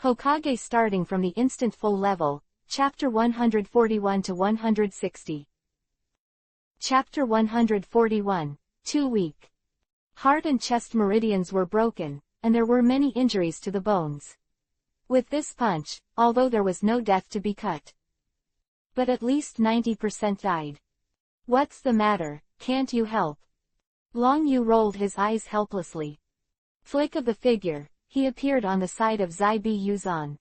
Hokage Starting from the Instant Full Level, Chapter 141 to 160. Chapter 141, 2 week. Heart and chest meridians were broken, and there were many injuries to the bones. With this punch, although there was no death to be cut, but at least 90% died. What's the matter, can't you help? Long Yu rolled his eyes helplessly. Flick of the figure, he appeared on the side of Zai Bi Yuzan.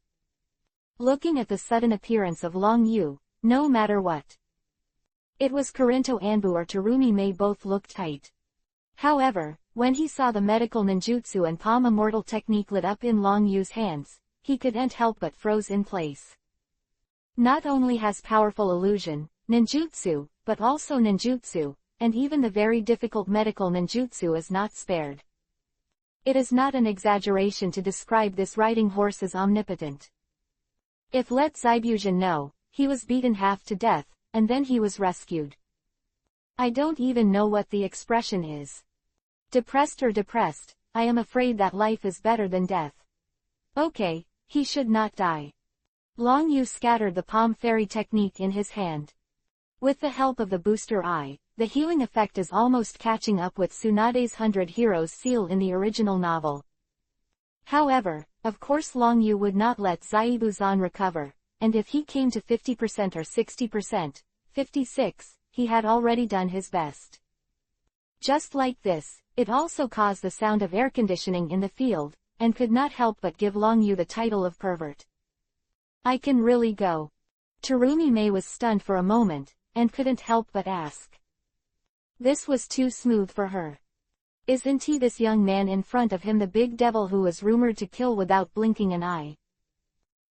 Looking at the sudden appearance of Long Yu, no matter what, it was Karinto Anbu or Terumi Mei, both looked tight. However, when he saw the medical ninjutsu and palm immortal technique lit up in Long Yu's hands, he couldn't help but froze in place. Not only has powerful illusion, ninjutsu, but also ninjutsu, and even the very difficult medical ninjutsu is not spared. It is not an exaggeration to describe this riding horse as omnipotent. If let Zaibuzhan know, he was beaten half to death, and then he was rescued. I don't even know what the expression is. Depressed or depressed, I am afraid that life is better than death. Okay, he should not die. Long Yu scattered the palm fairy technique in his hand. With the help of the booster eye, the healing effect is almost catching up with Tsunade's 100 Heroes seal in the original novel. However, of course Long Yu would not let Zaibuzhan recover, and if he came to 50% or 60%, 56, he had already done his best. Just like this, it also caused the sound of air conditioning in the field, and could not help but give Long Yu the title of pervert. I can really go. Terumi Mei was stunned for a moment, and couldn't help but ask. This was too smooth for her. Isn't he, this young man in front of him, the big devil who was rumored to kill without blinking an eye?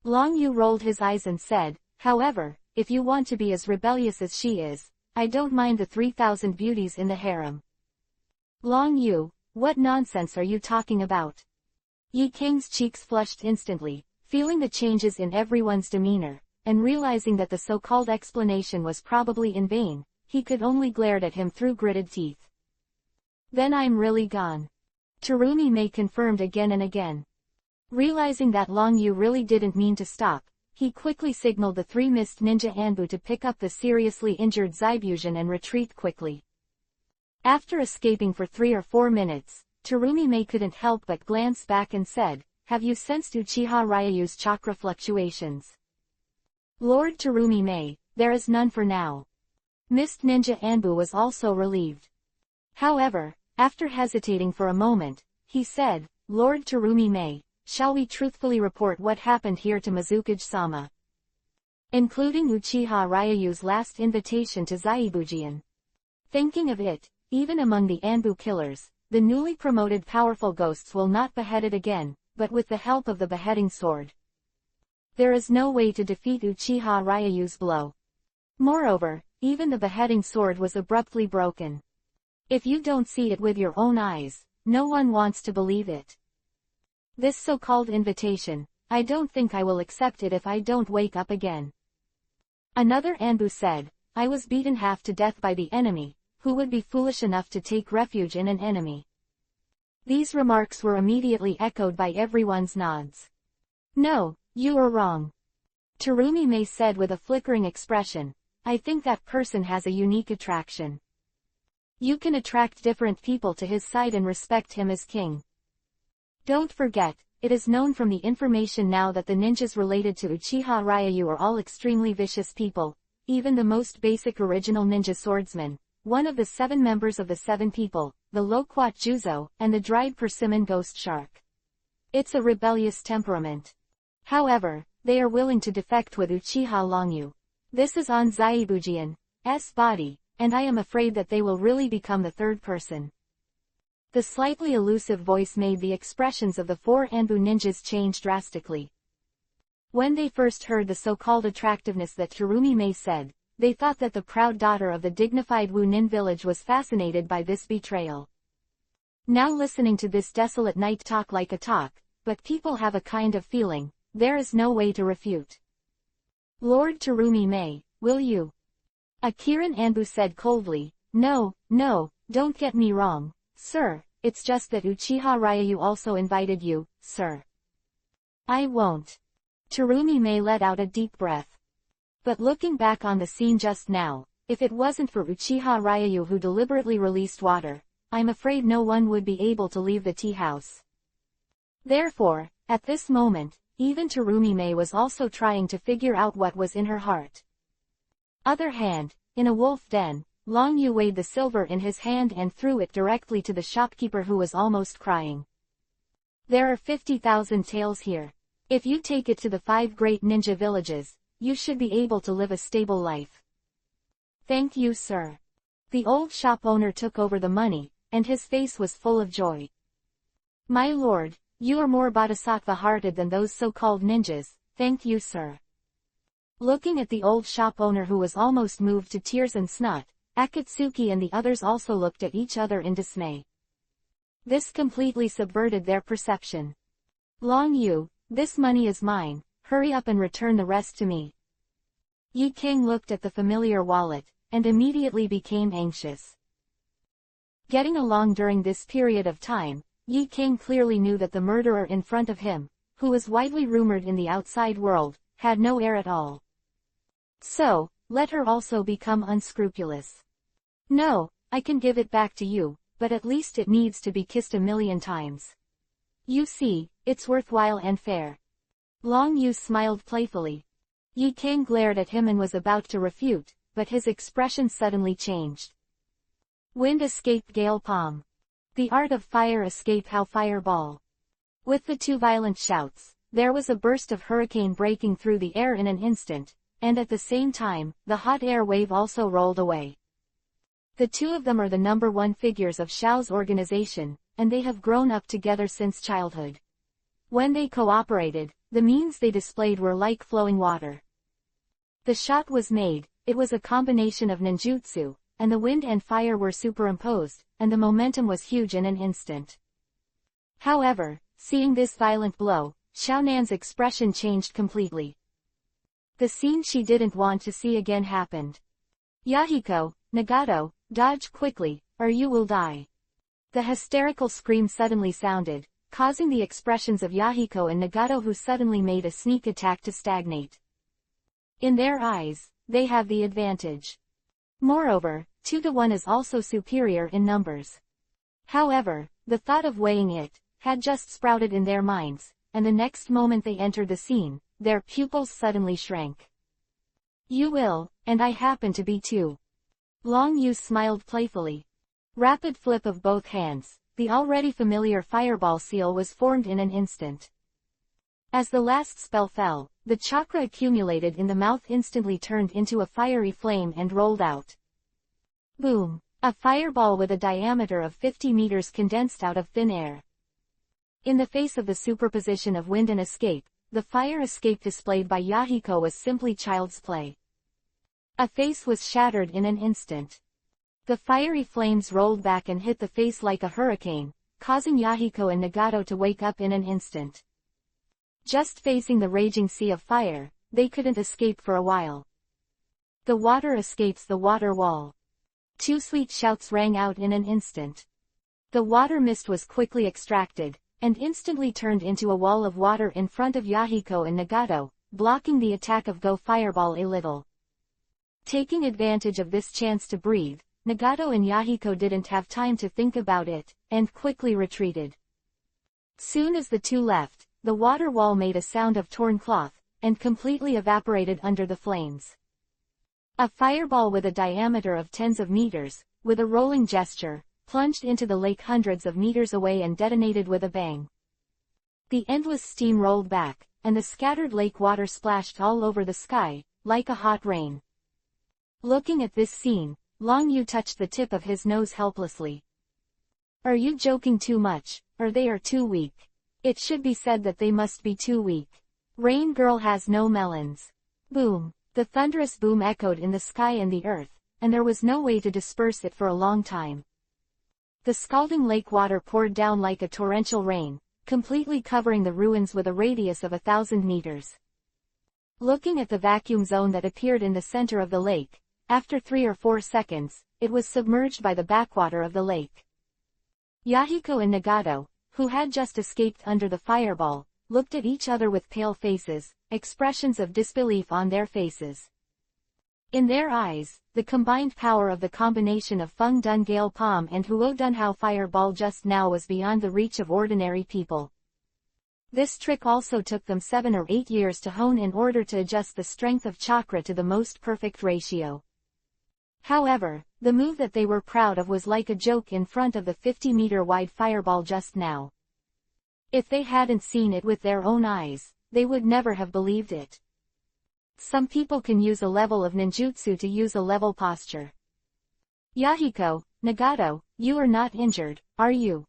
Long Yu rolled his eyes and said, however, if you want to be as rebellious as she is, I don't mind the 3,000 beauties in the harem. Long Yu, what nonsense are you talking about? Yi King's cheeks flushed instantly, feeling the changes in everyone's demeanor, and realizing that the so-called explanation was probably in vain, he could only glare at him through gritted teeth. Then I'm really gone. Terumi Mei confirmed again and again. Realizing that Long Yu really didn't mean to stop, he quickly signaled the 3 missed ninja Anbu to pick up the seriously injured Zaibuzhan and retreat quickly. After escaping for 3 or 4 minutes, Terumi Mei couldn't help but glance back and said, have you sensed Uchiha Ryu's chakra fluctuations? Lord Terumi Mei, there is none for now. Missed ninja Anbu was also relieved. However, after hesitating for a moment, he said, Lord Terumi Mei, shall we truthfully report what happened here to Mizukage-sama? Including Uchiha Ryu's last invitation to Zaibuzhan. Thinking of it, even among the Anbu killers, the newly promoted powerful ghosts will not behead it again, but with the help of the beheading sword. There is no way to defeat Uchiha Ryu's blow. Moreover, even the beheading sword was abruptly broken. If you don't see it with your own eyes, no one wants to believe it. This so-called invitation, I don't think I will accept it if I don't wake up again. Another Anbu said, I was beaten half to death by the enemy, who would be foolish enough to take refuge in an enemy? These remarks were immediately echoed by everyone's nods. No, you are wrong. Terumi Mei said with a flickering expression, I think that person has a unique attraction. You can attract different people to his side and respect him as king. Don't forget, it is known from the information now that the ninjas related to Uchiha Ryu are all extremely vicious people, even the most basic original ninja swordsman, one of the 7 members of the 7 people, the Loquat Juzo, and the dried persimmon ghost shark. It's a rebellious temperament. However, they are willing to defect with Uchiha Longyu. This is on Zaibuzhan's body, and I am afraid that they will really become the third person. The slightly elusive voice made the expressions of the 4 Anbu ninjas change drastically. When they first heard the so-called attractiveness that Terumi Mei said, they thought that the proud daughter of the dignified Wu Nin village was fascinated by this betrayal. Now listening to this desolate night talk like a talk, but people have a kind of feeling, there is no way to refute. Lord Terumi Mei, will you? A Kirin Anbu said coldly, no, don't get me wrong, sir, it's just that Uchiha Ryu also invited you, sir. I won't. Terumi let out a deep breath. But looking back on the scene just now, if it wasn't for Uchiha Ryu who deliberately released water, I'm afraid no one would be able to leave the tea house. Therefore, at this moment, even Terumi was also trying to figure out what was in her heart. Other hand, in a wolf den, Long Yu weighed the silver in his hand and threw it directly to the shopkeeper who was almost crying. There are 50,000 taels here. If you take it to the 5 great ninja villages, you should be able to live a stable life. Thank you, sir. The old shop owner took over the money, and his face was full of joy. My lord, you are more bodhisattva-hearted than those so-called ninjas, thank you, sir. Looking at the old shop owner who was almost moved to tears and snot, Akatsuki and the others also looked at each other in dismay. This completely subverted their perception. Long Yu, this money is mine, hurry up and return the rest to me. Yi King looked at the familiar wallet, and immediately became anxious. Getting along during this period of time, Yi King clearly knew that the murderer in front of him, who was widely rumored in the outside world, had no heir at all. So, let her also become unscrupulous. No, I can give it back to you, but at least it needs to be kissed 1,000,000 times. You see, it's worthwhile and fair. Long Yu smiled playfully. Yi King glared at him and was about to refute, but his expression suddenly changed. Wind escape gale palm. The art of fire escape how fireball. With the 2 violent shouts, there was a burst of hurricane breaking through the air in an instant, and at the same time, the hot air wave also rolled away. The 2 of them are the #1 figures of Xiao's organization, and they have grown up together since childhood. When they cooperated, the means they displayed were like flowing water. The shot was made, it was a combination of ninjutsu, and the wind and fire were superimposed, and the momentum was huge in an instant. However, seeing this violent blow, Xiaonan's expression changed completely. The scene she didn't want to see again happened. Yahiko, Nagato, dodge quickly, or you will die. The hysterical scream suddenly sounded, causing the expressions of Yahiko and Nagato who suddenly made a sneak attack to stagnate. In their eyes, they have the advantage. Moreover, 2-1 is also superior in numbers. However, the thought of weighing it had just sprouted in their minds, and the next moment they entered the scene, their pupils suddenly shrank. You will, and I happen to be too. Long Yu smiled playfully. Rapid flip of both hands, the already familiar fireball seal was formed in an instant. As the last spell fell, the chakra accumulated in the mouth instantly turned into a fiery flame and rolled out. Boom! A fireball with a diameter of 50 meters condensed out of thin air. In the face of the superposition of wind and escape, the fire escape displayed by Yahiko was simply child's play. A face was shattered in an instant. The fiery flames rolled back and hit the face like a hurricane, causing Yahiko and Nagato to wake up in an instant. Just facing the raging sea of fire, they couldn't escape for a while. The water escapes the water wall. 2 sweet shouts rang out in an instant. The water mist was quickly extracted, and instantly turned into a wall of water in front of Yahiko and Nagato, blocking the attack of Go Fireball a little. Taking advantage of this chance to breathe, Nagato and Yahiko didn't have time to think about it, and quickly retreated. Soon as the 2 left, the water wall made a sound of torn cloth, and completely evaporated under the flames. A fireball with a diameter of tens of meters, with a rolling gesture, plunged into the lake hundreds of meters away and detonated with a bang. The endless steam rolled back, and the scattered lake water splashed all over the sky, like a hot rain. Looking at this scene, Long Yu touched the tip of his nose helplessly. Are you joking too much, or they are too weak? It should be said that they must be too weak. Rain Girl has no melons. Boom! The thunderous boom echoed in the sky and the earth, and there was no way to disperse it for a long time. The scalding lake water poured down like a torrential rain, completely covering the ruins with a radius of 1,000 meters. Looking at the vacuum zone that appeared in the center of the lake, after 3 or 4 seconds, it was submerged by the backwater of the lake. Yahiko and Nagato, who had just escaped under the fireball, looked at each other with pale faces, expressions of disbelief on their faces. In their eyes, the combined power of the combination of Feng Dun Gale Palm and Huo Dun Hao Fireball just now was beyond the reach of ordinary people. This trick also took them 7 or 8 years to hone in order to adjust the strength of chakra to the most perfect ratio. However, the move that they were proud of was like a joke in front of the 50-meter-wide fireball just now. If they hadn't seen it with their own eyes, they would never have believed it. Some people can use a level of ninjutsu to use a level posture. Yahiko, Nagato, you are not injured, are you?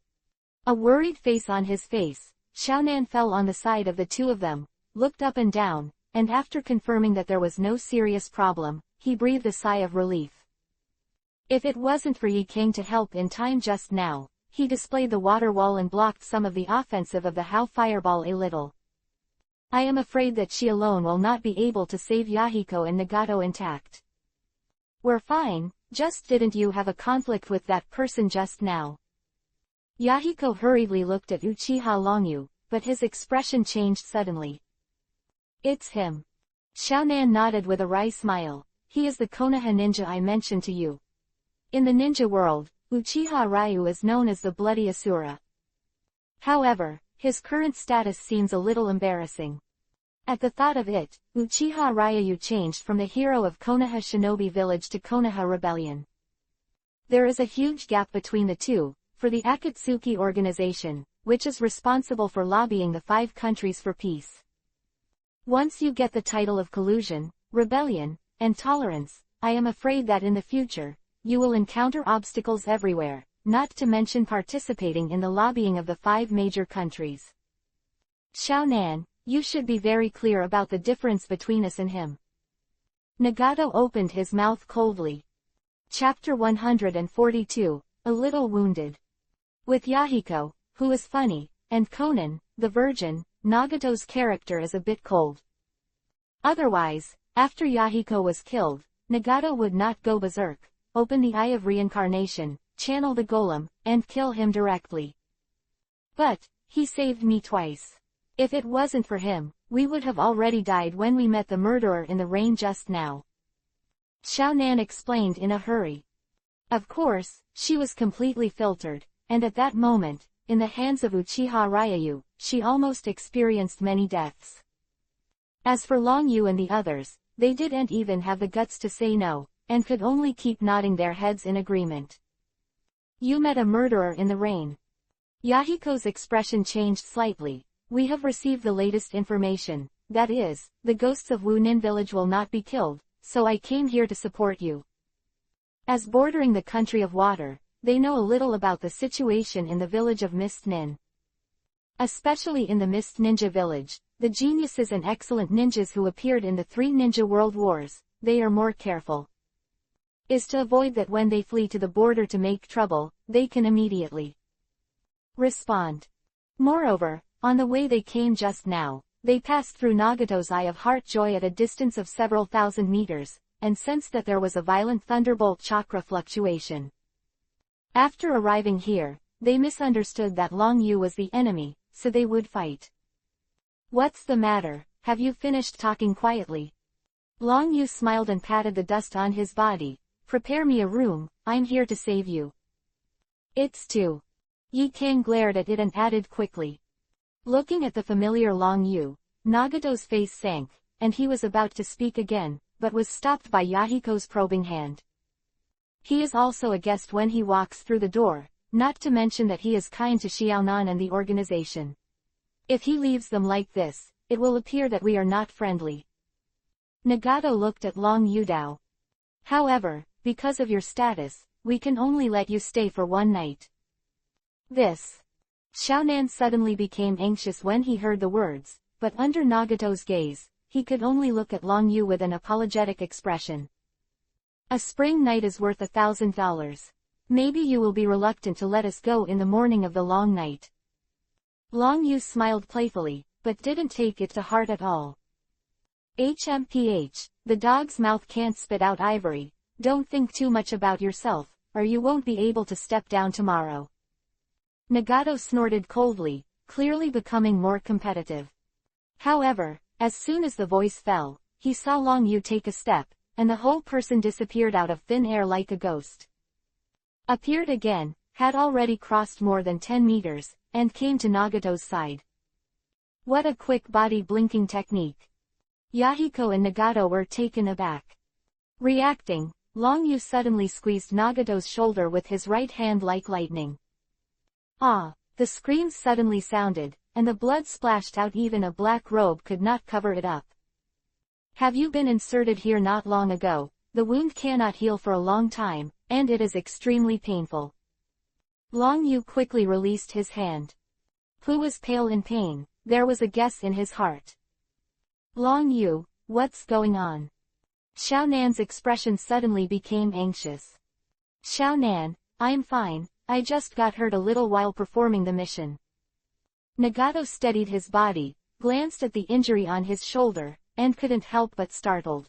A worried face on his face, Xiaonan fell on the side of the two of them, looked up and down, and after confirming that there was no serious problem, he breathed a sigh of relief. If it wasn't for Yi King to help in time just now, he displayed the water wall and blocked some of the offensive of the Hao Fireball a little. I am afraid that she alone will not be able to save Yahiko and Nagato intact. We're fine, just didn't you have a conflict with that person just now? Yahiko hurriedly looked at Uchiha Longyu, but his expression changed suddenly. It's him. Xiaonan nodded with a wry smile. He is the Konoha ninja I mentioned to you. In the ninja world, Uchiha Ryu is known as the Bloody Asura. However, his current status seems a little embarrassing. At the thought of it, Uchiha Ryu changed from the hero of Konoha Shinobi Village to Konoha Rebellion. There is a huge gap between the two. For the Akatsuki organization, which is responsible for lobbying the 5 countries for peace. Once you get the title of collusion, rebellion, and tolerance, I am afraid that in the future, you will encounter obstacles everywhere, not to mention participating in the lobbying of the 5 major countries. Xiaonan, you should be very clear about the difference between us and him. Nagato opened his mouth coldly. Chapter 142, A Little Wounded. With Yahiko, who is funny, and Conan, the virgin, Nagato's character is a bit cold. Otherwise, after Yahiko was killed, Nagato would not go berserk, open the Eye of Reincarnation, channel the golem, and kill him directly. But, he saved me twice. If it wasn't for him, we would have already died when we met the murderer in the rain just now. Xiaonan explained in a hurry. Of course, she was completely filtered. And at that moment, in the hands of Uchiha Ryu, she almost experienced many deaths. As for Longyu and the others, they didn't even have the guts to say no, and could only keep nodding their heads in agreement. You met a murderer in the rain. Yahiko's expression changed slightly. We have received the latest information, that is, the ghosts of Wunin village will not be killed, so I came here to support you. As bordering the country of water, they know a little about the situation in the village of Mist Nin. Especially in the Mist Ninja village, the geniuses and excellent ninjas who appeared in the 3 Ninja World Wars, they are more careful. Is to avoid that when they flee to the border to make trouble, they can immediately respond. Moreover, on the way they came just now, they passed through Nagato's Eye of Heart Joy at a distance of several thousand meters, and sensed that there was a violent thunderbolt chakra fluctuation. After arriving here, they misunderstood that Longyu was the enemy, so they would fight. What's the matter, have you finished talking quietly? Longyu smiled and patted the dust on his body. Prepare me a room, I'm here to save you. It's two. Yi King glared at it and added quickly. Looking at the familiar Longyu, Nagato's face sank, and he was about to speak again, but was stopped by Yahiko's probing hand. He is also a guest when he walks through the door, not to mention that he is kind to Xiaonan and the organization. If he leaves them like this, it will appear that we are not friendly. Nagato looked at Long Yudao. However, because of your status, we can only let you stay for 1 night. This. Xiaonan suddenly became anxious when he heard the words, but under Nagato's gaze, he could only look at Long Yu with an apologetic expression. A spring night is worth $1,000. Maybe you will be reluctant to let us go in the morning of the long night. Long Yu smiled playfully, but didn't take it to heart at all. HMPH, the dog's mouth can't spit out ivory. Don't think too much about yourself, or you won't be able to step down tomorrow. Nagato snorted coldly, clearly becoming more competitive. However, as soon as the voice fell, he saw Long Yu take a step, and the whole person disappeared out of thin air like a ghost. Appeared again, had already crossed more than 10 meters, and came to Nagato's side. What a quick body blinking technique. Yahiko and Nagato were taken aback. Reacting, Long Yu suddenly squeezed Nagato's shoulder with his right hand like lightning. Ah! The screams suddenly sounded, and the blood splashed out. Even a black robe could not cover it up. Have you been inserted here not long ago? The wound cannot heal for a long time, and it is extremely painful. Long Yu quickly released his hand. Pu was pale in pain, there was a guess in his heart. Long Yu, what's going on? Xiao Nan's expression suddenly became anxious. Xiao Nan, I'm fine, I just got hurt a little while performing the mission. Nagato steadied his body, glanced at the injury on his shoulder, and couldn't help but startled.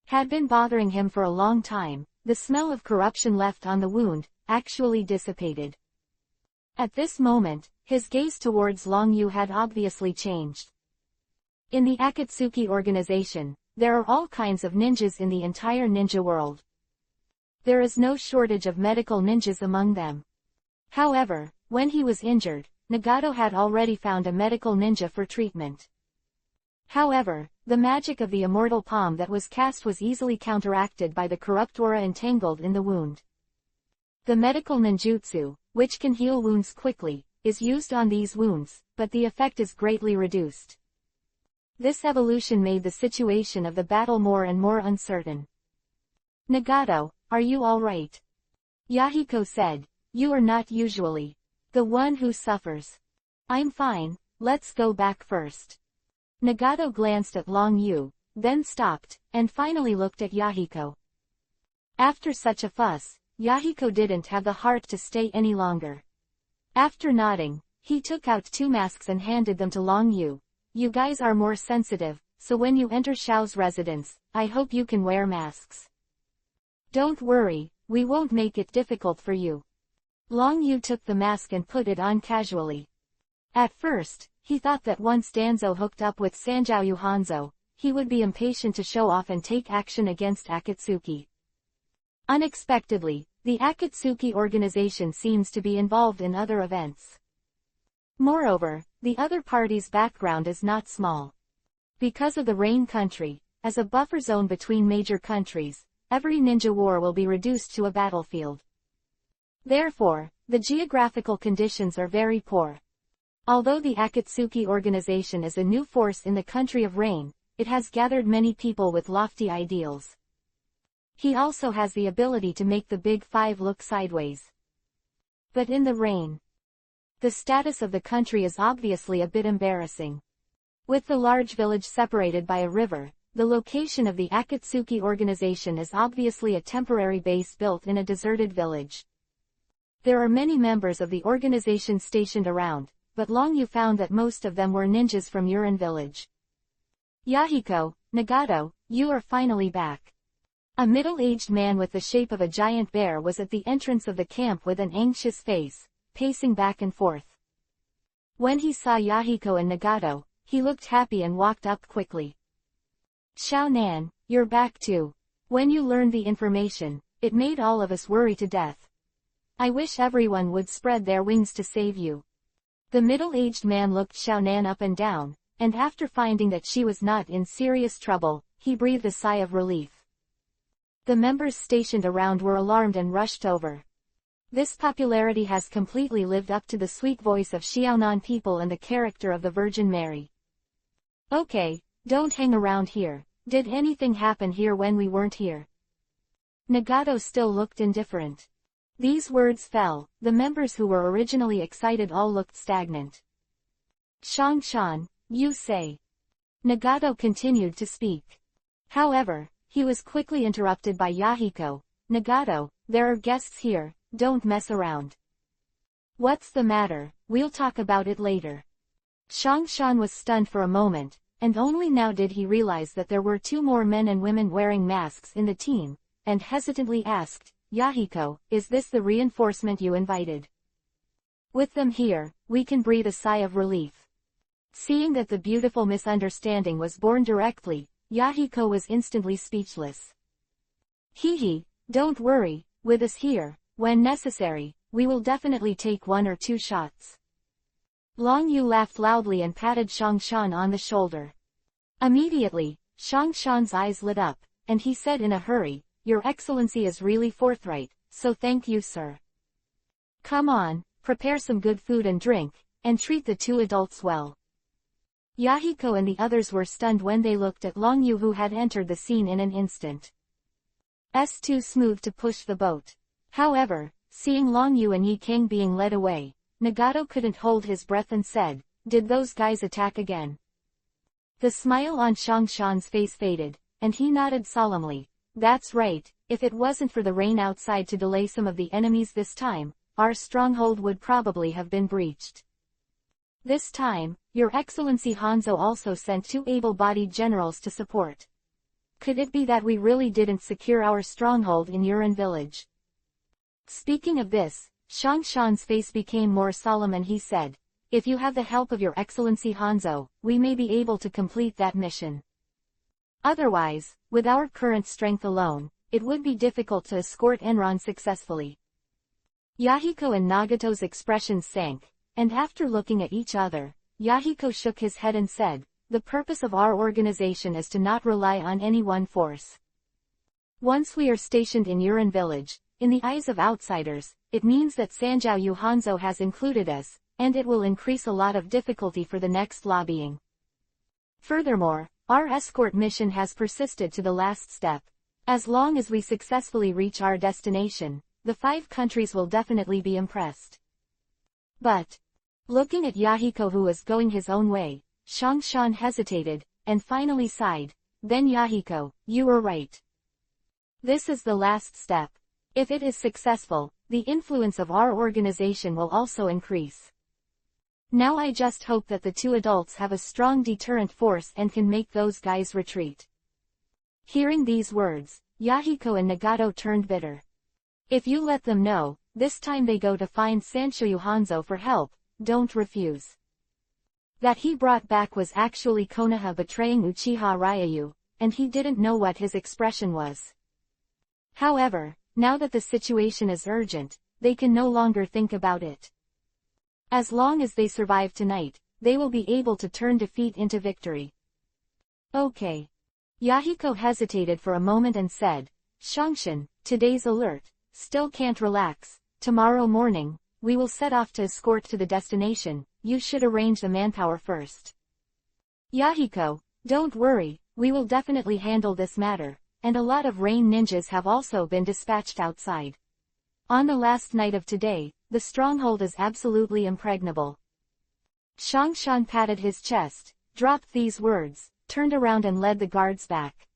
Had been bothering him for a long time, the smell of corruption left on the wound, actually dissipated. At this moment, his gaze towards Long Yu had obviously changed. In the Akatsuki organization, there are all kinds of ninjas in the entire ninja world. There is no shortage of medical ninjas among them. However, when he was injured, Nagato had already found a medical ninja for treatment. However, the magic of the immortal palm that was cast was easily counteracted by the corrupt aura entangled in the wound. The medical ninjutsu, which can heal wounds quickly, is used on these wounds, but the effect is greatly reduced. This evolution made the situation of the battle more and more uncertain. Nagato, are you alright? Yahiko said, you are not usually the one who suffers. I'm fine, let's go back first. Nagato glanced at Long Yu, then stopped, and finally looked at Yahiko. After such a fuss, Yahiko didn't have the heart to stay any longer. After nodding, he took out 2 masks and handed them to Long Yu. You guys are more sensitive, so when you enter Xiao's residence, I hope you can wear masks. Don't worry, we won't make it difficult for you. Long Yu took the mask and put it on casually. At first, he thought that once Danzo hooked up with Sanjiao Hanzo, he would be impatient to show off and take action against Akatsuki. Unexpectedly, the Akatsuki organization seems to be involved in other events. Moreover, the other party's background is not small. Because of the Rain Country, as a buffer zone between major countries, every ninja war will be reduced to a battlefield. Therefore, the geographical conditions are very poor. Although the Akatsuki organization is a new force in the country of Rain, it has gathered many people with lofty ideals. He also has the ability to make the Big Five look sideways. But in the Rain, the status of the country is obviously a bit embarrassing. With the large village separated by a river, the location of the Akatsuki organization is obviously a temporary base built in a deserted village. There are many members of the organization stationed around, but Long Yu found that most of them were ninjas from Urin village. Yahiko, Nagato, you are finally back. A middle-aged man with the shape of a giant bear was at the entrance of the camp with an anxious face, pacing back and forth. When he saw Yahiko and Nagato, he looked happy and walked up quickly. Xiao Nan, you're back too. When you learned the information, it made all of us worry to death. I wish everyone would spread their wings to save you. The middle-aged man looked Xiao Nan up and down, and after finding that she was not in serious trouble, he breathed a sigh of relief. The members stationed around were alarmed and rushed over. This popularity has completely lived up to the sweet voice of Xiaonan people and the character of the Virgin Mary. Okay, don't hang around here. Did anything happen here when we weren't here? Nagato still looked indifferent. These words fell, the members who were originally excited all looked stagnant. Shangshan, you say. Nagato continued to speak. However, he was quickly interrupted by Yahiko. Nagato, there are guests here, don't mess around. What's the matter? We'll talk about it later. Shangshan was stunned for a moment, and only now did he realize that there were 2 more men and women wearing masks in the team, and hesitantly asked, Yahiko, is this the reinforcement you invited? With them here, we can breathe a sigh of relief. Seeing that the beautiful misunderstanding was born directly, Yahiko was instantly speechless. Hee, don't worry, with us here, when necessary, we will definitely take 1 or 2 shots. Long Yu laughed loudly and patted Shangshan on the shoulder. Immediately, Shangshan's eyes lit up, and he said in a hurry, Your Excellency is really forthright, so thank you, sir. Come on, prepare some good food and drink, and treat the 2 adults well. Yahiko and the others were stunned when they looked at Long Yu, who had entered the scene in an instant. Too smooth to push the boat. However, seeing Long Yu and Yi King being led away, Nagato couldn't hold his breath and said, Did those guys attack again? The smile on Shangshan's face faded, and he nodded solemnly. That's right, if it wasn't for the rain outside to delay some of the enemies this time, our stronghold would probably have been breached. This time, Your Excellency Hanzo also sent 2 able-bodied generals to support. Could it be that we really didn't secure our stronghold in Yurin village? Speaking of this, Shangshan's face became more solemn and he said, If you have the help of Your Excellency Hanzo, we may be able to complete that mission. Otherwise, with our current strength alone, it would be difficult to escort Enron successfully. Yahiko and Nagato's expressions sank, and after looking at each other, Yahiko shook his head and said, The purpose of our organization is to not rely on any one force. Once we are stationed in Yurin village, in the eyes of outsiders, it means that Sanjiao Yu Hanzo has included us, and it will increase a lot of difficulty for the next lobbying. Furthermore, our escort mission has persisted to the last step. As long as we successfully reach our destination, the 5 countries will definitely be impressed. But, looking at Yahiko, who was going his own way, Shangshan hesitated, and finally sighed. Then Yahiko, you were right. This is the last step. If it is successful, the influence of our organization will also increase. Now I just hope that the 2 adults have a strong deterrent force and can make those guys retreat. Hearing these words, Yahiko and Nagato turned bitter. If you let them know, this time they go to find Sanshoyu Hanzo for help, don't refuse. That he brought back was actually Konoha betraying Uchiha Ryayu, and he didn't know what his expression was. However, now that the situation is urgent, they can no longer think about it. As long as they survive tonight, they will be able to turn defeat into victory. Okay. Yahiko hesitated for a moment and said, Shangshan, today's alert, still can't relax. Tomorrow morning, we will set off to escort to the destination. You should arrange the manpower first. Yahiko, don't worry, we will definitely handle this matter, and a lot of rain ninjas have also been dispatched outside. On the last night of today, the stronghold is absolutely impregnable. Shangshan patted his chest, dropped these words, turned around and led the guards back.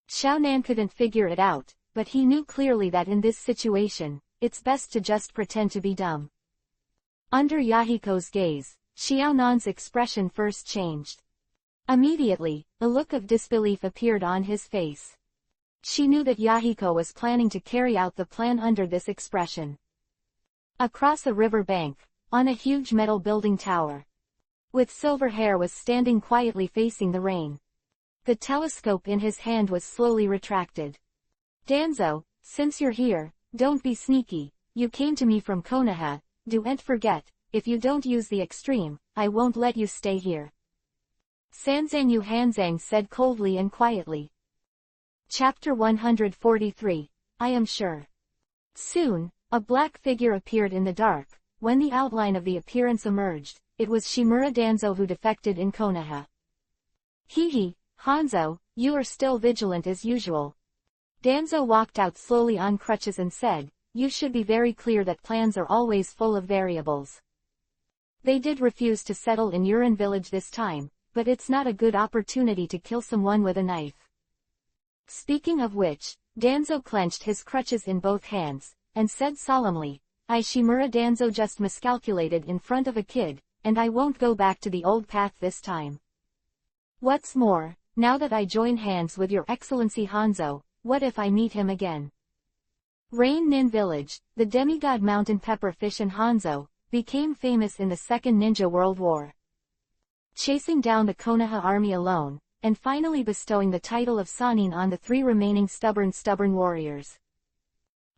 Xiaonan couldn't figure it out, but he knew clearly that in this situation, it's best to just pretend to be dumb. Under Yahiko's gaze, Xiaonan's expression first changed. Immediately, a look of disbelief appeared on his face. She knew that Yahiko was planning to carry out the plan under this expression. Across a river bank, on a huge metal building tower, with silver hair, was standing quietly facing the rain. The telescope in his hand was slowly retracted. Danzo, since you're here, don't be sneaky. You came to me from Konoha. Don't forget, if you don't use the extreme, I won't let you stay here. Sanzanyu Hanzang said coldly and quietly. Chapter 143, I am sure. Soon, a black figure appeared in the dark. When the outline of the appearance emerged, it was Shimura Danzo, who defected in Konoha. Hee, Hanzo, you are still vigilant as usual. Danzo walked out slowly on crutches and said, You should be very clear that plans are always full of variables. They did refuse to settle in Yurin village this time, but it's not a good opportunity to kill someone with a knife. Speaking of which, Danzo clenched his crutches in both hands, and said solemnly, I Shimura Danzo just miscalculated in front of a kid, and I won't go back to the old path this time. What's more, now that I join hands with Your Excellency Hanzo, what if I meet him again? Rain Nin Village, the demigod Mountain Pepper Fish and Hanzo, became famous in the Second Ninja World War, chasing down the Konoha army alone, and finally bestowing the title of Sannin on the 3 remaining stubborn warriors.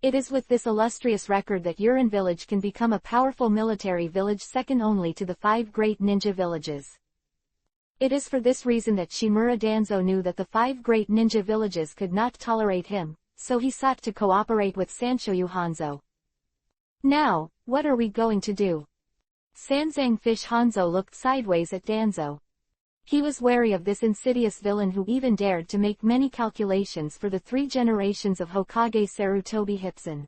It is with this illustrious record that Urin village can become a powerful military village second only to the 5 great ninja villages. It is for this reason that Shimura Danzo knew that the 5 great ninja villages could not tolerate him, so he sought to cooperate with Sanshoyu Hanzo. Now, what are we going to do? Sanzang Fish Hanzo looked sideways at Danzo. He was wary of this insidious villain who even dared to make many calculations for the 3 generations of Hokage Sarutobi Hipson.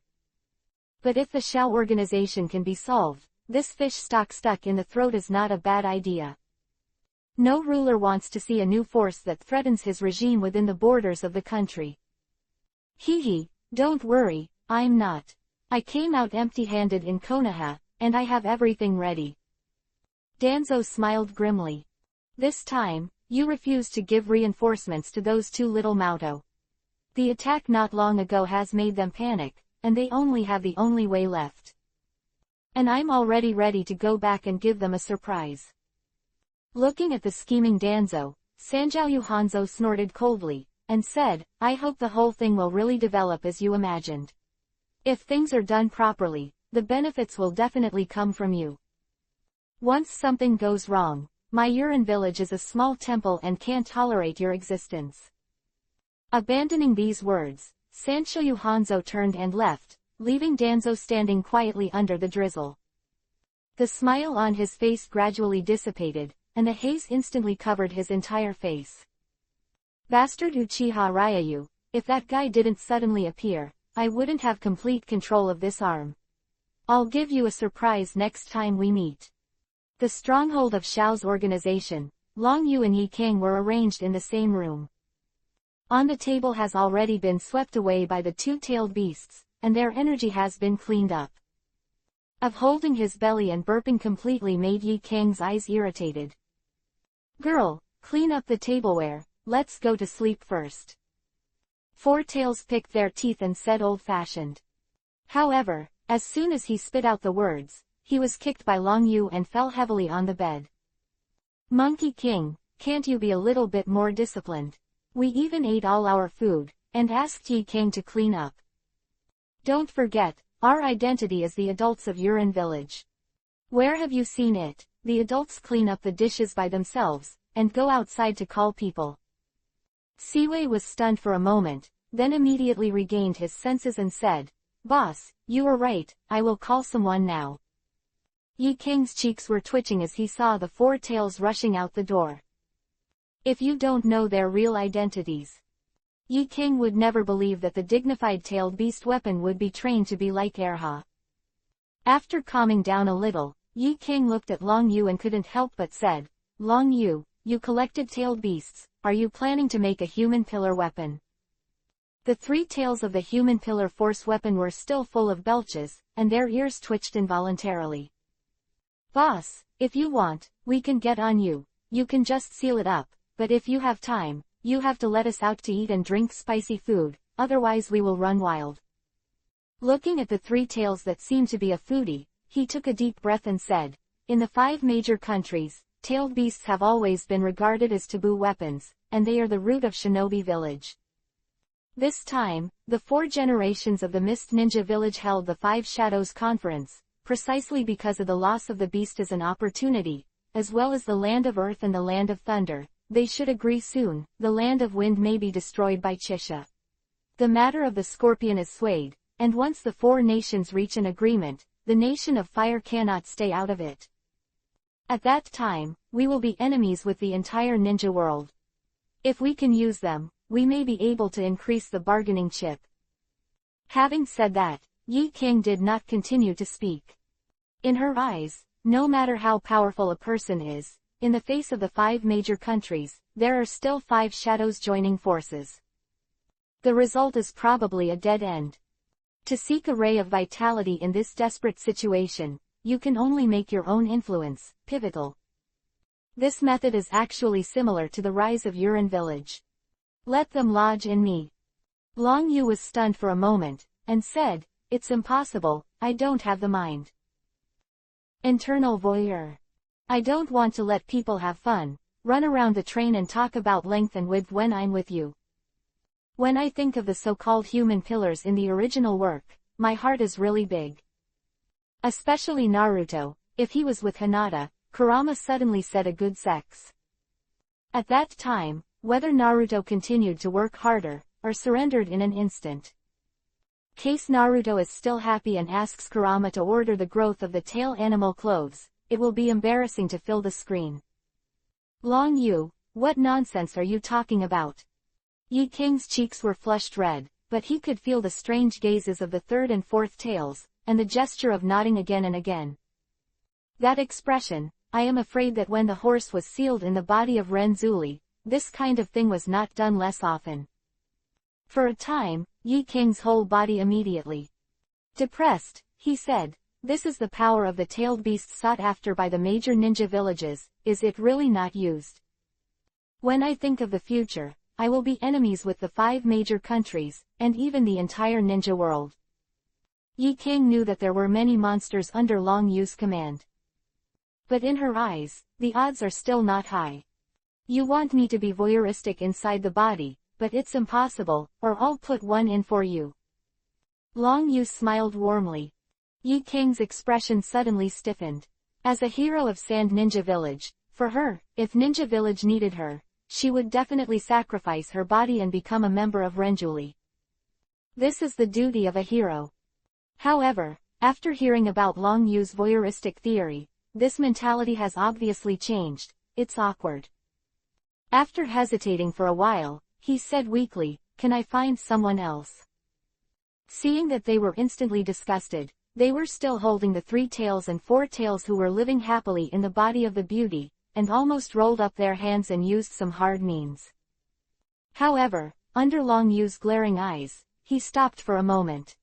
But if the Shao organization can be solved, this fish stock stuck in the throat is not a bad idea. No ruler wants to see a new force that threatens his regime within the borders of the country. Hee, don't worry, I'm not. I came out empty-handed in Konoha, and I have everything ready. Danzo smiled grimly. This time, you refuse to give reinforcements to those 2 little Mauto. The attack not long ago has made them panic, and they only have the only way left. And I'm already ready to go back and give them a surprise. Looking at the scheming Danzo, Sanjiao Hanzo snorted coldly, and said, I hope the whole thing will really develop as you imagined. If things are done properly, the benefits will definitely come from you. Once something goes wrong, my Urin village is a small temple and can't tolerate your existence. Abandoning these words, Sanshoyu Hanzo turned and left, leaving Danzo standing quietly under the drizzle. The smile on his face gradually dissipated, and the haze instantly covered his entire face. Bastard Uchiha Ryayu, if that guy didn't suddenly appear, I wouldn't have complete control of this arm. I'll give you a surprise next time we meet. The stronghold of Shao's organization, Long Yu and Yi King were arranged in the same room. On the table has already been swept away by the 2-tailed beasts, and their energy has been cleaned up. Of holding his belly and burping completely made Yi King's eyes irritated. Girl, clean up the tableware, let's go to sleep first. 4 Tails picked their teeth and said old-fashioned. However, as soon as he spit out the words, he was kicked by Long Yu and fell heavily on the bed. Monkey King, can't you be a little bit more disciplined? We even ate all our food, and asked Yi King to clean up. Don't forget, our identity is the adults of Urin village. Where have you seen it? The adults clean up the dishes by themselves, and go outside to call people. Siwei was stunned for a moment, then immediately regained his senses and said, Boss, you were right, I will call someone now. Yi King's cheeks were twitching as he saw the 4 Tails rushing out the door. If you don't know their real identities, Yi King would never believe that the dignified tailed beast weapon would be trained to be like Erha. After calming down a little, Yi King looked at Long Yu and couldn't help but said, Long Yu, you collected tailed beasts, are you planning to make a human pillar weapon? The 3 tails of the human pillar force weapon were still full of belches, and their ears twitched involuntarily. Boss, if you want, we can get on you, you can just seal it up, but if you have time, you have to let us out to eat and drink spicy food, otherwise we will run wild. Looking at the 3 tails that seemed to be a foodie, he took a deep breath and said, in the 5 major countries, tailed beasts have always been regarded as taboo weapons, and they are the root of Shinobi village. This time, the 4 generations of the Mist Ninja village held the 5 Shadows Conference, precisely because of the loss of the beast as an opportunity, as well as the land of earth and the land of thunder. They should agree soon, the land of wind may be destroyed by Chisha. The matter of the scorpion is swayed, and once the 4 nations reach an agreement, the nation of fire cannot stay out of it. At that time, we will be enemies with the entire ninja world. If we can use them, we may be able to increase the bargaining chip. Having said that, Yi King did not continue to speak. In her eyes, no matter how powerful a person is, in the face of the 5 major countries, there are still 5 shadows joining forces. The result is probably a dead end. To seek a ray of vitality in this desperate situation, you can only make your own influence pivotal. This method is actually similar to the rise of Urin village. Let them lodge in me. Long Yu was stunned for a moment, and said, it's impossible, I don't have the mind. Internal voyeur. I don't want to let people have fun, run around the train and talk about length and width when I'm with you. When I think of the so-called human pillars in the original work, my heart is really big. Especially Naruto. If he was with Hinata, Kurama suddenly said a good sex. At that time, whether Naruto continued to work harder, or surrendered in an instant. Case Naruto is still happy and asks Kurama to order the growth of the tail animal clothes, it will be embarrassing to fill the screen. Long Yu, what nonsense are you talking about? Yi King's cheeks were flushed red, but he could feel the strange gazes of the third and fourth tails, and the gesture of nodding again and again. That expression, I am afraid that when the horse was sealed in the body of Renzuli, this kind of thing was not done less often. For a time, Yi King's whole body immediately depressed, he said, this is the power of the tailed beasts sought after by the major ninja villages, is it really not used? When I think of the future, I will be enemies with the 5 major countries, and even the entire ninja world. Yi King knew that there were many monsters under Long Yu's command. But in her eyes, the odds are still not high. You want me to be voyeuristic inside the body, but it's impossible, or I'll put one in for you. Long Yu smiled warmly. Yi King's expression suddenly stiffened. As a hero of Sand Ninja Village, for her, if Ninja Village needed her, she would definitely sacrifice her body and become a member of Renzuli. This is the duty of a hero. However, after hearing about Long Yu's voyeuristic theory, this mentality has obviously changed, it's awkward. After hesitating for a while, he said weakly, can I find someone else? Seeing that they were instantly disgusted, they were still holding the 3 tails and 4 tails who were living happily in the body of the beauty, and almost rolled up their hands and used some hard means. However, under Long Yu's glaring eyes, he stopped for a moment.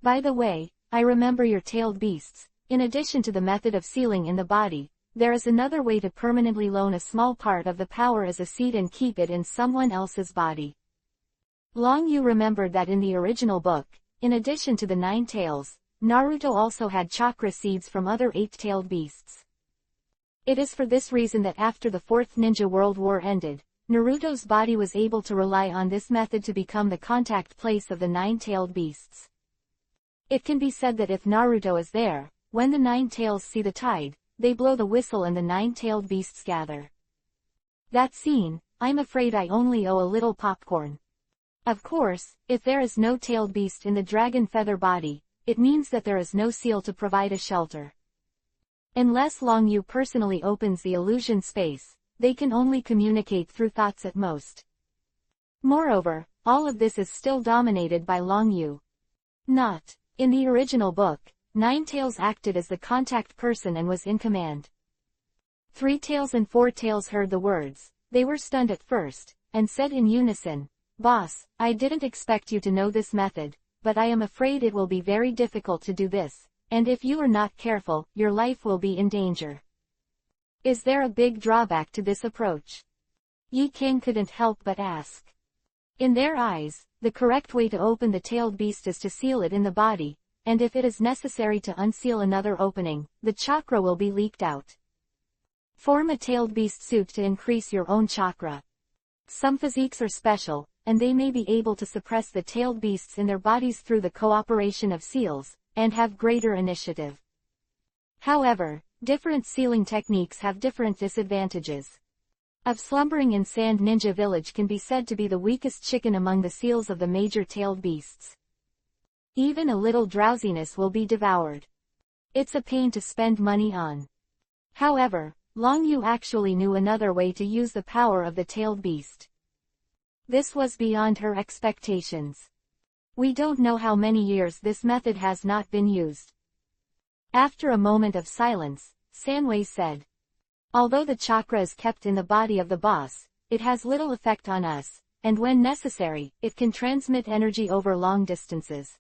By the way, I remember your tailed beasts. In addition to the method of sealing in the body, there is another way to permanently loan a small part of the power as a seed and keep it in someone else's body. Long Yu remembered that in the original book, in addition to the 9 tails, Naruto also had chakra seeds from other 8-tailed beasts. It is for this reason that after the 4th Ninja World War ended, Naruto's body was able to rely on this method to become the contact place of the 9-tailed beasts. It can be said that if Naruto is there, when the 9 tails see the tide, they blow the whistle and the 9-tailed beasts gather. That scene, I'm afraid I only owe a little popcorn. Of course, if there is no tailed beast in the dragon feather body, it means that there is no seal to provide a shelter. Unless Long Yu personally opens the illusion space, they can only communicate through thoughts at most. Moreover, all of this is still dominated by Long Yu. Not. In the original book, 9 tails acted as the contact person and was in command. 3 tails and 4 tails heard the words, they were stunned at first, and said in unison, Boss, I didn't expect you to know this method, but I am afraid it will be very difficult to do this, and if you are not careful, your life will be in danger. Is there a big drawback to this approach? Yi King couldn't help but ask. In their eyes, the correct way to open the tailed beast is to seal it in the body, and if it is necessary to unseal another opening, the chakra will be leaked out. Form a tailed beast suit to increase your own chakra. Some physiques are special, and they may be able to suppress the tailed beasts in their bodies through the cooperation of seals, and have greater initiative. However, different sealing techniques have different disadvantages. Of slumbering in Sand Ninja Village can be said to be the weakest chicken among the seals of the major tailed beasts. Even a little drowsiness will be devoured. It's a pain to spend money on. However, Long Yu actually knew another way to use the power of the tailed beast. This was beyond her expectations. We don't know how many years this method has not been used. After a moment of silence, Sanwei said. Although the chakra is kept in the body of the boss, it has little effect on us, and when necessary, it can transmit energy over long distances.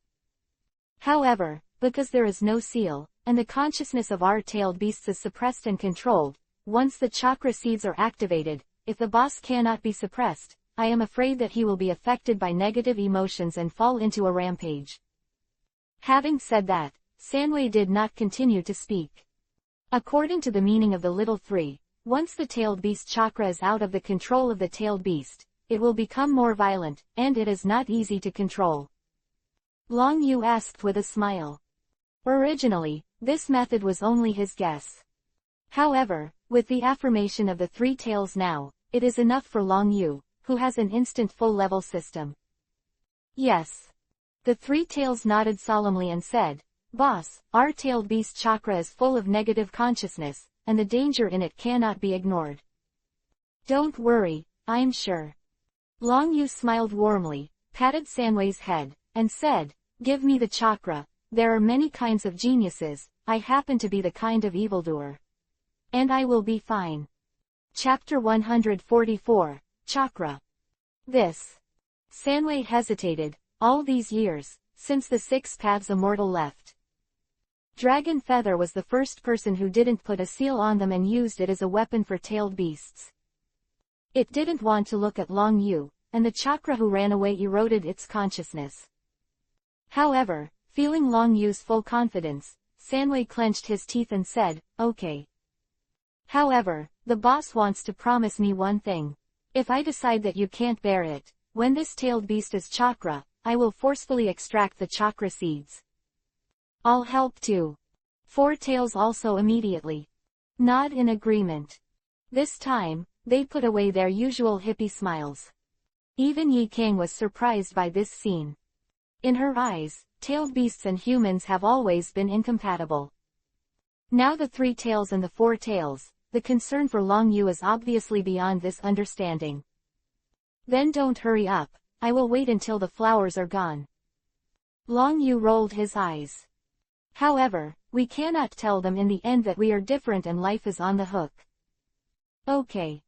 However, because there is no seal, and the consciousness of our tailed beasts is suppressed and controlled, once the chakra seeds are activated, if the boss cannot be suppressed, I am afraid that he will be affected by negative emotions and fall into a rampage. Having said that, Sanwei did not continue to speak. According to the meaning of the little three, once the tailed beast chakra is out of the control of the tailed beast, it will become more violent, and it is not easy to control. Long Yu asked with a smile. Originally, this method was only his guess. However, with the affirmation of the three tails now, it is enough for Long Yu, who has an instant full-level system. Yes. The three tails nodded solemnly and said, "Boss, our tailed beast chakra is full of negative consciousness, and the danger in it cannot be ignored." "Don't worry, I'm sure." Long Yu smiled warmly, patted Sanwei's head, and said, "Give me the chakra. There are many kinds of geniuses, I happen to be the kind of evildoer. And I will be fine." Chapter 144, Chakra. This. Sanwei hesitated, all these years, since the Six Paths Immortal left. Dragon Feather was the first person who didn't put a seal on them and used it as a weapon for tailed beasts. It didn't want to look at Long Yu, and the chakra who ran away eroded its consciousness. However, feeling Long Yu's full confidence, Sanwei clenched his teeth and said, "Okay. However, the boss wants to promise me one thing. If I decide that you can't bear it, when this tailed beast is chakra, I will forcefully extract the chakra seeds." "I'll help too." Four tails also immediately nod in agreement. This time, they put away their usual hippie smiles. Even Yi King was surprised by this scene. In her eyes, tailed beasts and humans have always been incompatible. Now the three tails and the four tails, the concern for Long Yu is obviously beyond this understanding. "Then don't hurry up, I will wait until the flowers are gone." Long Yu rolled his eyes. "However, we cannot tell them in the end that we are different and life is on the hook." "Okay."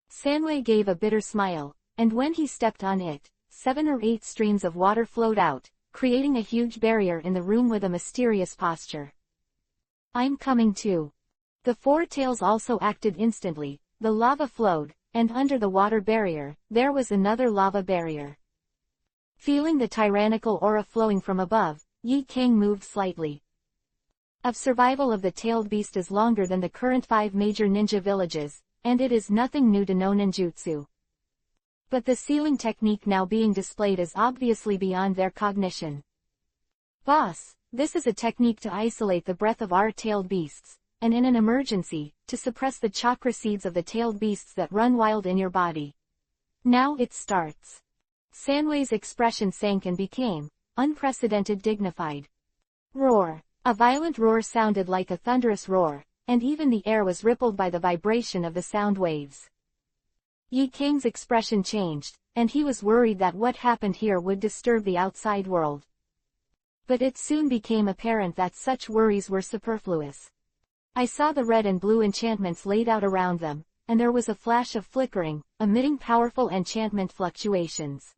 Sanwei gave a bitter smile, and when he stepped on it, 7 or 8 streams of water flowed out, creating a huge barrier in the room with a mysterious posture. "I'm coming too." The four tails also acted instantly, the lava flowed, and under the water barrier, there was another lava barrier. Feeling the tyrannical aura flowing from above, Yi King moved slightly. Of survival of the tailed beast is longer than the current 5 major ninja villages, and it is nothing new to know ninjutsu. But the sealing technique now being displayed is obviously beyond their cognition. "Boss, this is a technique to isolate the breath of our tailed beasts, and in an emergency, to suppress the chakra seeds of the tailed beasts that run wild in your body. Now it starts." Sanwei's expression sank and became unprecedented dignified. Roar. A violent roar sounded like a thunderous roar, and even the air was rippled by the vibration of the sound waves. Yi King's expression changed, and he was worried that what happened here would disturb the outside world. But it soon became apparent that such worries were superfluous. I saw the red and blue enchantments laid out around them, and there was a flash of flickering, emitting powerful enchantment fluctuations.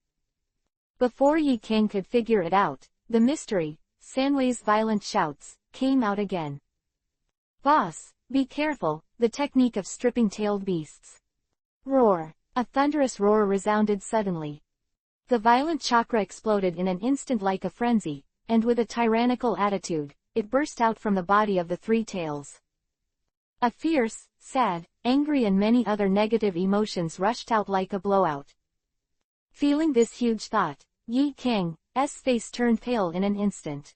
Before Yi King could figure it out, the mystery, Sanwei's violent shouts, came out again. "Boss, be careful, the technique of stripping tailed beasts." Roar. A thunderous roar resounded suddenly. The violent chakra exploded in an instant like a frenzy, and with a tyrannical attitude, it burst out from the body of the three tails. A fierce, sad, angry and many other negative emotions rushed out like a blowout. Feeling this huge thought, Yi King's face turned pale in an instant.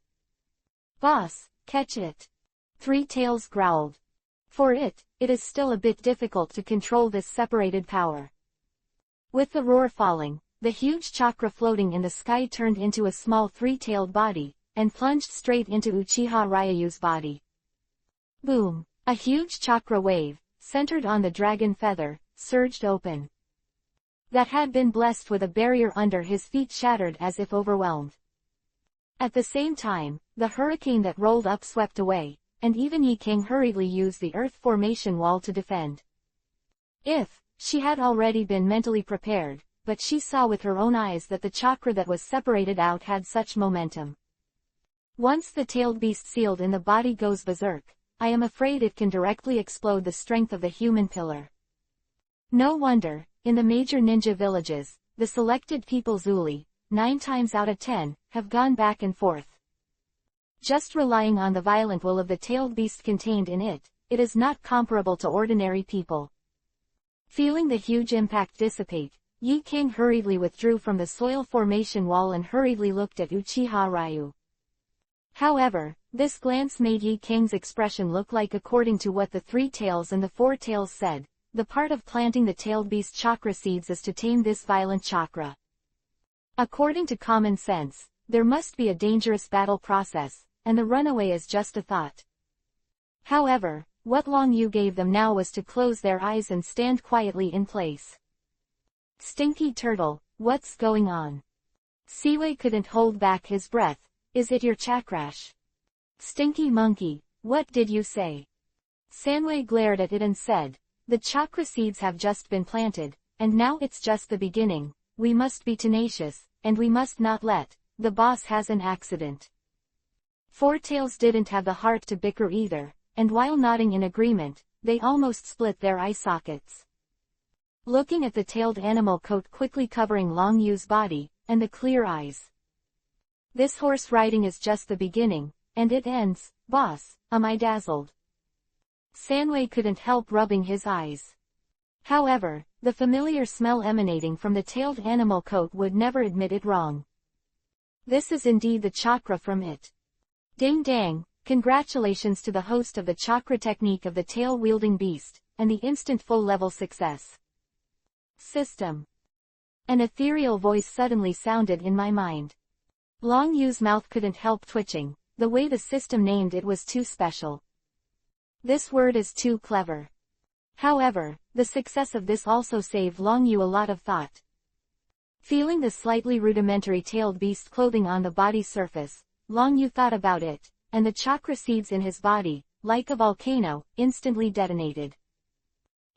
"Boss, catch it." Three Tails growled. For it is still a bit difficult to control this separated power. With the roar falling, the huge chakra floating in the sky turned into a small three-tailed body, and plunged straight into Uchiha Ryu's body. Boom! A huge chakra wave, centered on the dragon feather, surged open. That had been blessed with a barrier under his feet shattered as if overwhelmed. At the same time, the hurricane that rolled up swept away, and even Yi King hurriedly used the earth formation wall to defend. If she had already been mentally prepared, but she saw with her own eyes that the chakra that was separated out had such momentum. Once the tailed beast sealed in the body goes berserk, I am afraid it can directly explode the strength of the human pillar. No wonder, in the major ninja villages, the selected people Zuli, 9 times out of 10, have gone back and forth. Just relying on the violent will of the tailed beast contained in it, it is not comparable to ordinary people. Feeling the huge impact dissipate, Yi King hurriedly withdrew from the soil formation wall and hurriedly looked at Uchiha Ryu. However, this glance made Yi King's expression look like, according to what the three tails and the four tails said, the part of planting the tailed beast chakra seeds is to tame this violent chakra. According to common sense, there must be a dangerous battle process, and the runaway is just a thought. However, what Long Yu gave them now was to close their eyes and stand quietly in place. Stinky Turtle, what's going on? Siwei couldn't hold back his breath. Is it your chakrash? Stinky Monkey, what did you say? Sanwei glared at it and said, the chakra seeds have just been planted, and now it's just the beginning. We must be tenacious, and we must not let the boss has an accident. Four Tails didn't have the heart to bicker either, and while nodding in agreement, they almost split their eye sockets. Looking at the tailed animal coat quickly covering Long Yu's body, and the clear eyes. This horse riding is just the beginning, and it ends, boss, am I dazzled? Sanwei couldn't help rubbing his eyes. However, the familiar smell emanating from the tailed animal coat would never admit it wrong. This is indeed the chakra from it. Ding dang, congratulations to the host of the chakra technique of the tail-wielding beast, and the instant full-level success. System. An ethereal voice suddenly sounded in my mind. Long Yu's mouth couldn't help twitching, the way the system named it was too special. This word is too clever. However, the success of this also saved Long Yu a lot of thought. Feeling the slightly rudimentary tailed beast clothing on the body surface, Long Yu thought about it, and the chakra seeds in his body, like a volcano, instantly detonated.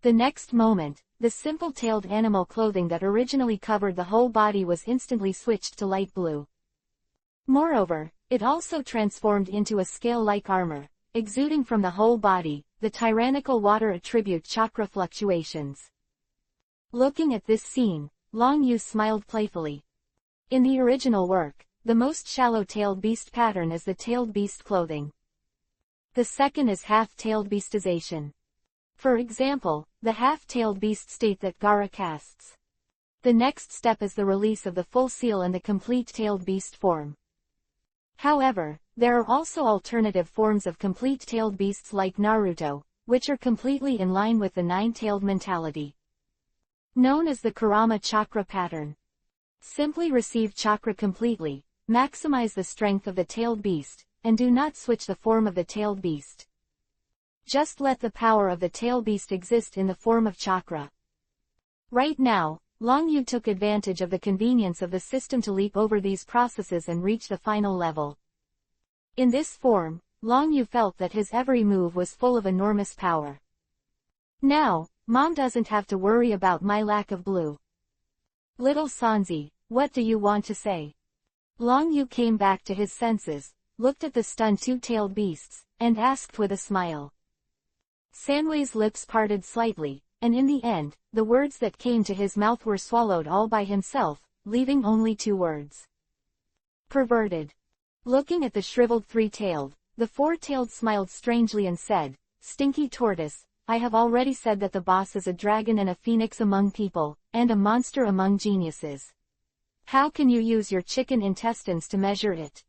The next moment, the simple tailed animal clothing that originally covered the whole body was instantly switched to light blue. Moreover, it also transformed into a scale-like armor, exuding from the whole body, the tyrannical water attribute chakra fluctuations. Looking at this scene, Long Yu smiled playfully. In the original work, the most shallow-tailed beast pattern is the tailed beast clothing. The second is half-tailed beastization. For example, the half-tailed beast state that Gaara casts. The next step is the release of the full seal and the complete tailed beast form. However, there are also alternative forms of complete-tailed beasts like Naruto, which are completely in line with the nine-tailed mentality. Known as the Kurama chakra pattern. Simply receive chakra completely, maximize the strength of the tailed beast, and do not switch the form of the tailed beast. Just let the power of the tailed beast exist in the form of chakra. Right now, Long Yu took advantage of the convenience of the system to leap over these processes and reach the final level. In this form, Long Yu felt that his every move was full of enormous power. Now, Mom doesn't have to worry about my lack of blue. Little Sanzi, what do you want to say? Long Yu came back to his senses, looked at the stunned two-tailed beasts, and asked with a smile. Sanwei's lips parted slightly, and in the end, the words that came to his mouth were swallowed all by himself, leaving only two words. Perverted. Looking at the shriveled three-tailed, the four-tailed smiled strangely and said, Stinky Tortoise, I have already said that the boss is a dragon and a phoenix among people, and a monster among geniuses. How can you use your chicken intestines to measure it?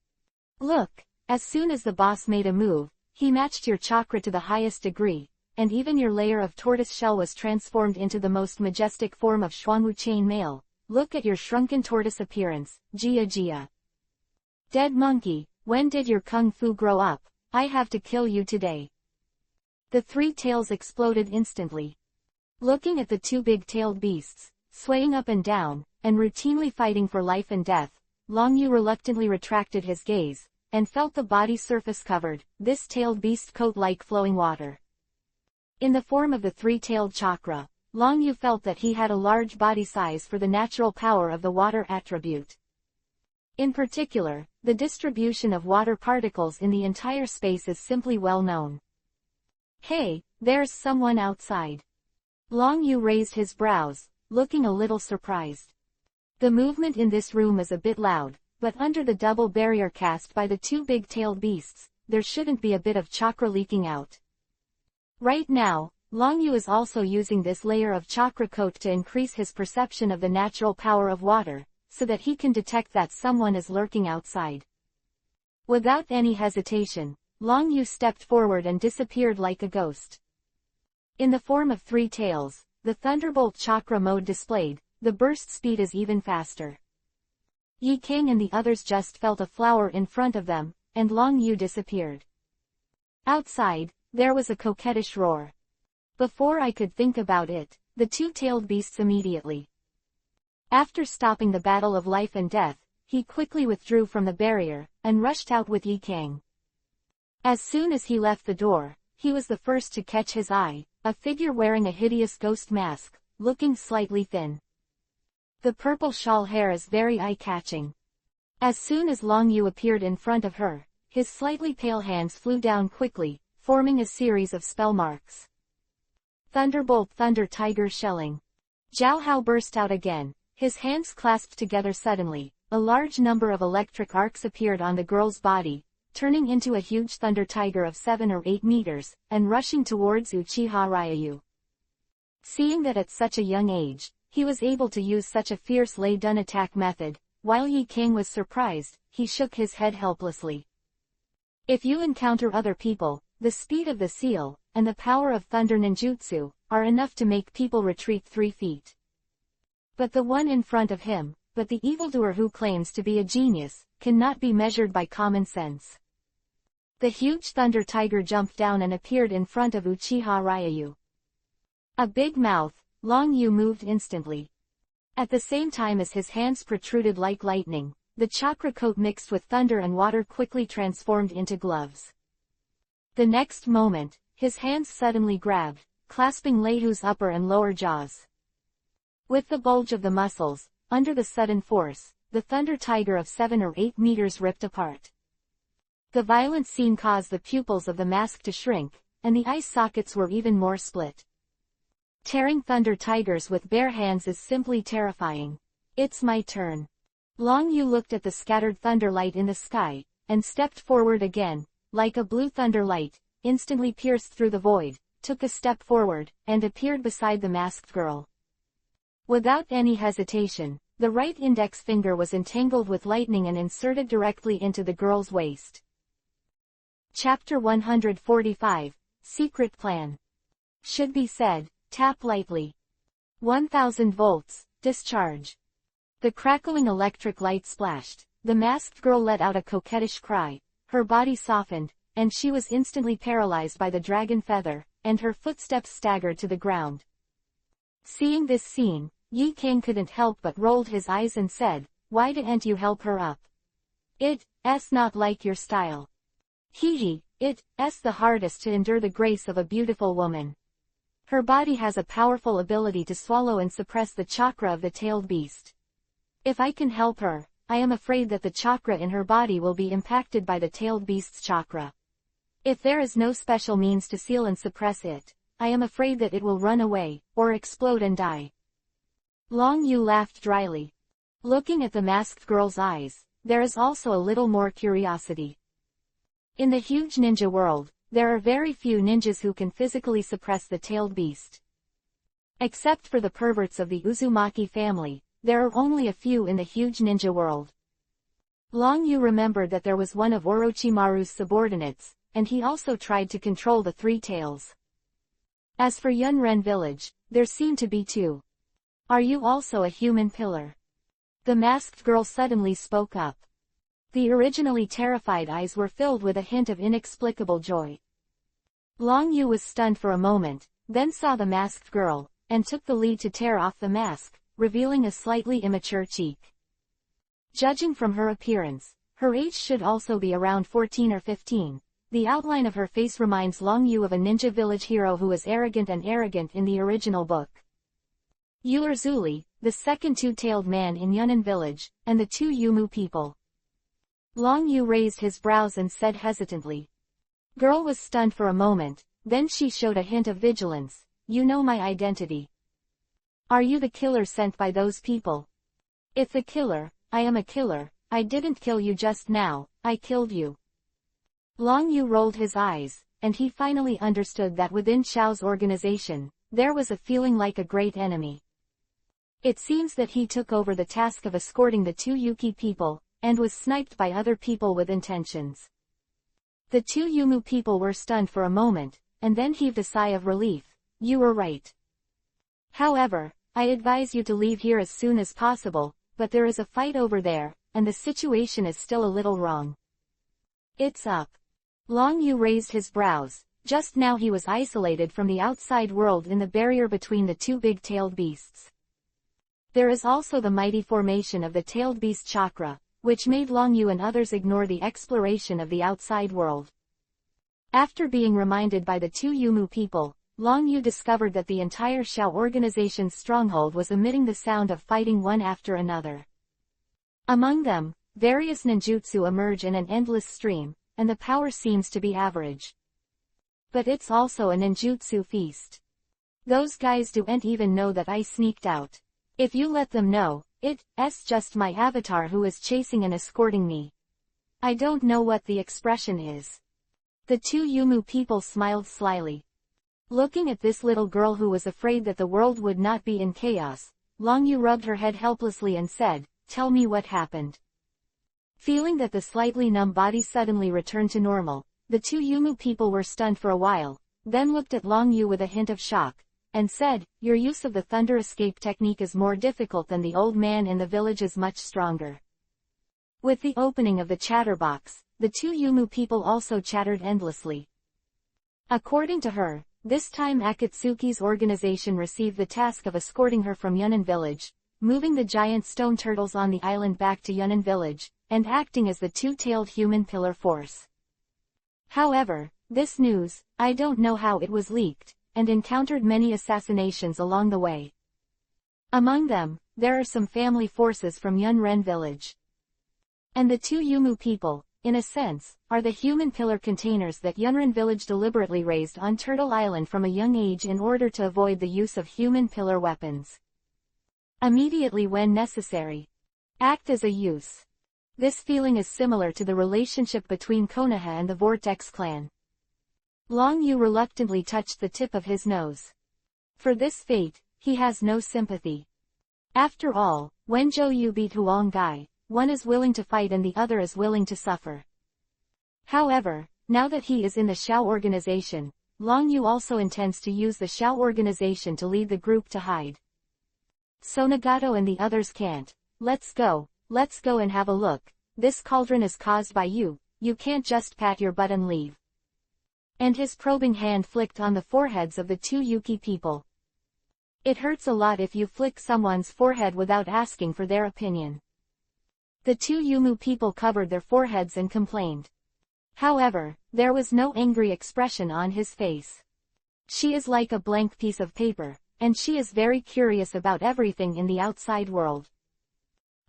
Look, as soon as the boss made a move, he matched your chakra to the highest degree, and even your layer of tortoise shell was transformed into the most majestic form of Xuanwu chain mail. Look at your shrunken tortoise appearance, Jia Jia. Dead monkey, when did your kung fu grow up? I have to kill you today. The three tails exploded instantly. Looking at the two big-tailed beasts, swaying up and down, and routinely fighting for life and death, Long Yu reluctantly retracted his gaze, and felt the body surface covered, this tailed beast coat like flowing water. In the form of the three-tailed chakra, Long Yu felt that he had a large body size for the natural power of the water attribute. In particular, the distribution of water particles in the entire space is simply well known. Hey, there's someone outside. Long Yu raised his brows, looking a little surprised. The movement in this room is a bit loud, but under the double barrier cast by the two big-tailed beasts, there shouldn't be a bit of chakra leaking out. Right now, Long Yu is also using this layer of chakra coat to increase his perception of the natural power of water, so that he can detect that someone is lurking outside. Without any hesitation, Long Yu stepped forward and disappeared like a ghost. In the form of three tails, the Thunderbolt chakra mode displayed, the burst speed is even faster. Yi King and the others just felt a flower in front of them, and Long Yu disappeared. Outside, there was a coquettish roar. Before I could think about it, the two-tailed beasts immediately. After stopping the battle of life and death, he quickly withdrew from the barrier, and rushed out with Yi King. As soon as he left the door, he was the first to catch his eye, a figure wearing a hideous ghost mask, looking slightly thin. The purple shawl hair is very eye-catching. As soon as Long Yu appeared in front of her, his slightly pale hands flew down quickly, forming a series of spell marks. Thunderbolt Thunder Tiger Shelling. Zhao Hao burst out again, his hands clasped together suddenly. A large number of electric arcs appeared on the girl's body, turning into a huge thunder tiger of 7 or 8 meters, and rushing towards Uchiha Ryu. Seeing that at such a young age, he was able to use such a fierce lay-down attack method, while Yi King was surprised, he shook his head helplessly. If you encounter other people, the speed of the seal, and the power of thunder ninjutsu, are enough to make people retreat 3 feet. But the one in front of him, but the evildoer who claims to be a genius, cannot be measured by common sense. The huge thunder tiger jumped down and appeared in front of Uchiha Ryu. A big mouth, Long Yu moved instantly. At the same time as his hands protruded like lightning, the chakra coat mixed with thunder and water quickly transformed into gloves. The next moment, his hands suddenly grabbed, clasping Leihu's upper and lower jaws. With the bulge of the muscles, under the sudden force, the thunder tiger of 7 or 8 meters ripped apart. The violent scene caused the pupils of the mask to shrink, and the eye sockets were even more split. Tearing thunder tigers with bare hands is simply terrifying. It's my turn. Long Yu looked at the scattered thunder light in the sky, and stepped forward again, like a blue thunder light, instantly pierced through the void, took a step forward, and appeared beside the masked girl. Without any hesitation, the right index finger was entangled with lightning and inserted directly into the girl's waist. Chapter 145, Secret Plan. Should be said, tap lightly. 1000 volts, discharge. The crackling electric light splashed. The masked girl let out a coquettish cry, her body softened, and she was instantly paralyzed by the dragon feather, and her footsteps staggered to the ground. Seeing this scene, Yi King couldn't help but rolled his eyes and said, "Why didn't you help her up? It's not like your style. It's the hardest to endure the grace of a beautiful woman. Her body has a powerful ability to swallow and suppress the chakra of the tailed beast. If I can help her, I am afraid that the chakra in her body will be impacted by the tailed beast's chakra. If there is no special means to seal and suppress it, I am afraid that it will run away, or explode and die." Long Yu laughed dryly. Looking at the masked girl's eyes, there is also a little more curiosity. In the huge ninja world, there are very few ninjas who can physically suppress the tailed beast. Except for the perverts of the Uzumaki family, there are only a few in the huge ninja world. Long Yu remembered that there was one of Orochimaru's subordinates, and he also tried to control the 3 tails. As for Yunren village, there seemed to be 2. "Are you also a human pillar?" The masked girl suddenly spoke up. The originally terrified eyes were filled with a hint of inexplicable joy. Long Yu was stunned for a moment, then saw the masked girl, and took the lead to tear off the mask, revealing a slightly immature cheek. Judging from her appearance, her age should also be around 14 or 15. The outline of her face reminds Long Yu of a ninja village hero who was arrogant in the original book. Yu Urzuli, the second 2-tailed man in Yunnan village, and the 2 Yumu people. Long Yu raised his brows and said hesitantly. Girl was stunned for a moment, then she showed a hint of vigilance. "You know my identity. Are you the killer sent by those people?" "If the killer, I am a killer. I didn't kill you just now, I killed you." Long Yu rolled his eyes, and he finally understood that within Xiao's organization, there was a feeling like a great enemy. It seems that he took over the task of escorting the two Yuki people, and was sniped by other people with intentions. The two Yumu people were stunned for a moment, and then heaved a sigh of relief. You were right. However, I advise you to leave here as soon as possible, but there is a fight over there, and the situation is still a little wrong. It's up. Long Yu raised his brows. Just now he was isolated from the outside world in the barrier between the two big-tailed beasts. There is also the mighty formation of the tailed beast chakra, which made Long Yu and others ignore the exploration of the outside world. After being reminded by the two Yumu people, Long Yu discovered that the entire Xiao organization's stronghold was emitting the sound of fighting one after another. Among them, various ninjutsu emerge in an endless stream, and the power seems to be average. But it's also a ninjutsu feast. Those guys don't even know that I sneaked out. If you let them know, it's just my avatar who is chasing and escorting me. I don't know what the expression is. The two Yumu people smiled slyly. Looking at this little girl who was afraid that the world would not be in chaos, Long Yu rubbed her head helplessly and said, "Tell me what happened." Feeling that the slightly numb body suddenly returned to normal, the two Yumu people were stunned for a while, then looked at Long Yu with a hint of shock, and said, "Your use of the thunder escape technique is more difficult than the old man in the village is much stronger." With the opening of the chatterbox, the two Yumu people also chattered endlessly. According to her, this time Akatsuki's organization received the task of escorting her from Yunnan village, moving the giant stone turtles on the island back to Yunnan village, and acting as the two-tailed human pillar force. However, this news, I don't know how it was leaked, and encountered many assassinations along the way. Among them, there are some family forces from Yunren village. And the two Yumu people, in a sense, are the human pillar containers that Yunren village deliberately raised on Turtle Island from a young age in order to avoid the use of human pillar weapons. Immediately when necessary. Act as a use. This feeling is similar to the relationship between Konoha and the Vortex clan. Long Yu reluctantly touched the tip of his nose. For this fate, he has no sympathy. After all, when Zhou Yu beat Huang Gai, one is willing to fight and the other is willing to suffer. However, now that he is in the Xiao organization, Long Yu also intends to use the Xiao organization to lead the group to hide. So Nagato and the others can't. Let's go and have a look. This cauldron is caused by you can't just pat your butt and leave. And his probing hand flicked on the foreheads of the two Yuki people. It hurts a lot if you flick someone's forehead without asking for their opinion. The two Yumu people covered their foreheads and complained. However, there was no angry expression on his face. She is like a blank piece of paper, and she is very curious about everything in the outside world.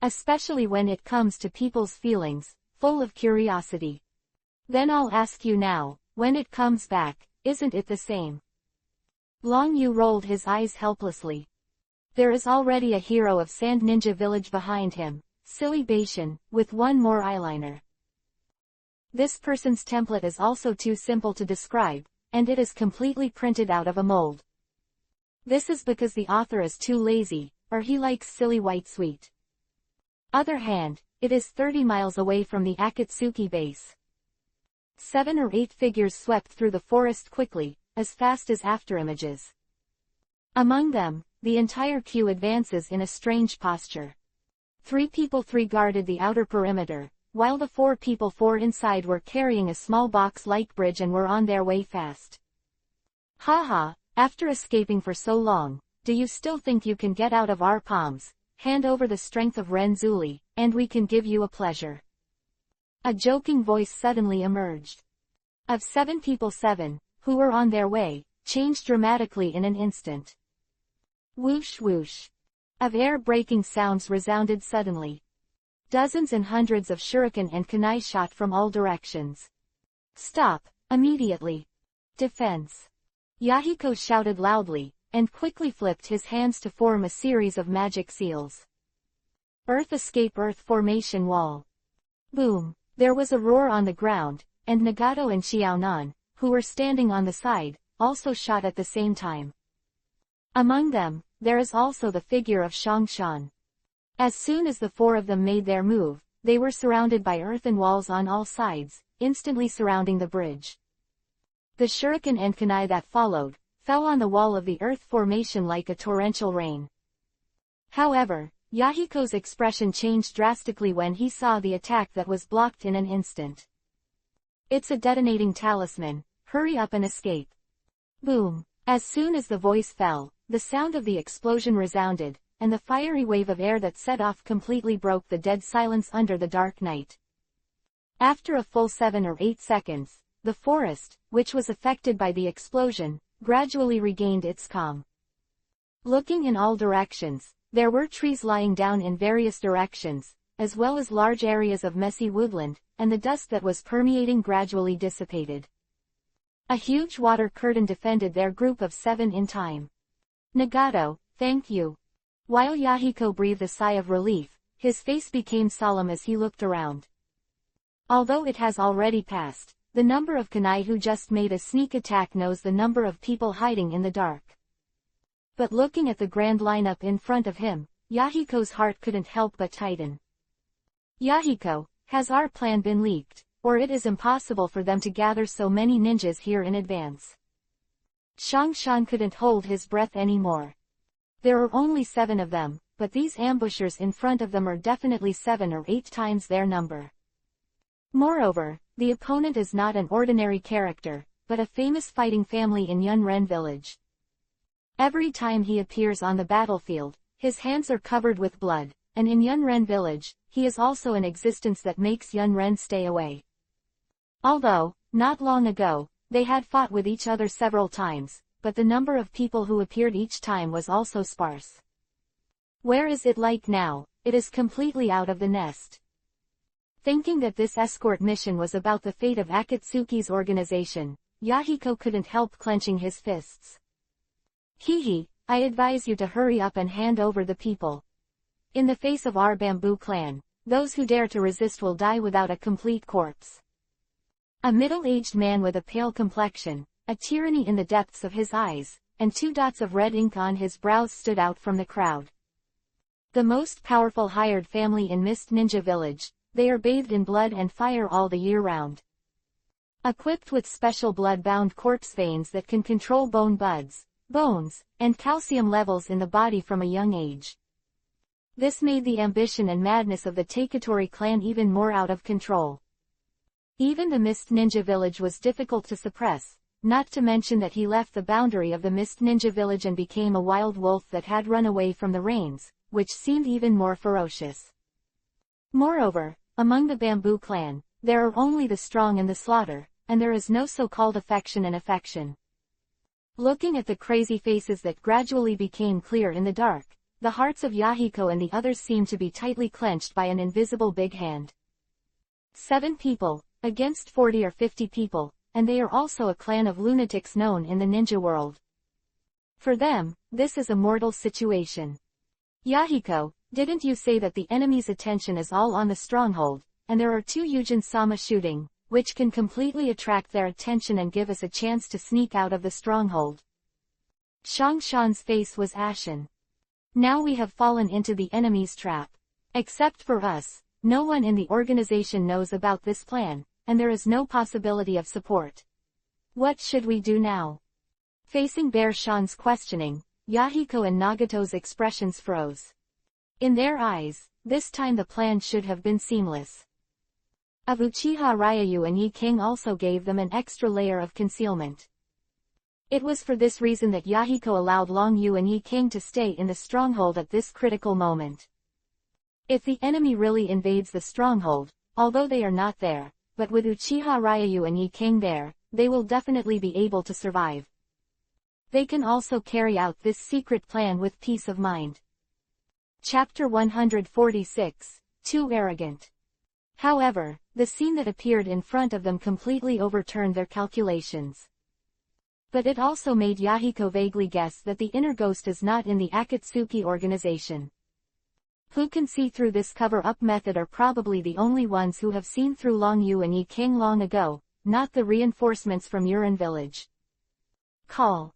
Especially when it comes to people's feelings, full of curiosity. Then I'll ask you now, when it comes back, isn't it the same? Long Yu rolled his eyes helplessly. There is already a hero of Sand Ninja Village behind him, silly Beishin, with one more eyeliner. This person's template is also too simple to describe, and it is completely printed out of a mold. This is because the author is too lazy, or he likes silly white sweet. Other hand, it is 30 miles away from the Akatsuki base. 7 or 8 figures swept through the forest quickly, as fast as afterimages. Among them, the entire queue advances in a strange posture. 3 guarded the outer perimeter, while the 4 inside were carrying a small box-like bridge and were on their way fast. Haha, after escaping for so long, do you still think you can get out of our palms? Hand over the strength of Renzuli, and we can give you a pleasure. A joking voice suddenly emerged. Of 7, 7, who were on their way, changed dramatically in an instant. Whoosh whoosh. Of air-breaking sounds resounded suddenly. Dozens and hundreds of shuriken and kunai shot from all directions. Stop, immediately. Defense. Yahiko shouted loudly, and quickly flipped his hands to form a series of magic seals. Earth escape earth formation wall. Boom. There was a roar on the ground, and Nagato and Xiaonan, who were standing on the side, also shot at the same time. Among them, there is also the figure of Shangshan. As soon as the four of them made their move, they were surrounded by earthen walls on all sides, instantly surrounding the bridge. The shuriken and kunai that followed, fell on the wall of the earth formation like a torrential rain. However, Yahiko's expression changed drastically when he saw the attack that was blocked in an instant. "It's a detonating talisman, hurry up and escape." Boom! As soon as the voice fell, the sound of the explosion resounded, and the fiery wave of air that set off completely broke the dead silence under the dark night. After a full 7 or 8 seconds, the forest, which was affected by the explosion, gradually regained its calm. Looking in all directions, there were trees lying down in various directions, as well as large areas of messy woodland, and the dust that was permeating gradually dissipated. A huge water curtain defended their group of 7 in time. "Nagato, thank you." While Yahiko breathed a sigh of relief, his face became solemn as he looked around. Although it has already passed, the number of kunai who just made a sneak attack knows the number of people hiding in the dark. But looking at the grand lineup in front of him, Yahiko's heart couldn't help but tighten. "Yahiko, has our plan been leaked, or it is impossible for them to gather so many ninjas here in advance?" Shangshan couldn't hold his breath anymore. There are only 7 of them, but these ambushers in front of them are definitely 7 or 8 times their number. Moreover, the opponent is not an ordinary character, but a famous fighting family in Yunren village. Every time he appears on the battlefield, his hands are covered with blood, and in Yunren village, he is also an existence that makes Yunren stay away. Although, not long ago, they had fought with each other several times, but the number of people who appeared each time was also sparse. Where is it like now? It is completely out of the nest. Thinking that this escort mission was about the fate of Akatsuki's organization, Yahiko couldn't help clenching his fists. "Hihi, I advise you to hurry up and hand over the people. In the face of our bamboo clan, those who dare to resist will die without a complete corpse." A middle-aged man with a pale complexion, a tyranny in the depths of his eyes, and 2 dots of red ink on his brows stood out from the crowd. The most powerful hired family in Mist Ninja Village, they are bathed in blood and fire all the year round. Equipped with special blood-bound corpse veins that can control bone buds, bones, and calcium levels in the body from a young age. This made the ambition and madness of the Taketori clan even more out of control. Even the Mist Ninja Village was difficult to suppress, not to mention that he left the boundary of the Mist Ninja Village and became a wild wolf that had run away from the rains, which seemed even more ferocious. Moreover, among the Bamboo clan, there are only the strong and the slaughter, and there is no so-called affection and affection. Looking at the crazy faces that gradually became clear in the dark, the hearts of Yahiko and the others seemed to be tightly clenched by an invisible big hand. 7 people, against 40 or 50 people, and they are also a clan of lunatics known in the ninja world. For them, this is a mortal situation. "Yahiko, didn't you say that the enemy's attention is all on the stronghold, and there are 2 Yujin-sama shooting, which can completely attract their attention and give us a chance to sneak out of the stronghold?" Shangshan's face was ashen. "Now we have fallen into the enemy's trap. Except for us, no one in the organization knows about this plan, and there is no possibility of support. What should we do now?" Facing Bear Shan's questioning, Yahiko and Nagato's expressions froze. In their eyes, this time the plan should have been seamless. Of Uchiha Ryu and Yi King also gave them an extra layer of concealment. It was for this reason that Yahiko allowed Long Yu and Yi King to stay in the stronghold at this critical moment. If the enemy really invades the stronghold, although they are not there, but with Uchiha Ryu and Yi King there, they will definitely be able to survive. They can also carry out this secret plan with peace of mind. Chapter 146, Too Arrogant. However, the scene that appeared in front of them completely overturned their calculations. But it also made Yahiko vaguely guess that the inner ghost is not in the Akatsuki organization. Who can see through this cover-up method are probably the only ones who have seen through Long Yu and Yi King long ago, not the reinforcements from Urin village. Call.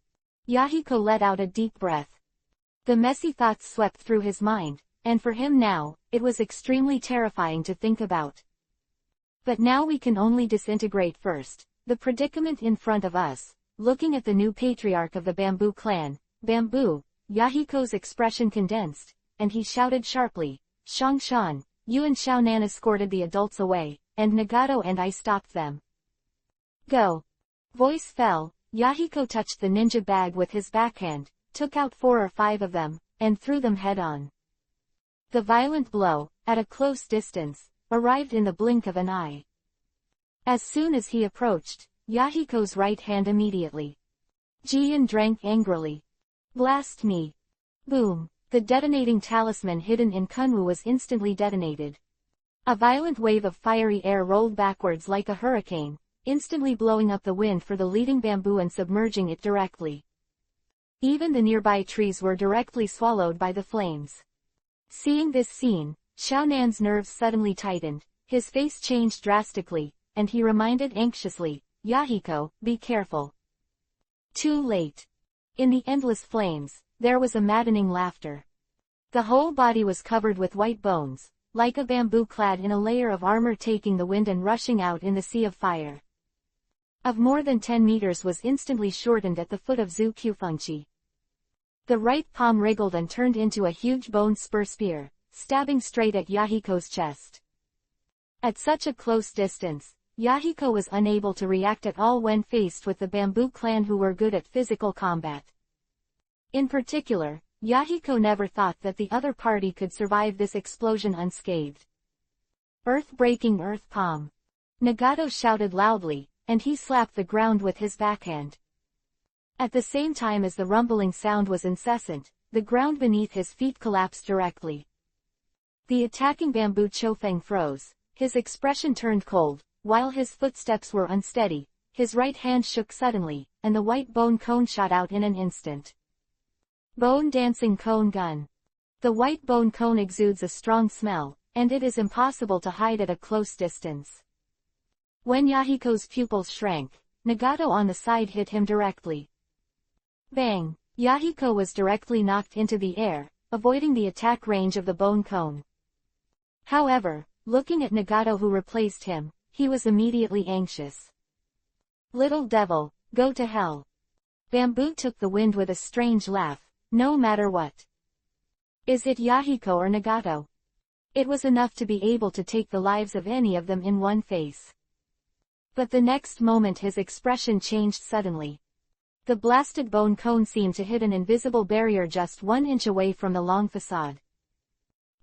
Yahiko let out a deep breath. The messy thoughts swept through his mind, and for him now, it was extremely terrifying to think about. But now we can only disintegrate first. The predicament in front of us, looking at the new patriarch of the Bamboo clan, Bamboo. Yahiko's expression condensed, and he shouted sharply, "Shangshan, you and Xiaonan escorted the adults away, and Nagato and I stopped them. Go." Voice fell. Yahiko touched the ninja bag with his backhand, took out 4 or 5 of them, and threw them head-on. The violent blow, at a close distance, arrived in the blink of an eye. As soon as he approached, Yahiko's right hand immediately. Jian drank angrily. "Blast me." Boom. The detonating talisman hidden in Kunwu was instantly detonated. A violent wave of fiery air rolled backwards like a hurricane, instantly blowing up the wind for the leading bamboo and submerging it directly. Even the nearby trees were directly swallowed by the flames. Seeing this scene, Xiaonan's nerves suddenly tightened, his face changed drastically, and he reminded anxiously, "Yahiko, be careful." Too late. In the endless flames, there was a maddening laughter. The whole body was covered with white bones, like a bamboo clad in a layer of armor taking the wind and rushing out in the sea of fire. Of more than 10 meters was instantly shortened at the foot of Zhu Qifengqi. The right palm wriggled and turned into a huge bone spur spear, stabbing straight at Yahiko's chest. At such a close distance, Yahiko was unable to react at all when faced with the Bamboo clan who were good at physical combat. In particular, Yahiko never thought that the other party could survive this explosion unscathed. Earth-breaking earth palm. Nagato shouted loudly, and he slapped the ground with his backhand. At the same time as the rumbling sound was incessant, the ground beneath his feet collapsed directly. The attacking Bamboo Chofeng froze, his expression turned cold, while his footsteps were unsteady, his right hand shook suddenly, and the white bone cone shot out in an instant. Bone dancing cone gun. The white bone cone exudes a strong smell, and it is impossible to hide at a close distance. When Yahiko's pupils shrank, Nagato on the side hit him directly. Bang! Yahiko was directly knocked into the air, avoiding the attack range of the bone cone. However, looking at Nagato who replaced him, he was immediately anxious. "Little devil, go to hell." Bamboo took the wind with a strange laugh. "No matter what. Is it Yahiko or Nagato?" It was enough to be able to take the lives of any of them in one face. But the next moment his expression changed suddenly. The blasted bone cone seemed to hit an invisible barrier just 1 inch away from the long facade.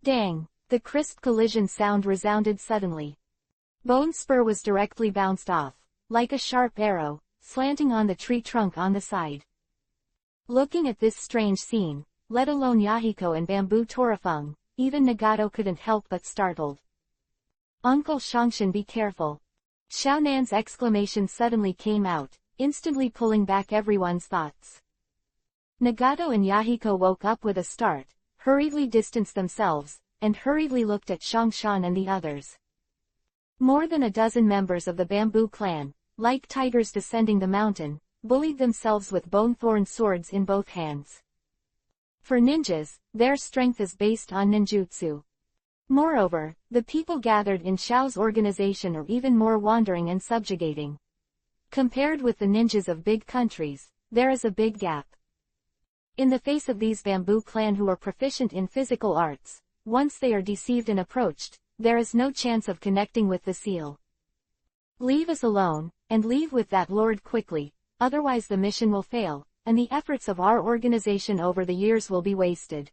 Dang! The crisp collision sound resounded suddenly. Bone spur was directly bounced off, like a sharp arrow, slanting on the tree trunk on the side. Looking at this strange scene, let alone Yahiko and Bamboo Torifeng, even Nagato couldn't help but startled. "Uncle Shangshan, be careful." Xiaonan's exclamation suddenly came out, instantly pulling back everyone's thoughts. Nagato and Yahiko woke up with a start, hurriedly distanced themselves, and hurriedly looked at Shangshan and the others. More than a dozen members of the Bamboo clan, like tigers descending the mountain, bullied themselves with bone-thorn swords in both hands. For ninjas, their strength is based on ninjutsu. Moreover, the people gathered in Xiao's organization are even more wandering and subjugating. Compared with the ninjas of big countries, there is a big gap. In the face of these Bamboo clan who are proficient in physical arts, once they are deceived and approached, there is no chance of connecting with the seal. Leave us alone, and leave with that lord quickly, otherwise the mission will fail, and the efforts of our organization over the years will be wasted.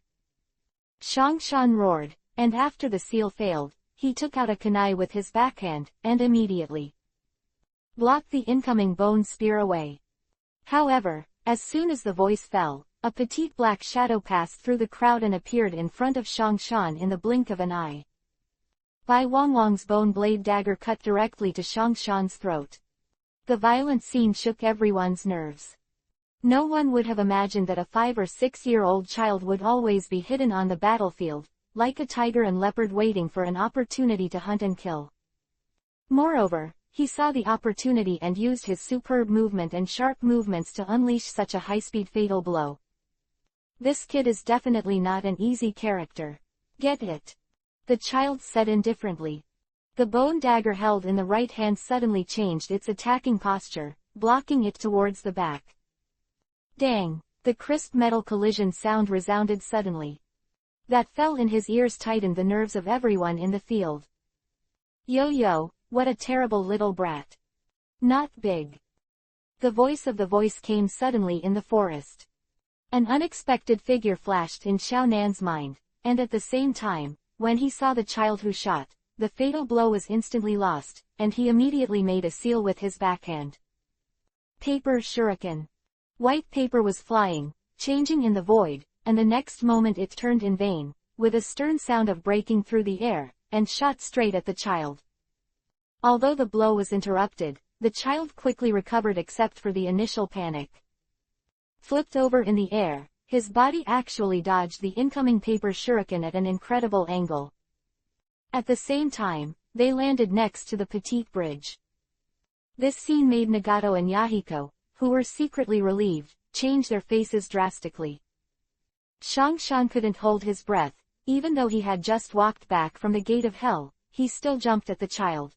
Shangshan roared, and after the seal failed, he took out a kunai with his backhand, and immediately blocked the incoming bone spear away. However, as soon as the voice fell, a petite black shadow passed through the crowd and appeared in front of Shangshan in the blink of an eye. Bai Wangwang's bone blade dagger cut directly to Shangshan's throat. The violent scene shook everyone's nerves. No one would have imagined that a 5 or 6-year-old child would always be hidden on the battlefield, like a tiger and leopard waiting for an opportunity to hunt and kill. Moreover, he saw the opportunity and used his superb movement and sharp movements to unleash such a high-speed fatal blow. This kid is definitely not an easy character. Get it? The child said indifferently. The bone dagger held in the right hand suddenly changed its attacking posture, blocking it towards the back. Dang! The crisp metal collision sound resounded suddenly. That fell in his ears tightened the nerves of everyone in the field. Yo, what a terrible little brat. Not big. The voice of the voice came suddenly in the forest. An unexpected figure flashed in Xiao Nan's mind, and at the same time, when he saw the child who shot, the fatal blow was instantly lost, and he immediately made a seal with his backhand. Paper shuriken. White paper was flying, changing in the void, and the next moment it turned in vain, with a stern sound of breaking through the air, and shot straight at the child. Although the blow was interrupted, the child quickly recovered except for the initial panic. Flipped over in the air, his body actually dodged the incoming paper shuriken at an incredible angle. At the same time, they landed next to the petite bridge. This scene made Nagato and Yahiko, who were secretly relieved, change their faces drastically. Shangshan couldn't hold his breath, even though he had just walked back from the gate of hell, he still jumped at the child.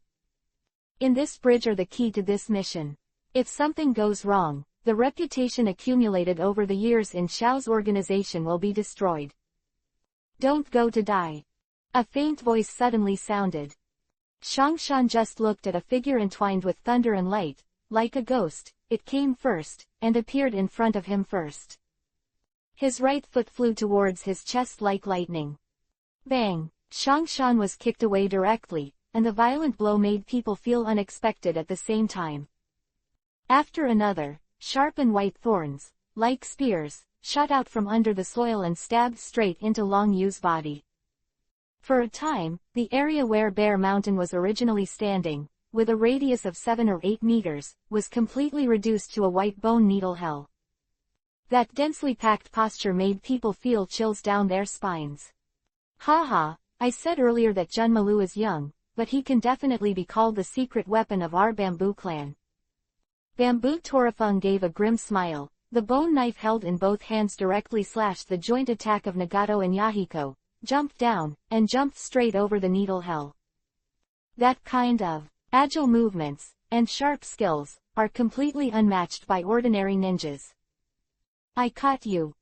In this bridge are the key to this mission. If something goes wrong, the reputation accumulated over the years in Xiao's organization will be destroyed. Don't go to die. A faint voice suddenly sounded. Shangshan just looked at a figure entwined with thunder and light, like a ghost. It came first, and appeared in front of him first. His right foot flew towards his chest like lightning. Bang! Shangshan was kicked away directly, and the violent blow made people feel unexpected at the same time. After another, sharp and white thorns, like spears, shot out from under the soil and stabbed straight into Long Yu's body. For a time, the area where Bear Mountain was originally standing, with a radius of 7 or 8 meters, was completely reduced to a white bone needle hell. That densely packed posture made people feel chills down their spines. Haha, I said earlier that Junmalu is young, but he can definitely be called the secret weapon of our Bamboo clan. Bamboo Torifung gave a grim smile. The bone knife held in both hands directly slashed the joint attack of Nagato and Yahiko, jumped down, and jumped straight over the needle hell. That kind of agile movements, and sharp skills, are completely unmatched by ordinary ninjas. I caught you.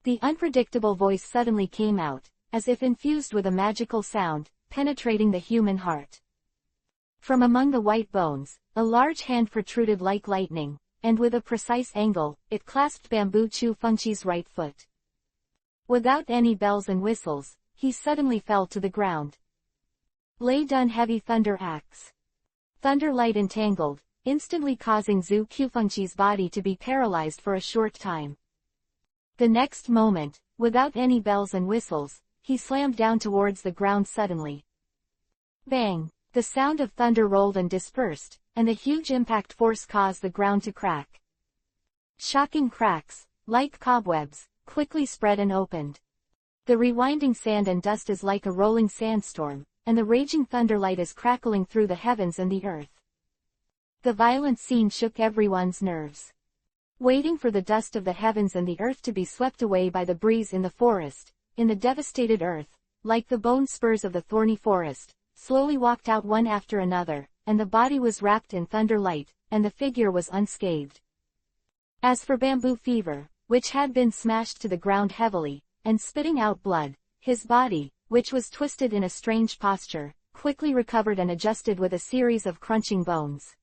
The unpredictable voice suddenly came out, as if infused with a magical sound, penetrating the human heart. From among the white bones, a large hand protruded like lightning, and with a precise angle, it clasped Bamboo Chu Fengqi's right foot. Without any bells and whistles, he suddenly fell to the ground. Lay done heavy thunder axe. Thunder light entangled, instantly causing Zhu Qifengqi's body to be paralyzed for a short time. The next moment, without any bells and whistles, he slammed down towards the ground suddenly. Bang! The sound of thunder rolled and dispersed, and the huge impact force caused the ground to crack. Shocking cracks, like cobwebs, quickly spread and opened. The rewinding sand and dust is like a rolling sandstorm, and the raging thunderlight is crackling through the heavens and the earth. The violent scene shook everyone's nerves. Waiting for the dust of the heavens and the earth to be swept away by the breeze in the forest, in the devastated earth, like the bone spurs of the thorny forest, slowly walked out one after another, and the body was wrapped in thunderlight, and the figure was unscathed. As for Bamboo Fever, which had been smashed to the ground heavily, and spitting out blood, his body, which was twisted in a strange posture, quickly recovered and adjusted with a series of crunching bones.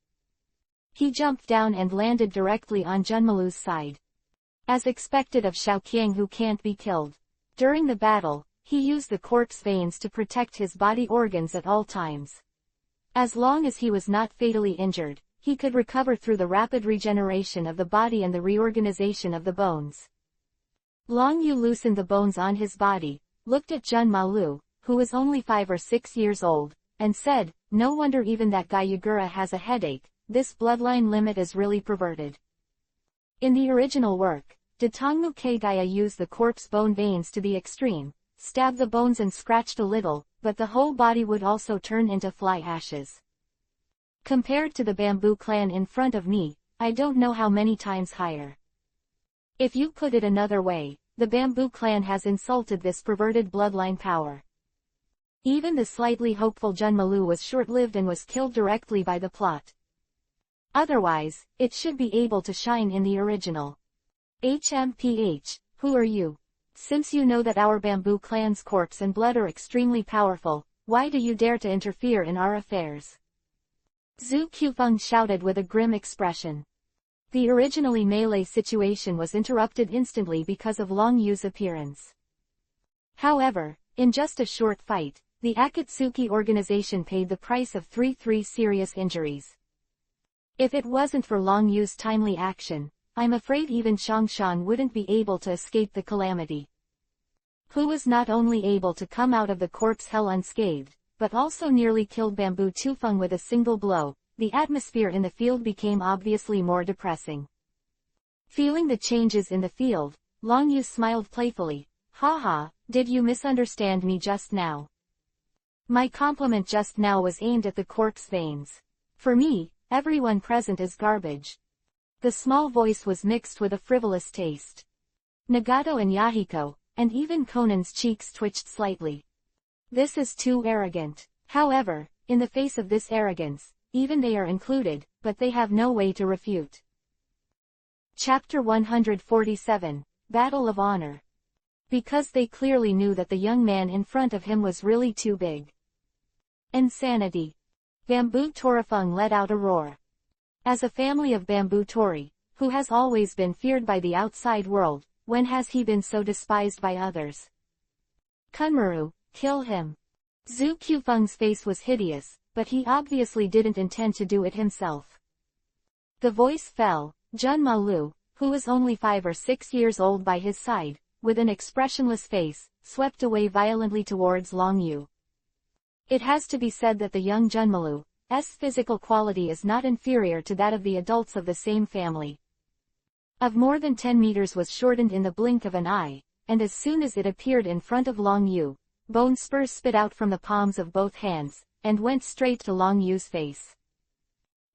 He jumped down and landed directly on Junmalu's side. As expected of Xiaoqiang, who can't be killed. During the battle, he used the corpse veins to protect his body organs at all times. As long as he was not fatally injured, he could recover through the rapid regeneration of the body and the reorganization of the bones. Long Yu loosened the bones on his body, looked at Junmalu, who was only 5 or 6 years old, and said, "No wonder even that guy Yagura has a headache, this bloodline limit is really perverted." In the original work, Datongmu Kagaya used the corpse bone veins to the extreme, stabbed the bones and scratched a little, but the whole body would also turn into fly ashes. Compared to the bamboo clan in front of me, I don't know how many times higher. If you put it another way, the bamboo clan has insulted this perverted bloodline power. Even the slightly hopeful Junmalu was short-lived and was killed directly by the plot. Otherwise, it should be able to shine in the original. HMPH, who are you? Since you know that our bamboo clan's corpse and blood are extremely powerful, why do you dare to interfere in our affairs? Zhu Qifeng shouted with a grim expression. The originally melee situation was interrupted instantly because of Long Yu's appearance. However, in just a short fight, the Akatsuki organization paid the price of 3 serious injuries. If it wasn't for Long Yu's timely action, I'm afraid even Xiangshan wouldn't be able to escape the calamity. Who was not only able to come out of the corpse hell unscathed, but also nearly killed Bamboo Tufeng with a single blow. The atmosphere in the field became obviously more depressing. Feeling the changes in the field, Long Yu smiled playfully. Haha, did you misunderstand me just now? My compliment just now was aimed at the corpse veins. For me, everyone present is garbage. The small voice was mixed with a frivolous taste. Nagato and Yahiko, and even Conan's cheeks twitched slightly. This is too arrogant. However, in the face of this arrogance, even they are included, but they have no way to refute. Chapter 147, Battle of Honor. Because they clearly knew that the young man in front of him was really too big. Insanity. Bamboo Torifeng let out a roar. As a family of Bamboo Tori, who has always been feared by the outside world, when has he been so despised by others? Kunmaru, kill him. Zhu Qifeng's face was hideous, but he obviously didn't intend to do it himself. The voice fell. Junmalu, who was only 5 or 6 years old by his side, with an expressionless face, swept away violently towards Long Yu. It has to be said that the young Junmalu's physical quality is not inferior to that of the adults of the same family. Of more than 10 meters was shortened in the blink of an eye, and as soon as it appeared in front of Long Yu, bone spurs spit out from the palms of both hands, and went straight to Long Yu's face.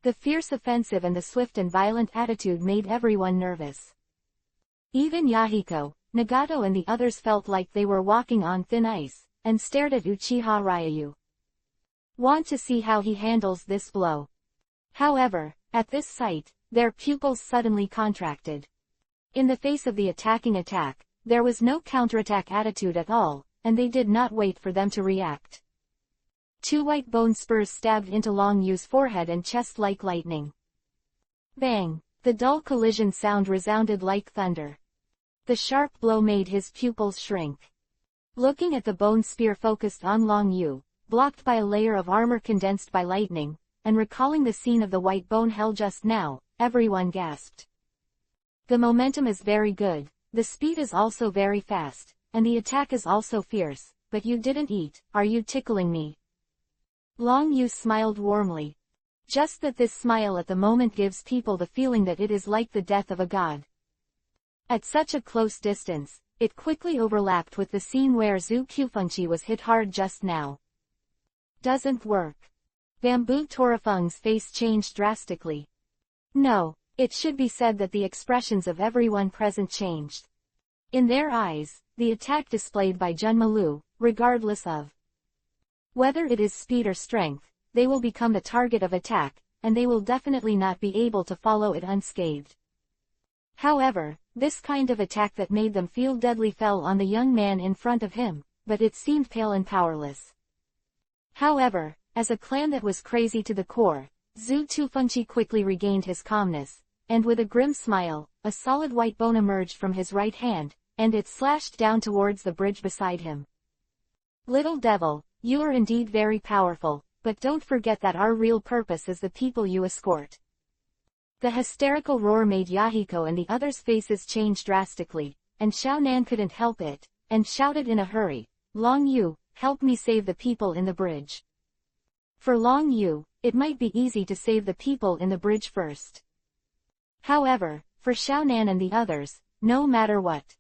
The fierce offensive and the swift and violent attitude made everyone nervous. Even Yahiko, Nagato and the others felt like they were walking on thin ice, and stared at Uchiha Ryu. Want to see how he handles this blow. However, at this sight, their pupils suddenly contracted. In the face of the attacking attack, there was no counterattack attitude at all, and they did not wait for them to react. 2 white bone spurs stabbed into Long Yu's forehead and chest like lightning. Bang! The dull collision sound resounded like thunder. The sharp blow made his pupils shrink. Looking at the bone spear focused on Long Yu, blocked by a layer of armor condensed by lightning, and recalling the scene of the white bone hell just now, everyone gasped. The momentum is very good, the speed is also very fast, and the attack is also fierce, but you didn't eat, are you tickling me? Long Yu smiled warmly. Just that this smile at the moment gives people the feeling that it is like the death of a god. At such a close distance, it quickly overlapped with the scene where Zhu Qifengchi was hit hard just now. Doesn't work. Bamboo Torifeng's face changed drastically. No, it should be said that the expressions of everyone present changed. In their eyes, the attack displayed by Junmalu, regardless of whether it is speed or strength, they will become the target of attack, and they will definitely not be able to follow it unscathed. However, this kind of attack that made them feel deadly fell on the young man in front of him, but it seemed pale and powerless. However, as a clan that was crazy to the core, Zhu Qifengchi quickly regained his calmness, and with a grim smile, a solid white bone emerged from his right hand, and it slashed down towards the bridge beside him. Little devil, you are indeed very powerful, but don't forget that our real purpose is the people you escort. The hysterical roar made Yahiko and the others' faces change drastically, and Xiaonan couldn't help it, and shouted in a hurry, Long Yu, help me save the people in the bridge. For Long Yu, it might be easy to save the people in the bridge first. However, for Xiaonan and the others, no matter what.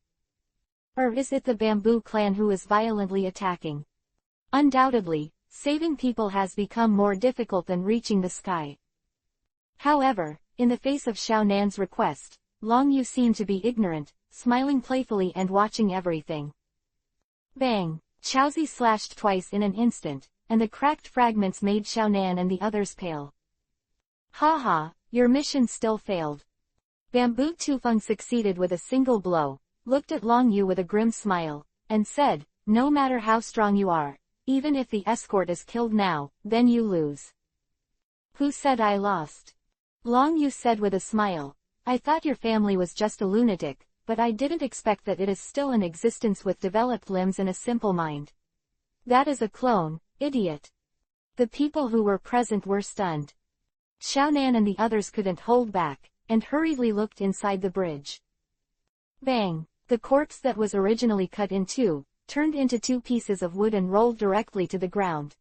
Or is it the Bamboo clan who is violently attacking? Undoubtedly, saving people has become more difficult than reaching the sky. However, in the face of Xiao Nan's request, Long Yu seemed to be ignorant, smiling playfully and watching everything. Bang! Chaozi slashed twice in an instant, and the cracked fragments made Xiao Nan and the others pale. Haha, your mission still failed. Bamboo Tufeng succeeded with a single blow, looked at Long Yu with a grim smile, and said, no matter how strong you are, even if the escort is killed now, then you lose. Who said I lost? Long Yu said with a smile, I thought your family was just a lunatic, but I didn't expect that it is still in existence with developed limbs and a simple mind. That is a clone, idiot. The people who were present were stunned. Xiao Nan and the others couldn't hold back, and hurriedly looked inside the bridge. Bang! The corpse that was originally cut in two, turned into two pieces of wood and rolled directly to the ground.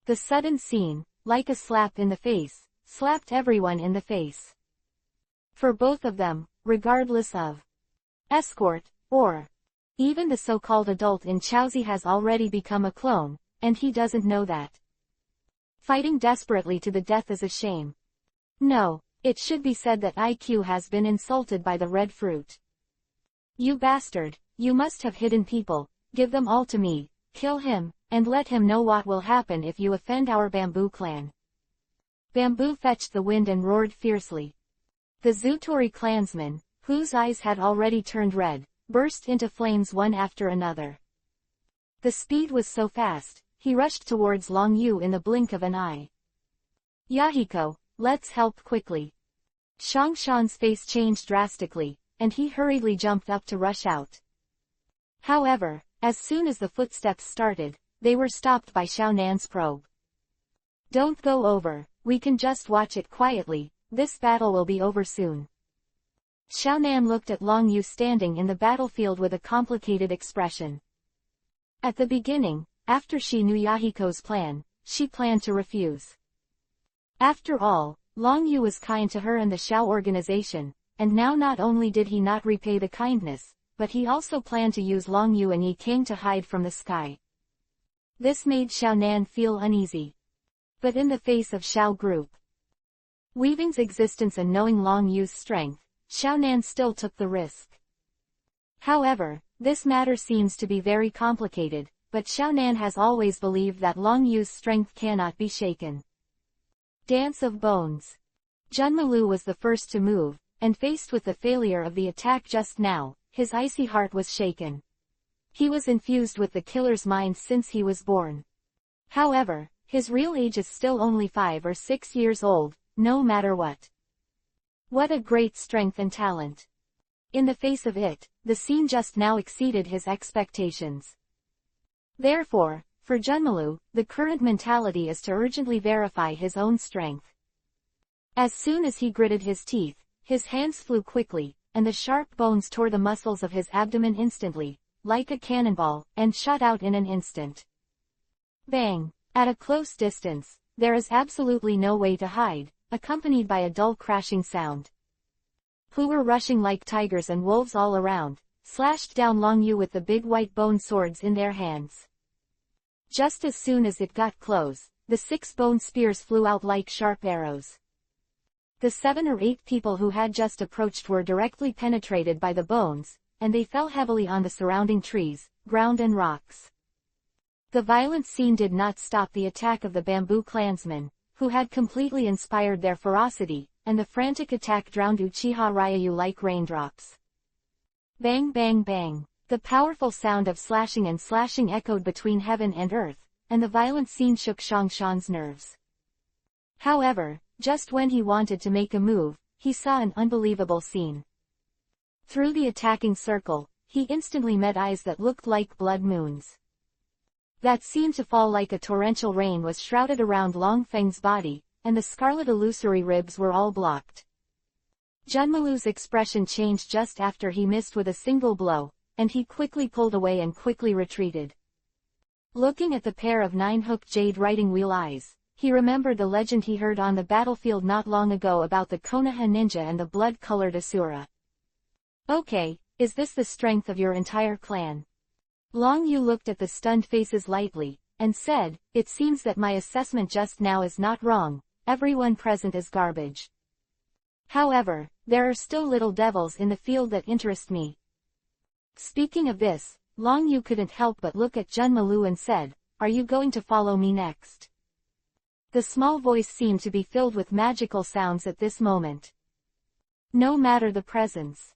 The sudden scene, like a slap in the face, slapped everyone in the face. For both of them, regardless of escort, or even the so-called adult in Chaozi has already become a clone, and he doesn't know that. Fighting desperately to the death is a shame. No, it should be said that IQ has been insulted by the red fruit. You bastard, you must have hidden people, give them all to me, kill him, and let him know what will happen if you offend our Bamboo clan. Bamboo fetched the wind and roared fiercely. The Zutori clansmen, whose eyes had already turned red, burst into flames one after another. The speed was so fast, he rushed towards Long Yu in the blink of an eye. Yahiko, let's help quickly. Shangshan's face changed drastically, and he hurriedly jumped up to rush out. However, as soon as the footsteps started, they were stopped by Xiao Nan's probe. Don't go over, we can just watch it quietly, this battle will be over soon. Xiao Nan looked at Long Yu standing in the battlefield with a complicated expression. At the beginning, after she knew Yahiko's plan, she planned to refuse. After all, Long Yu was kind to her and the Xiao organization, and now not only did he not repay the kindness, but he also planned to use Long Yu and Yi King to hide from the sky. This made Xiao Nan feel uneasy. But in the face of Xiao Group Weaving's existence and knowing Long Yu's strength, Xiao Nan still took the risk. However, this matter seems to be very complicated, but Xiao Nan has always believed that Long Yu's strength cannot be shaken. Dance of Bones. Junmalu was the first to move, and faced with the failure of the attack just now, his icy heart was shaken. He was infused with the killer's mind since he was born. However, his real age is still only 5 or 6 years old, no matter what. What a great strength and talent. In the face of it, the scene just now exceeded his expectations. Therefore, for Junmalu, the current mentality is to urgently verify his own strength. As soon as he gritted his teeth, his hands flew quickly, and the sharp bones tore the muscles of his abdomen instantly, like a cannonball, and shot out in an instant. Bang! At a close distance, there is absolutely no way to hide, accompanied by a dull crashing sound. Who were rushing like tigers and wolves all around, slashed down Long Yu with the big white bone swords in their hands. Just as soon as it got close, the 6 bone spears flew out like sharp arrows. The 7 or 8 people who had just approached were directly penetrated by the bones, and they fell heavily on the surrounding trees, ground and rocks. The violent scene did not stop the attack of the Bamboo clansmen, who had completely inspired their ferocity, and the frantic attack drowned Uchiha Ryu like raindrops. Bang bang bang. The powerful sound of slashing and slashing echoed between heaven and earth, and the violent scene shook Shangshan's nerves. However, just when he wanted to make a move, he saw an unbelievable scene. Through the attacking circle, he instantly met eyes that looked like blood moons. That seemed to fall like a torrential rain was shrouded around Long Feng's body, and the scarlet illusory ribs were all blocked. Junmalu's expression changed just after he missed with a single blow, and he quickly pulled away and quickly retreated. Looking at the pair of 9-hook jade writing wheel eyes, he remembered the legend he heard on the battlefield not long ago about the Konoha ninja and the blood-colored Asura. Okay, is this the strength of your entire clan? Long Yu looked at the stunned faces lightly, and said, "It seems that my assessment just now is not wrong, everyone present is garbage. However, there are still little devils in the field that interest me." Speaking of this, Long Yu couldn't help but look at Junmalu and said, "Are you going to follow me next?" The small voice seemed to be filled with magical sounds at this moment. No matter the presence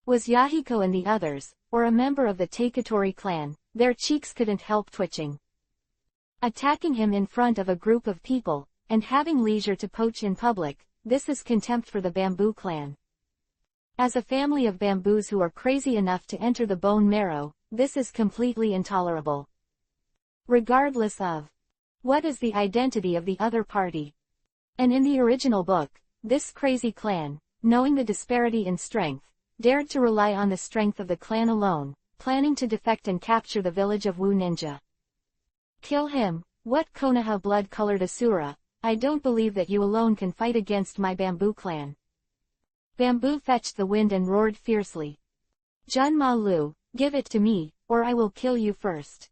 was Yahiko and the others, or a member of the Taketori clan, their cheeks couldn't help twitching. Attacking him in front of a group of people, and having leisure to poach in public, this is contempt for the Bamboo clan. As a family of bamboos who are crazy enough to enter the bone marrow, this is completely intolerable. Regardless of what is the identity of the other party. And in the original book, this crazy clan, knowing the disparity in strength, dared to rely on the strength of the clan alone, planning to defect and capture the village of Wu Ninja. Kill him, what Konoha blood-colored Asura, I don't believe that you alone can fight against my Bamboo clan. Bamboo fetched the wind and roared fiercely. Junmalu, give it to me, or I will kill you first.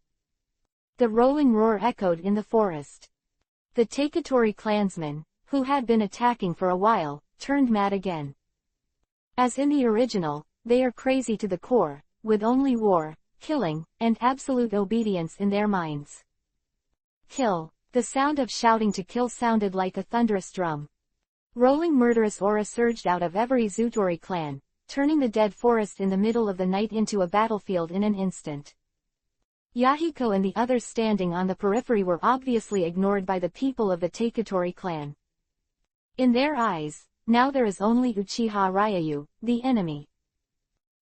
The rolling roar echoed in the forest. The Taketori clansmen, who had been attacking for a while, turned mad again. As in the original, they are crazy to the core, with only war, killing, and absolute obedience in their minds. Kill. The sound of shouting to kill sounded like a thunderous drum. Rolling murderous aura surged out of every Zutori clan, turning the dead forest in the middle of the night into a battlefield in an instant. Yahiko and the others standing on the periphery were obviously ignored by the people of the Taketori clan. In their eyes, now there is only Uchiha Ryayu, the enemy.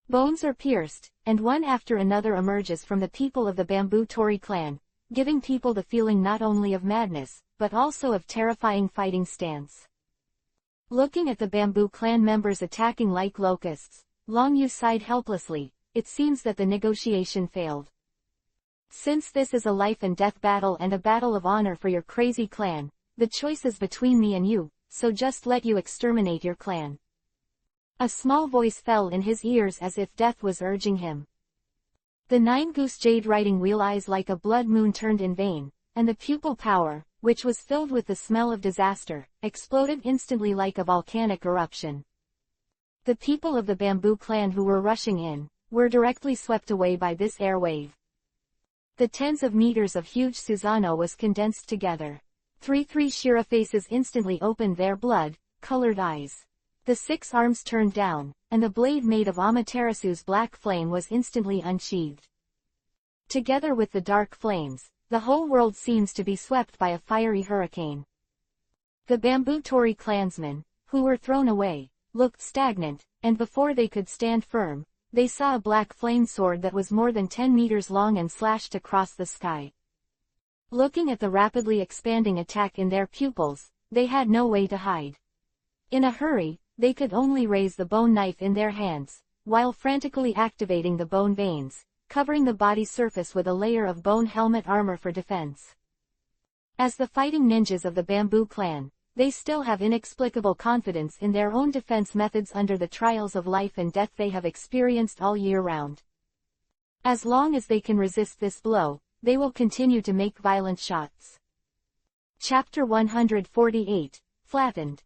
Bones are pierced, and one after another emerges from the people of the Bamboo Tori clan, giving people the feeling not only of madness, but also of terrifying fighting stance. Looking at the Bamboo clan members attacking like locusts, Long Yu sighed helplessly. It seems that the negotiation failed. Since this is a life and death battle and a battle of honor for your crazy clan, the choice is between me and you, so just let you exterminate your clan. A small voice fell in his ears as if death was urging him. The nine-goose jade riding wheel eyes like a blood moon turned in vain, and the pupil power, which was filled with the smell of disaster, exploded instantly like a volcanic eruption. The people of the Bamboo clan who were rushing in, were directly swept away by this air wave. The tens of meters of huge Susanoo was condensed together. Three Shira faces instantly opened their blood-colored eyes. The 6 arms turned down, and the blade made of Amaterasu's black flame was instantly unsheathed. Together with the dark flames, the whole world seems to be swept by a fiery hurricane. The Bamboo Tori clansmen, who were thrown away, looked stagnant, and before they could stand firm, they saw a black flame sword that was more than 10 meters long and slashed across the sky. Looking at the rapidly expanding attack in their pupils, they had no way to hide. In a hurry, they could only raise the bone knife in their hands, while frantically activating the bone veins, covering the body surface with a layer of bone helmet armor for defense. As the fighting ninjas of the Bamboo clan, they still have inexplicable confidence in their own defense methods under the trials of life and death they have experienced all year round. As long as they can resist this blow, they will continue to make violent shots. Chapter 148, Flattened.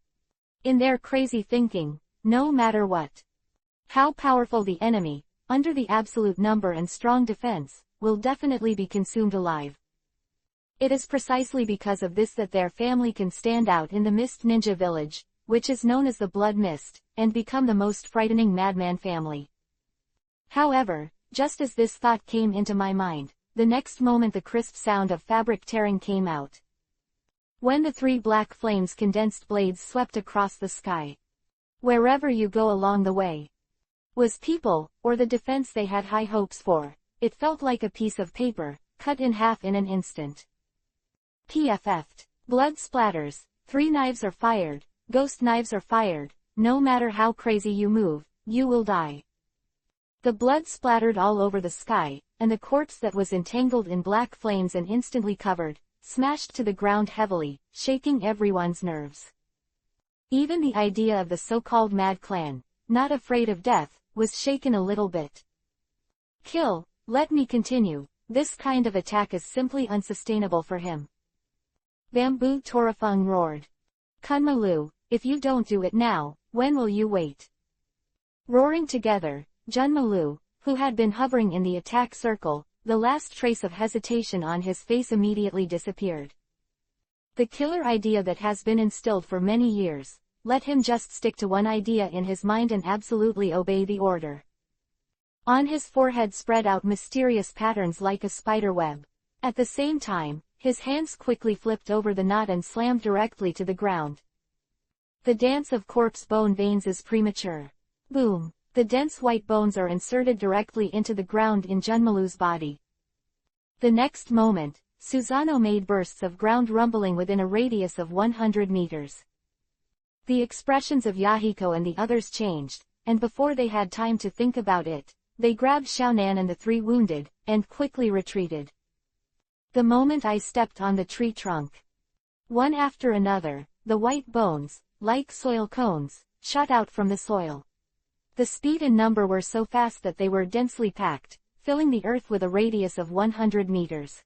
In their crazy thinking, no matter what, how powerful the enemy, under the absolute number and strong defense, will definitely be consumed alive. It is precisely because of this that their family can stand out in the Mist Ninja Village, which is known as the Blood Mist, and become the most frightening madman family. However, just as this thought came into my mind, the next moment the crisp sound of fabric tearing came out. When the 3 black flames condensed blades swept across the sky. Wherever you go along the way was people, or the defense they had high hopes for. It felt like a piece of paper, cut in half in an instant. PFF'd. Blood splatters, 3 knives are fired, ghost knives are fired, no matter how crazy you move, you will die. The blood splattered all over the sky, and the corpse that was entangled in black flames and instantly covered, smashed to the ground heavily, shaking everyone's nerves. Even the idea of the so-called Mad Clan, not afraid of death, was shaken a little bit. Kill, let me continue, this kind of attack is simply unsustainable for him. Bamboo Torafung roared. Kunmalu, if you don't do it now, when will you wait? Roaring together, Junmalu, who had been hovering in the attack circle, the last trace of hesitation on his face immediately disappeared. The killer idea that has been instilled for many years, let him just stick to one idea in his mind and absolutely obey the order. On his forehead spread out mysterious patterns like a spider web. At the same time, his hands quickly flipped over the knot and slammed directly to the ground. The dance of corpse bone veins is premature. Boom! The dense white bones are inserted directly into the ground in Junmalu's body. The next moment, Susanoo made bursts of ground rumbling within a radius of 100 meters. The expressions of Yahiko and the others changed, and before they had time to think about it, they grabbed Xiaonan and the three wounded, and quickly retreated. The moment I stepped on the tree trunk, one after another, the white bones, like soil cones, shot out from the soil. The speed and number were so fast that they were densely packed, filling the earth with a radius of 100 meters.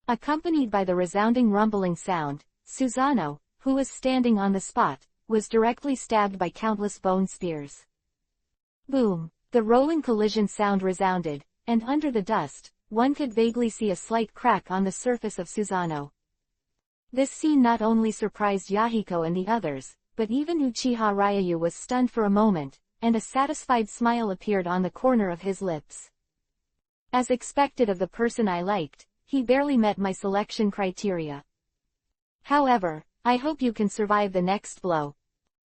Accompanied by the resounding rumbling sound, Susanoo, who was standing on the spot, was directly stabbed by countless bone spears. Boom! The rolling collision sound resounded, and under the dust, one could vaguely see a slight crack on the surface of Susanoo. This scene not only surprised Yahiko and the others, but even Uchiha Ryu was stunned for a moment, and a satisfied smile appeared on the corner of his lips. As expected of the person I liked, he barely met my selection criteria. However, I hope you can survive the next blow.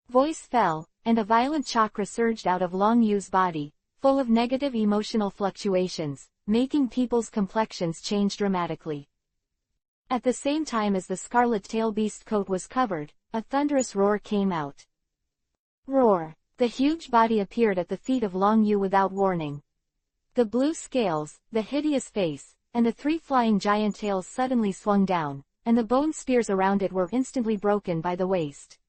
Voice fell, and a violent chakra surged out of Long Yu's body, full of negative emotional fluctuations, making people's complexions change dramatically. At the same time as the scarlet tail beast coat was covered, a thunderous roar came out. Roar! The huge body appeared at the feet of Long Yu without warning. The blue scales, the hideous face, and the three flying giant tails suddenly swung down, and the bone spears around it were instantly broken by the waist.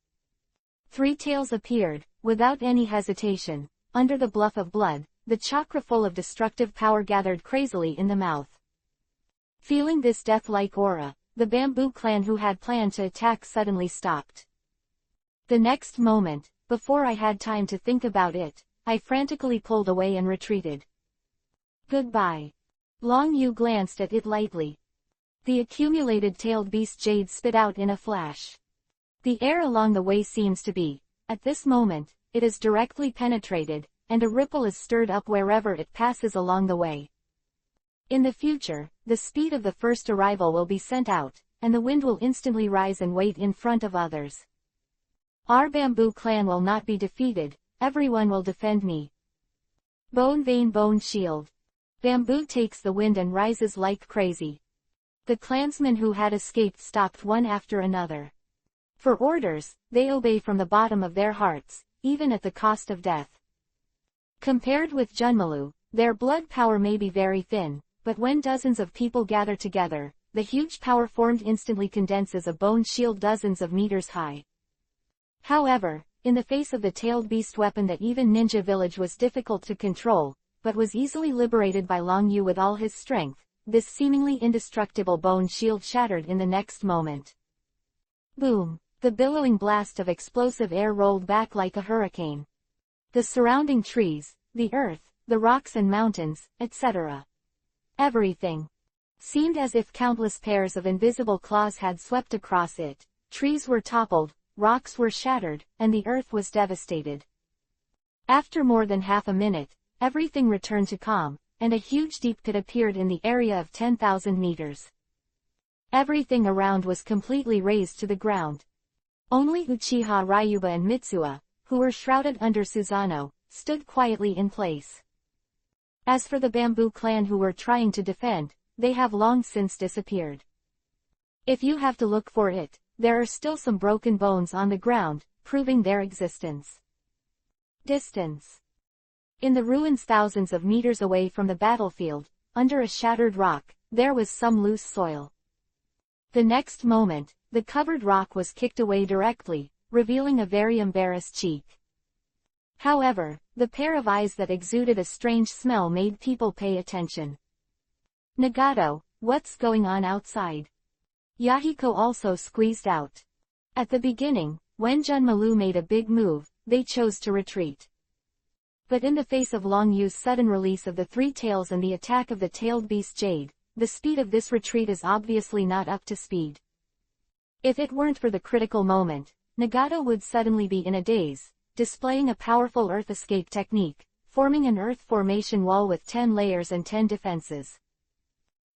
Three tails appeared, without any hesitation, under the bluff of blood, the chakra full of destructive power gathered crazily in the mouth. Feeling this death-like aura, the Bamboo clan who had planned to attack suddenly stopped. The next moment, before I had time to think about it, I frantically pulled away and retreated. Goodbye. Long Yu glanced at it lightly. The accumulated tailed beast jade spit out in a flash. The air along the way seems to be, at this moment, it is directly penetrated, and a ripple is stirred up wherever it passes along the way. In the future, the speed of the first arrival will be sent out, and the wind will instantly rise and wait in front of others. Our Bamboo clan will not be defeated, everyone will defend me. Bone vein bone shield. Bamboo takes the wind and rises like crazy. The clansmen who had escaped stopped one after another. For orders, they obey from the bottom of their hearts, even at the cost of death. Compared with Junmalu, their blood power may be very thin, but when dozens of people gather together, the huge power formed instantly condenses a bone shield dozens of meters high. However, in the face of the tailed beast weapon that even Ninja Village was difficult to control, but was easily liberated by Long Yu with all his strength, this seemingly indestructible bone shield shattered in the next moment. Boom! The billowing blast of explosive air rolled back like a hurricane. The surrounding trees, the earth, the rocks and mountains, etc. Everything seemed as if countless pairs of invisible claws had swept across it. Trees were toppled, rocks were shattered, and the earth was devastated. After more than half a minute, everything returned to calm, and a huge deep pit appeared in the area of 10,000 meters. Everything around was completely razed to the ground. Only Uchiha Ryuba and Mitsuha, who were shrouded under Susanoo, stood quietly in place. As for the Bamboo clan who were trying to defend, they have long since disappeared. If you have to look for it, there are still some broken bones on the ground, proving their existence. Distance. In the ruins thousands of meters away from the battlefield, under a shattered rock, there was some loose soil. The next moment, the covered rock was kicked away directly, revealing a very embarrassed cheek. However, the pair of eyes that exuded a strange smell made people pay attention. Nagato, what's going on outside? Yahiko also squeezed out. At the beginning, when Junmalu made a big move, they chose to retreat. But in the face of Long Yu's sudden release of the three tails and the attack of the tailed beast Jade, the speed of this retreat is obviously not up to speed. If it weren't for the critical moment, Nagato would suddenly be in a daze, displaying a powerful earth escape technique, forming an earth formation wall with 10 layers and 10 defenses.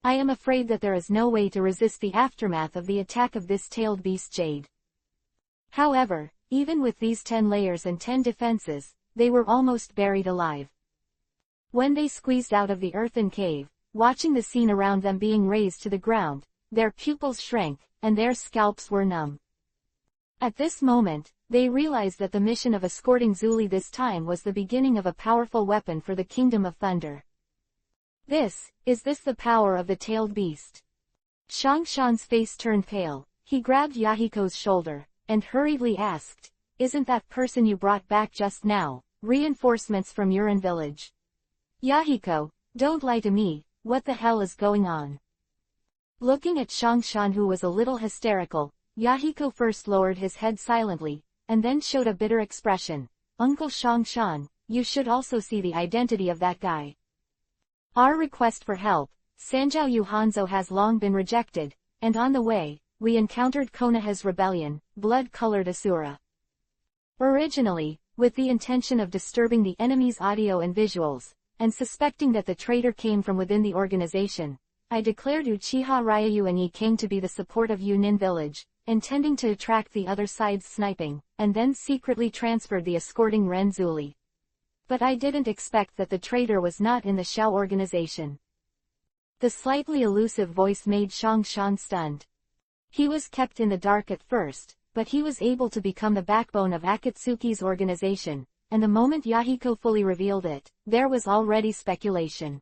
I am afraid that there is no way to resist the aftermath of the attack of this tailed beast Jade. However, even with these 10 layers and 10 defenses, they were almost buried alive. When they squeezed out of the earthen cave, watching the scene around them being razed to the ground, their pupils shrank, and their scalps were numb. At this moment, they realized that the mission of escorting Zuli this time was the beginning of a powerful weapon for the Kingdom of Thunder. Is this the power of the tailed beast? Shangshan's face turned pale. He grabbed Yahiko's shoulder, and hurriedly asked, "Isn't that person you brought back just now, reinforcements from Urin village?" "Yahiko, don't lie to me, what the hell is going on?" Looking at Shangshan, who was a little hysterical, Yahiko first lowered his head silently, and then showed a bitter expression. "Uncle Shangshan, you should also see the identity of that guy. Our request for help, Sanjiao Yu Hanzo, has long been rejected, and on the way, we encountered Konoha's rebellion, blood-colored Asura. Originally, with the intention of disturbing the enemy's audio and visuals, and suspecting that the traitor came from within the organization, I declared Uchiha Ryu and Yi came to be the support of Yunin village, intending to attract the other side's sniping, and then secretly transferred the escorting Ren Zuli. But I didn't expect that the traitor was not in the Xiao organization." The slightly elusive voice made Shangshan stunned. He was kept in the dark at first, but he was able to become the backbone of Akatsuki's organization, and the moment Yahiko fully revealed it, there was already speculation.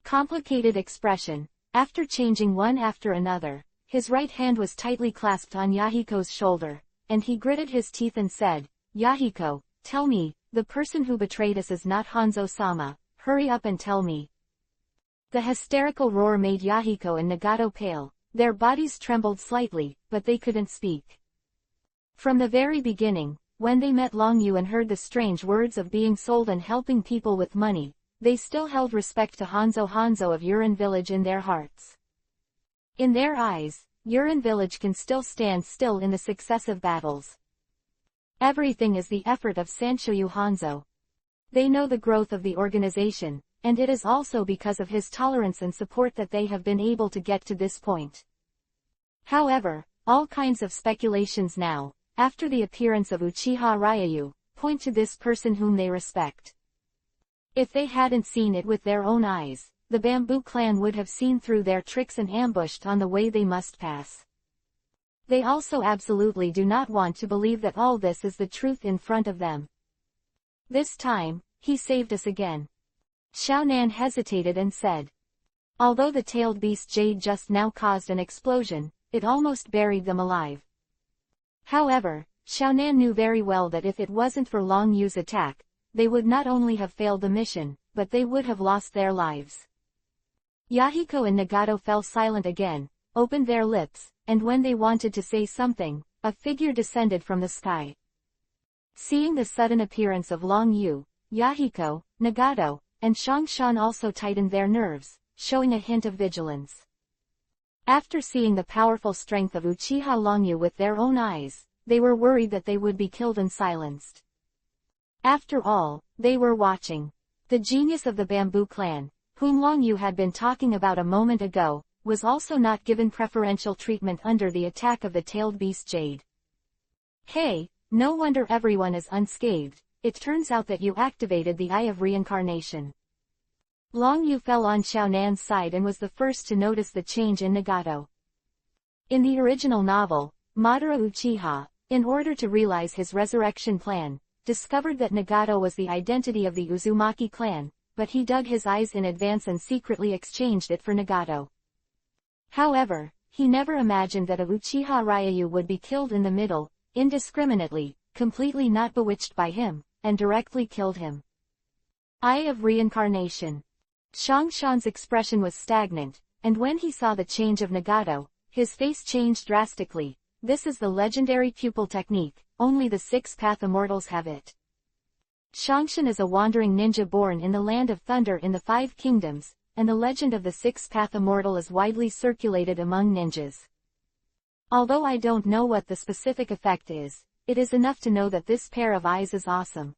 Complicated expression. After changing one after another, his right hand was tightly clasped on Yahiko's shoulder, and he gritted his teeth and said, "Yahiko, tell me, the person who betrayed us is not Hanzo-sama, hurry up and tell me." The hysterical roar made Yahiko and Nagato pale, their bodies trembled slightly, but they couldn't speak. From the very beginning, when they met Long Yu and heard the strange words of being sold and helping people with money, they still held respect to Hanzo of Urin village in their hearts. In their eyes, Urin village can still stand still in the successive battles. Everything is the effort of Sanshou Hanzo. They know the growth of the organization, and it is also because of his tolerance and support that they have been able to get to this point. However, all kinds of speculations now, after the appearance of Uchiha Ryu, point to this person whom they respect. If they hadn't seen it with their own eyes, the Bamboo clan would have seen through their tricks and ambushed on the way they must pass. They also absolutely do not want to believe that all this is the truth in front of them. "This time, he saved us again." Xiaonan hesitated and said. Although the tailed beast Jade just now caused an explosion, it almost buried them alive. However, Xiaonan knew very well that if it wasn't for Long Yu's attack, they would not only have failed the mission, but they would have lost their lives. Yahiko and Nagato fell silent again, opened their lips, and when they wanted to say something, a figure descended from the sky. Seeing the sudden appearance of Long Yu, Yahiko, Nagato, and Shangshan also tightened their nerves, showing a hint of vigilance. After seeing the powerful strength of Uchiha Long Yu with their own eyes, they were worried that they would be killed and silenced. After all, they were watching. The genius of the Bamboo clan, whom Long Yu had been talking about a moment ago, was also not given preferential treatment under the attack of the tailed beast Jade. "Hey, no wonder everyone is unscathed, it turns out that you activated the Eye of Reincarnation." Long Yu fell on Xiaonan's side and was the first to notice the change in Nagato. In the original novel, Madara Uchiha, in order to realize his resurrection plan, discovered that Nagato was the identity of the Uzumaki clan, but he dug his eyes in advance and secretly exchanged it for Nagato. However, he never imagined that a Uchiha Ryu would be killed in the middle, indiscriminately, completely not bewitched by him, and directly killed him. Eye of Reincarnation. Shangshan's expression was stagnant, and when he saw the change of Nagato, his face changed drastically. This is the legendary pupil technique, only the six-path immortals have it. Shangshan is a wandering ninja born in the land of thunder in the Five Kingdoms, and the legend of the six-path immortal is widely circulated among ninjas. Although I don't know what the specific effect is, it is enough to know that this pair of eyes is awesome.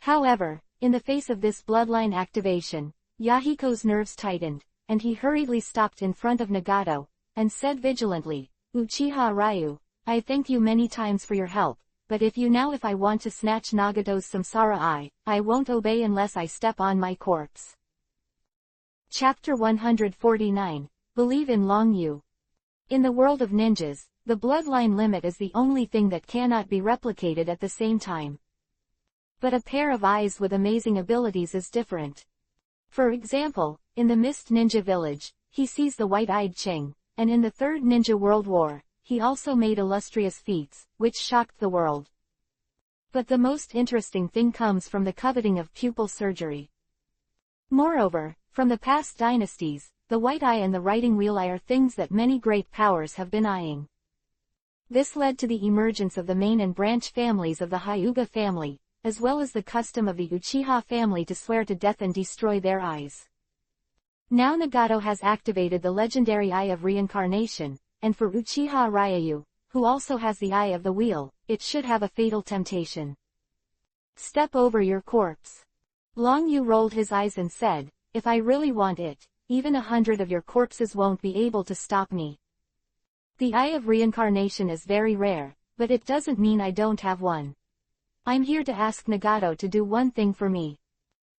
However, in the face of this bloodline activation, Yahiko's nerves tightened, and he hurriedly stopped in front of Nagato, and said vigilantly, "Uchiha Ryu, I thank you many times for your help, but if I want to snatch Nagato's samsara eye, I won't obey unless I step on my corpse." Chapter 149, Believe in Long Yu. In the world of ninjas, the bloodline limit is the only thing that cannot be replicated at the same time. But a pair of eyes with amazing abilities is different. For example, in the Mist Ninja Village, he sees the white-eyed Ching, and in the Third Ninja World War, he also made illustrious feats, which shocked the world. But the most interesting thing comes from the coveting of pupil surgery. Moreover, from the past dynasties, the white eye and the writing wheel eye are things that many great powers have been eyeing. This led to the emergence of the main and branch families of the Hyuga family, as well as the custom of the Uchiha family to swear to death and destroy their eyes. Now Nagato has activated the legendary Eye of Reincarnation, and for Uchiha Ryu, who also has the Eye of the Wheel, it should have a fatal temptation. Step over your corpse. Long Yu rolled his eyes and said, "If I really want it, even 100 of your corpses won't be able to stop me. The Eye of Reincarnation is very rare, but it doesn't mean I don't have one. I'm here to ask Nagato to do one thing for me."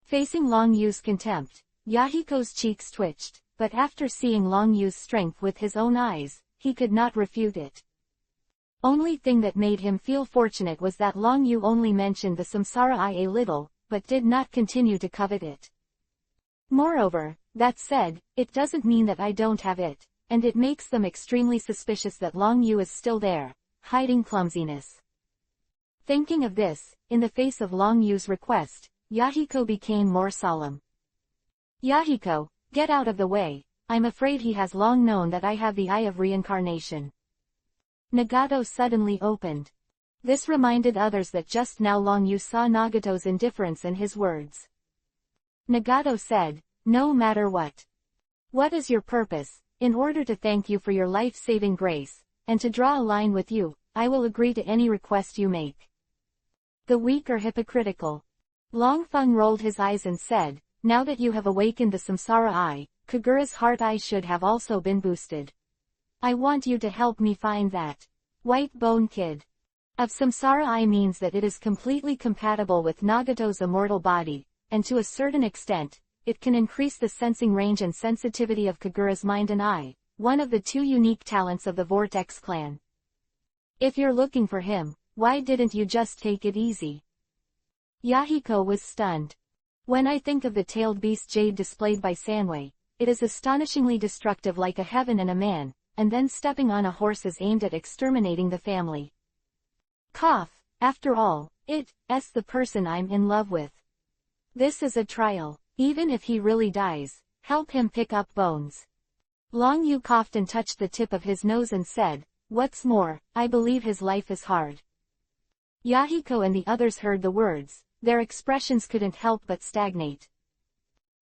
Facing Long Yu's contempt, Yahiko's cheeks twitched, but after seeing Long Yu's strength with his own eyes, he could not refute it. Only thing that made him feel fortunate was that Long Yu only mentioned the samsara eye a little, but did not continue to covet it. Moreover, that said, it doesn't mean that I don't have it, and it makes them extremely suspicious that Long Yu is still there, hiding clumsiness. Thinking of this, in the face of Long Yu's request, Yahiko became more solemn. "Yahiko, get out of the way, I'm afraid he has long known that I have the Eye of Reincarnation." Nagato suddenly opened. This reminded others that just now Long Yu saw Nagato's indifference in his words. Nagato said, "No matter what. What is your purpose? In order to thank you for your life-saving grace, and to draw a line with you, I will agree to any request you make." The weak are hypocritical. Long Feng rolled his eyes and said, "Now that you have awakened the samsara eye, Kagura's heart eye should have also been boosted. I want you to help me find that white bone kid. Of samsara eye means that it is completely compatible with Nagato's immortal body, and to a certain extent, it can increase the sensing range and sensitivity of Kagura's mind and eye, one of the two unique talents of the Vortex clan. If you're looking for him, why didn't you just take it easy?" Yahiko was stunned. When I think of the tailed beast jade displayed by Sanwei, it is astonishingly destructive like a heaven and a man, and then stepping on a horse is aimed at exterminating the family. Cough, after all, it's the person I'm in love with. This is a trial. Even if he really dies, help him pick up bones. Long Yu coughed and touched the tip of his nose and said, "What's more, I believe his life is hard." Yahiko and the others heard the words, their expressions couldn't help but stagnate.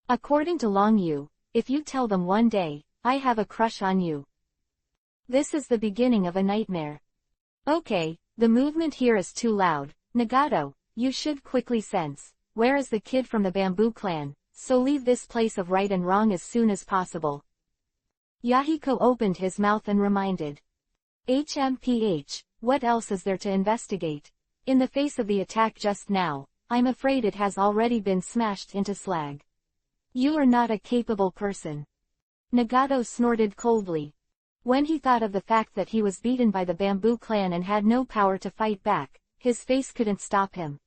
According to Long Yu, if you tell them one day, "I have a crush on you," this is the beginning of a nightmare. Okay, the movement here is too loud. Nagato, you should quickly sense, where is the kid from the Bamboo clan? So leave this place of right and wrong as soon as possible. Yahiko opened his mouth and reminded. What else is there to investigate? In the face of the attack just now, I'm afraid it has already been smashed into slag. You are not a capable person. Nagato snorted coldly. When he thought of the fact that he was beaten by the Bamboo clan and had no power to fight back, his face couldn't stop him.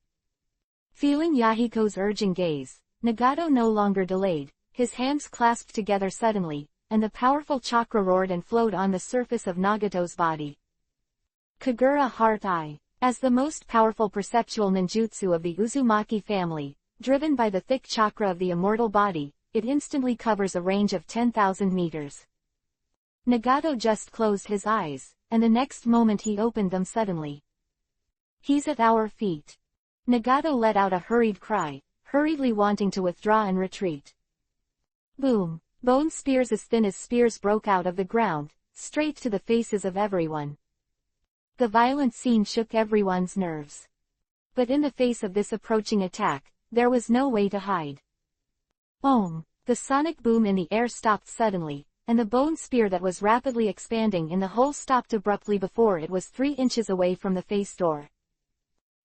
Feeling Yahiko's urging gaze, Nagato no longer delayed, his hands clasped together suddenly, and the powerful chakra roared and flowed on the surface of Nagato's body. Kagura Heart Eye. As the most powerful perceptual ninjutsu of the Uzumaki family, driven by the thick chakra of the immortal body, it instantly covers a range of 10,000 meters. Nagato just closed his eyes, and the next moment he opened them suddenly. He's at our feet. Nagato let out a hurried cry, hurriedly wanting to withdraw and retreat. Boom! Bone spears as thin as spears broke out of the ground, straight to the faces of everyone. The violent scene shook everyone's nerves. But in the face of this approaching attack, there was no way to hide. Boom! The sonic boom in the air stopped suddenly, and the bone spear that was rapidly expanding in the hole stopped abruptly before it was 3 inches away from the face door.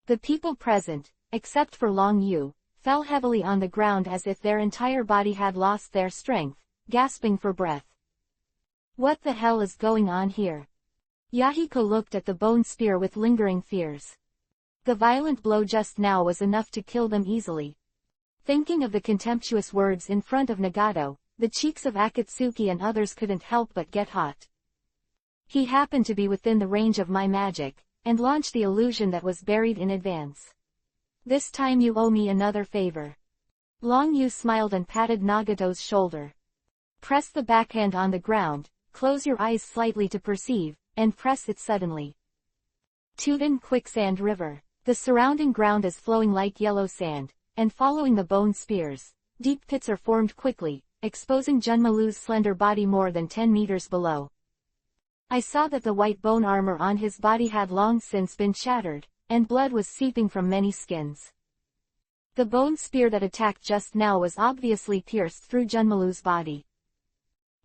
The people present, except for Long Yu, fell heavily on the ground as if their entire body had lost their strength, gasping for breath. What the hell is going on here? Yahiko looked at the bone spear with lingering fears. The violent blow just now was enough to kill them easily. Thinking of the contemptuous words in front of Nagato, the cheeks of Akatsuki and others couldn't help but get hot. He happened to be within the range of my magic, and launched the illusion that was buried in advance. This time you owe me another favor. Long Yu smiled and patted Nagato's shoulder. Press the backhand on the ground, close your eyes slightly to perceive, and press it suddenly. Tuden Quicksand River. The surrounding ground is flowing like yellow sand, and following the bone spears, deep pits are formed quickly, exposing Junmalu's slender body more than 10 meters below. I saw that the white bone armor on his body had long since been shattered, and blood was seeping from many skins. The bone spear that attacked just now was obviously pierced through Junmalu's body.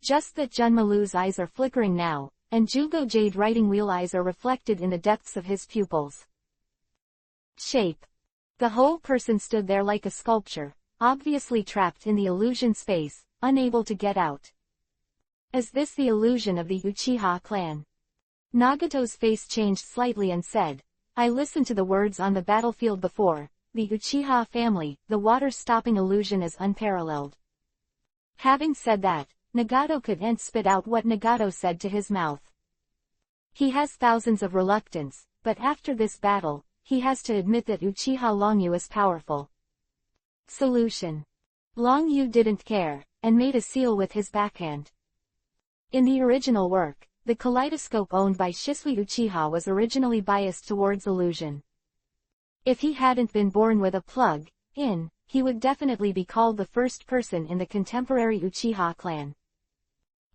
Just that Junmalu's eyes are flickering now, and Jugo Jade Writing Wheel eyes are reflected in the depths of his pupils. Shape. The whole person stood there like a sculpture, obviously trapped in the illusion space, unable to get out. Is this the illusion of the Uchiha clan? Nagato's face changed slightly and said, I listened to the words on the battlefield before, the Uchiha family, the water-stopping illusion is unparalleled. Having said that, Nagato couldn't spit out what Nagato said to his mouth. He has thousands of reluctance, but after this battle, he has to admit that Uchiha Longyu is powerful. Solution. Longyu didn't care, and made a seal with his backhand. In the original work, the kaleidoscope owned by Shisui Uchiha was originally biased towards illusion. If he hadn't been born with a plug-in, he would definitely be called the first person in the contemporary Uchiha clan.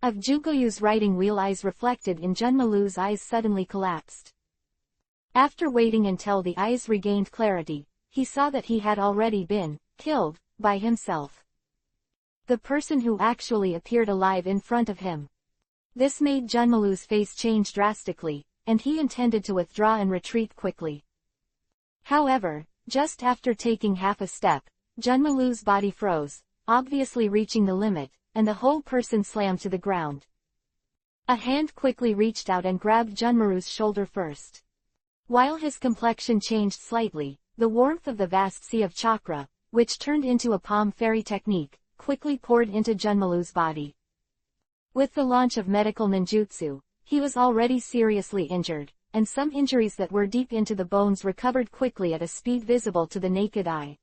Of Jugoyu's writing wheel eyes reflected in Junmalu's eyes suddenly collapsed. After waiting until the eyes regained clarity, he saw that he had already been killed by himself. The person who actually appeared alive in front of him. This made Junmalu's face change drastically, and he intended to withdraw and retreat quickly. However, just after taking half a step, Junmalu's body froze, obviously reaching the limit, and the whole person slammed to the ground. A hand quickly reached out and grabbed Junmaru's shoulder first. While his complexion changed slightly, the warmth of the vast sea of chakra, which turned into a palm fairy technique, quickly poured into Junmalu's body. With the launch of medical ninjutsu, he was already seriously injured, and some injuries that were deep into the bones recovered quickly at a speed visible to the naked eye.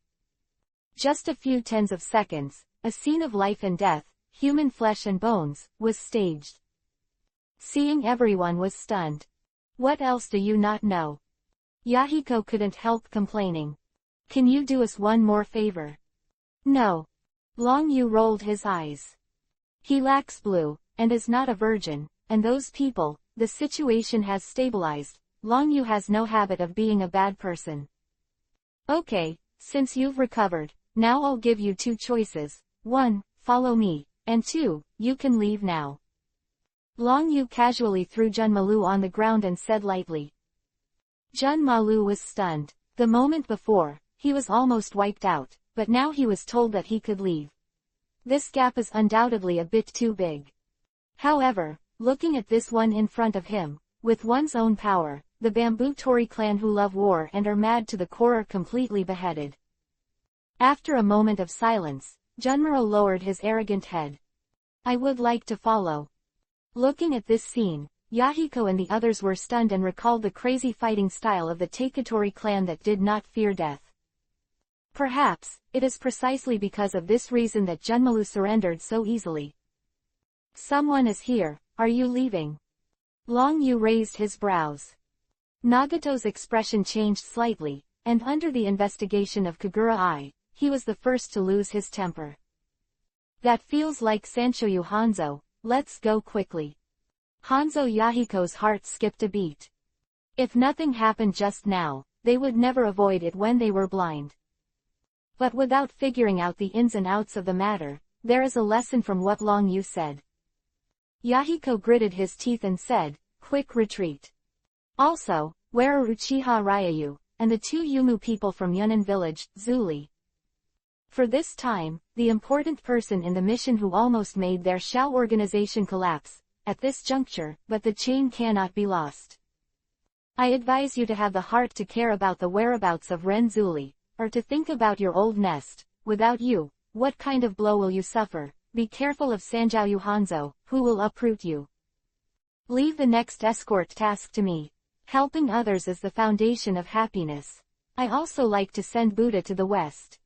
Just a few tens of seconds, a scene of life and death, human flesh and bones, was staged. Seeing everyone was stunned. What else do you not know? Yahiko couldn't help complaining. Can you do us one more favor? No. Long Yu rolled his eyes. He lacks blue, and is not a virgin, and those people, the situation has stabilized. Long Yu has no habit of being a bad person. Okay, since you've recovered, now I'll give you 2 choices. 1, follow me, and 2, you can leave now. Long Yu casually threw Junmalu on the ground and said lightly. Junmalu was stunned. The moment before, he was almost wiped out, but now he was told that he could leave. This gap is undoubtedly a bit too big. However, looking at this one in front of him, with one's own power, the Bamboo Tori clan who love war and are mad to the core are completely beheaded. After a moment of silence, Junmaru lowered his arrogant head. I would like to follow. Looking at this scene, Yahiko and the others were stunned and recalled the crazy fighting style of the Taketori clan that did not fear death. Perhaps, it is precisely because of this reason that Junmalu surrendered so easily. Someone is here, are you leaving? Long Yu raised his brows. Nagato's expression changed slightly, and under the investigation of Kagura-I, he was the first to lose his temper. That feels like Sanshoyu Hanzo, let's go quickly. Hanzo Yahiko's heart skipped a beat. If nothing happened just now, they would never avoid it when they were blind. But without figuring out the ins and outs of the matter, there is a lesson from what Long Yu said. Yahiko gritted his teeth and said, quick retreat. Also, where are Uchiha Ryayu, and the two Yumu people from Yunnan village, Zuli? For this time, the important person in the mission who almost made their Shao organization collapse, at this juncture, but the chain cannot be lost. I advise you to have the heart to care about the whereabouts of Ren Zuli, or to think about your old nest. Without you, what kind of blow will you suffer? Be careful of Sanjiao Hanzo, who will uproot you. Leave the next escort task to me. Helping others is the foundation of happiness. I also like to send Buddha to the west.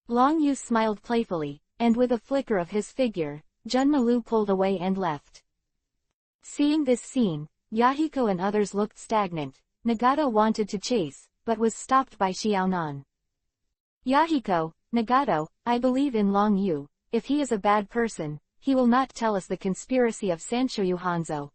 Long Yu smiled playfully, and with a flicker of his figure, Junmalu pulled away and left. Seeing this scene, Yahiko and others looked stagnant. Nagato wanted to chase, but was stopped by Xiaonan. Yahiko, Nagato, I believe in Long Yu. If he is a bad person, he will not tell us the conspiracy of Sanshoyu Hanzo.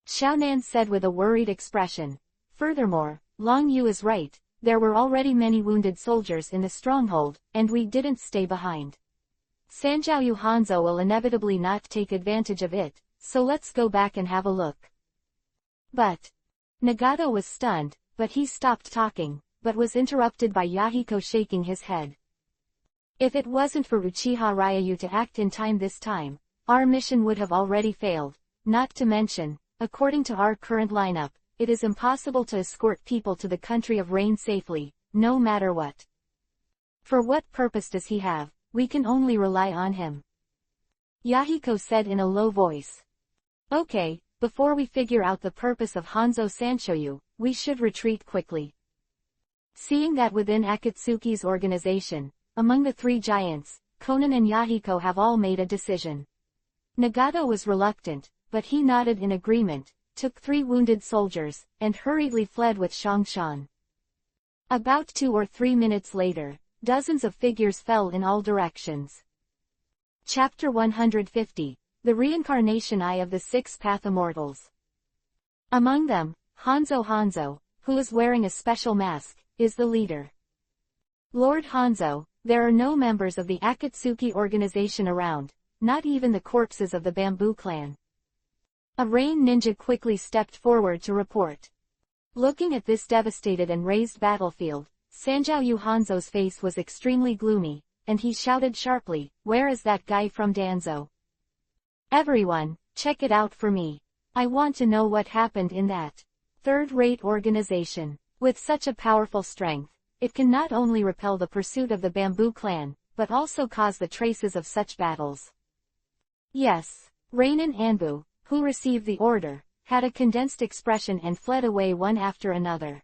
Xiaonan said with a worried expression. Furthermore, Long Yu is right, there were already many wounded soldiers in the stronghold, and we didn't stay behind. Sanjiao Hanzo will inevitably not take advantage of it, so let's go back and have a look. But Nagato was stunned, but he stopped talking, but was interrupted by Yahiko shaking his head. If it wasn't for Uchiha Ryayu to act in time this time, our mission would have already failed, not to mention, according to our current lineup, it is impossible to escort people to the country of rain safely, no matter what. For what purpose does he have? We can only rely on him. Yahiko said in a low voice. Okay, before we figure out the purpose of Hanzo Sanshoyu, we should retreat quickly. Seeing that within Akatsuki's organization, among the three giants, Konan and Yahiko have all made a decision. Nagato was reluctant, but he nodded in agreement, took 3 wounded soldiers, and hurriedly fled with Shongshan. About 2 or 3 minutes later, dozens of figures fell in all directions. Chapter 150, The Reincarnation Eye of the 6 Path Immortals. Among them, Hanzo, who is wearing a special mask, is the leader. Lord Hanzo, there are no members of the Akatsuki organization around, not even the corpses of the Bamboo clan. A rain ninja quickly stepped forward to report. Looking at this devastated and razed battlefield, Sanjiao Hanzo's face was extremely gloomy, and he shouted sharply, where is that guy from Danzo? Everyone, check it out for me. I want to know what happened in that third-rate organization. With such a powerful strength, it can not only repel the pursuit of the Bamboo clan, but also cause the traces of such battles. Yes, Rainin Anbu, who received the order, had a condensed expression and fled away one after another.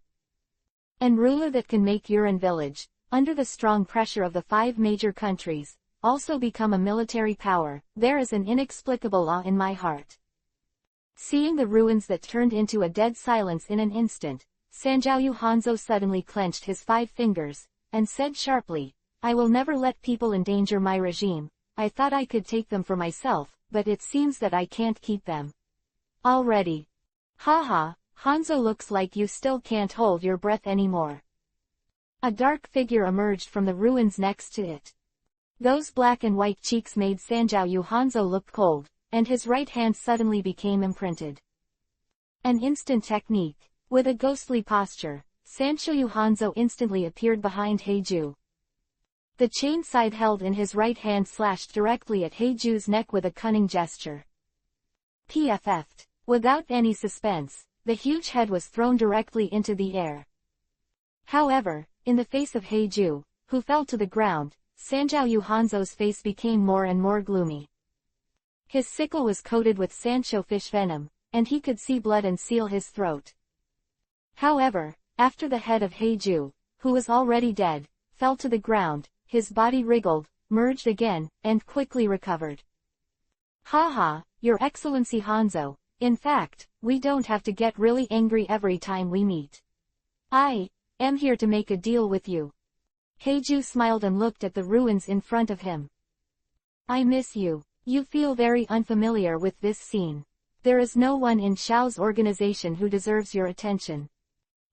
An ruler that can make Uran village, under the strong pressure of the 5 major countries, also become a military power, there is an inexplicable awe in my heart. Seeing the ruins that turned into a dead silence in an instant, Sanjiao Hanzo suddenly clenched his 5 fingers, and said sharply, I will never let people endanger my regime. I thought I could take them for myself, but it seems that I can't keep them. Already. Haha, Hanzo, looks like you still can't hold your breath anymore. A dark figure emerged from the ruins next to it. Those black and white cheeks made Sanjiao Hanzo look cold, and his right hand suddenly became imprinted. An instant technique. With a ghostly posture, Sanshoyu Hanzo instantly appeared behind Heiju. The chain side held in his right hand slashed directly at Heiju's neck with a cunning gesture. PFF'd. Without any suspense, the huge head was thrown directly into the air. However, in the face of Heiju, who fell to the ground, Sanjiao Hanzo's face became more and more gloomy. His sickle was coated with Sansho fish venom, and he could see blood and seal his throat. However, after the head of Heiju, who was already dead, fell to the ground, his body wriggled, merged again, and quickly recovered. Haha, Your Excellency Hanzo, in fact, we don't have to get really angry every time we meet. I am here to make a deal with you. Heiju smiled and looked at the ruins in front of him. I miss you. You feel very unfamiliar with this scene. There is no one in Xiao's organization who deserves your attention.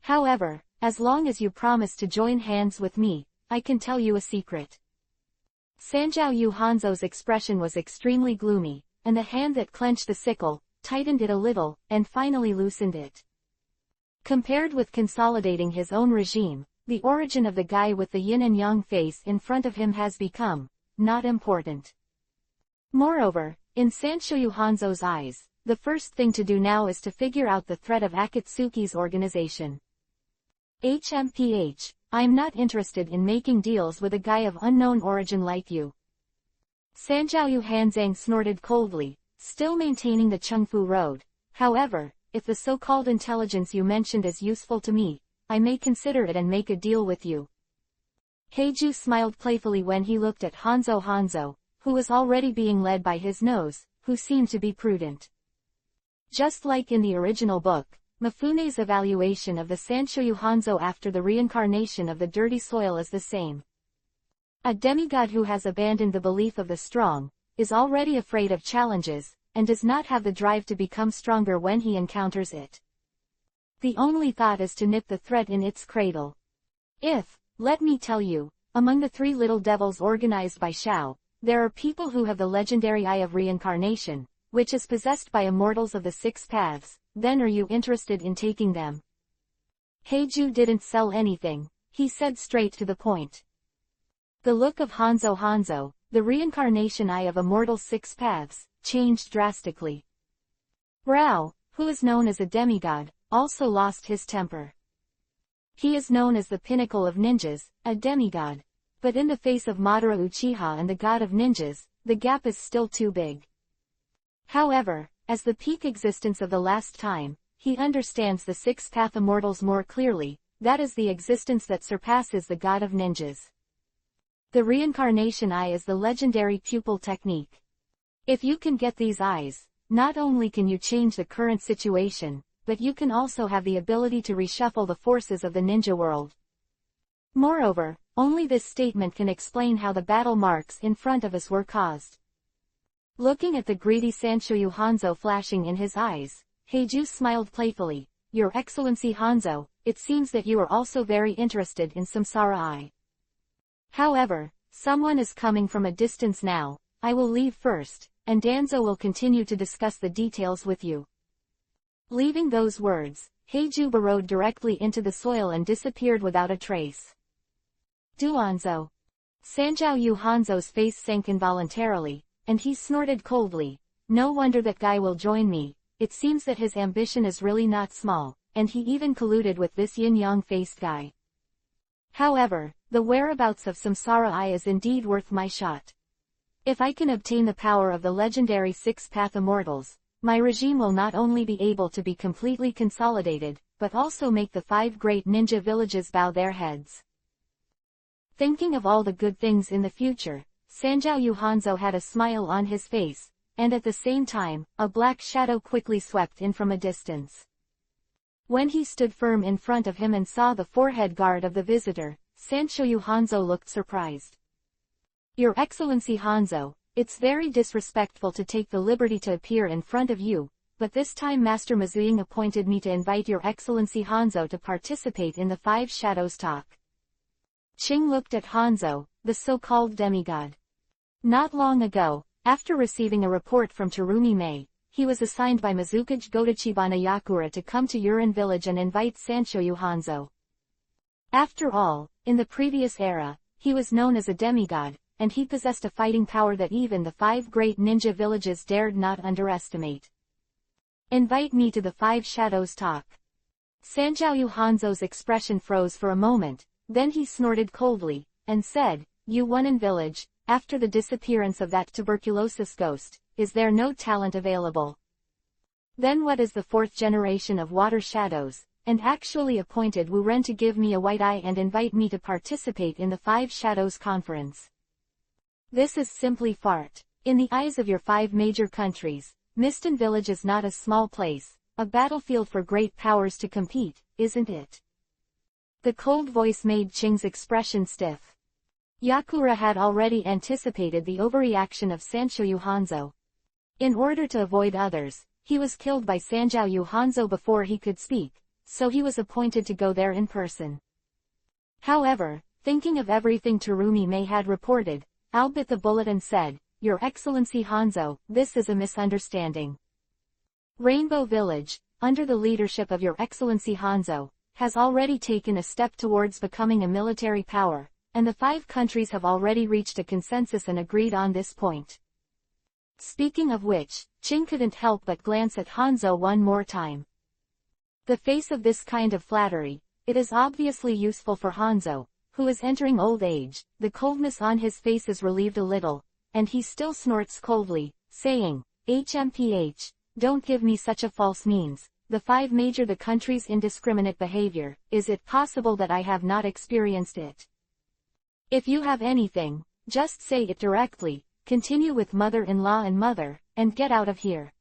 However, as long as you promise to join hands with me, I can tell you a secret. Sanjiao Yu Hanzo's expression was extremely gloomy, and the hand that clenched the sickle, tightened it a little, and finally loosened it. Compared with consolidating his own regime, the origin of the guy with the yin and yang face in front of him has become not important. Moreover, in Sanshoyu Hanzo's eyes, the first thing to do now is to figure out the threat of Akatsuki's organization. I'm not interested in making deals with a guy of unknown origin like you. Sanjiao Hanzang snorted coldly, still maintaining the Chengfu road. However, if the so-called intelligence you mentioned is useful to me, I may consider it and make a deal with you. Heiju smiled playfully when he looked at Hanzo, who was already being led by his nose, who seemed to be prudent. Just like in the original book, Mifune's evaluation of the Sanshoyu Hanzo after the reincarnation of the dirty soil is the same. A demigod who has abandoned the belief of the strong, is already afraid of challenges, and does not have the drive to become stronger when he encounters it. The only thought is to nip the threat in its cradle. Let me tell you, among the 3 little devils organized by Xiao, there are people who have the legendary Eye of Reincarnation, which is possessed by immortals of the 6 paths. Then are you interested in taking them? Heiju didn't sell anything, he said straight to the point. The look of Hanzo, the reincarnation Eye of Immortal 6 paths, changed drastically. Rao, who is known as a demigod, also lost his temper. He is known as the pinnacle of ninjas, a demigod. But in the face of Madara Uchiha and the god of ninjas, the gap is still too big. However, as the peak existence of the last time, he understands the 6-path immortals more clearly, that is the existence that surpasses the god of ninjas. The reincarnation eye is the legendary pupil technique. If you can get these eyes, not only can you change the current situation, but you can also have the ability to reshuffle the forces of the ninja world. Moreover, only this statement can explain how the battle marks in front of us were caused. Looking at the greedy Sanshoyu Hanzo flashing in his eyes, Heiju smiled playfully. Your Excellency Hanzo, it seems that you are also very interested in Samsara Eye. However, someone is coming from a distance now. I will leave first, and Danzo will continue to discuss the details with you. Leaving those words, Heiju burrowed directly into the soil and disappeared without a trace. Duanzo. Sanjiao Hanzo's face sank involuntarily, and he snorted coldly. No wonder that guy will join me. It seems that his ambition is really not small, and he even colluded with this yin-yang faced guy. However, the whereabouts of Samsara Eye is indeed worth my shot. If I can obtain the power of the legendary 6-path immortals, my regime will not only be able to be completely consolidated, but also make the 5 great ninja villages bow their heads. Thinking of all the good things in the future, Sanjiao Hanzo had a smile on his face, and at the same time, a black shadow quickly swept in from a distance. When he stood firm in front of him and saw the forehead guard of the visitor, Sanjiao Hanzo looked surprised. Your Excellency Hanzo, it's very disrespectful to take the liberty to appear in front of you, but this time Master Mizuying appointed me to invite Your Excellency Hanzo to participate in the 5 Shadows talk. Qing looked at Hanzo, the so-called demigod. Not long ago, after receiving a report from Terumi Mei, he was assigned by Mizukage Godachibana Yakura to come to Urin village and invite Sanshoyu Hanzo. After all, in the previous era, he was known as a demigod, and he possessed a fighting power that even the 5 great ninja villages dared not underestimate. Invite me to the 5 Shadows talk. Sanjiao Hanzo's expression froze for a moment, then he snorted coldly, and said, Urin village, after the disappearance of that tuberculosis ghost, is there no talent available? Then what is the 4th generation of water shadows? and actually appointed Wu Ren to give me a white eye and invite me to participate in the Five Shadows Conference. This is simply fart. In the eyes of your 5 major countries, Miston Village is not a small place, a battlefield for great powers to compete, isn't it? The cold voice made Qing's expression stiff. Yakura had already anticipated the overreaction of Sanshoyu Hanzo. In order to avoid others, he was killed by Sanjiao Hanzo before he could speak, so he was appointed to go there in person. However, thinking of everything Terumi May had reported, Albert the Bulletin said, "Your Excellency Hanzo, this is a misunderstanding. Rainbow Village, under the leadership of Your Excellency Hanzo, has already taken a step towards becoming a military power, and the 5 countries have already reached a consensus and agreed on this point." Speaking of which, Qing couldn't help but glance at Hanzo one more time. The face of this kind of flattery, it is obviously useful for Hanzo, who is entering old age. The coldness on his face is relieved a little, and he still snorts coldly, saying, "HMPH, don't give me such a false means. The 5 major the country's indiscriminate behavior, is it possible that I have not experienced it? If you have anything, just say it directly, continue with mother-in-law and mother, and get out of here."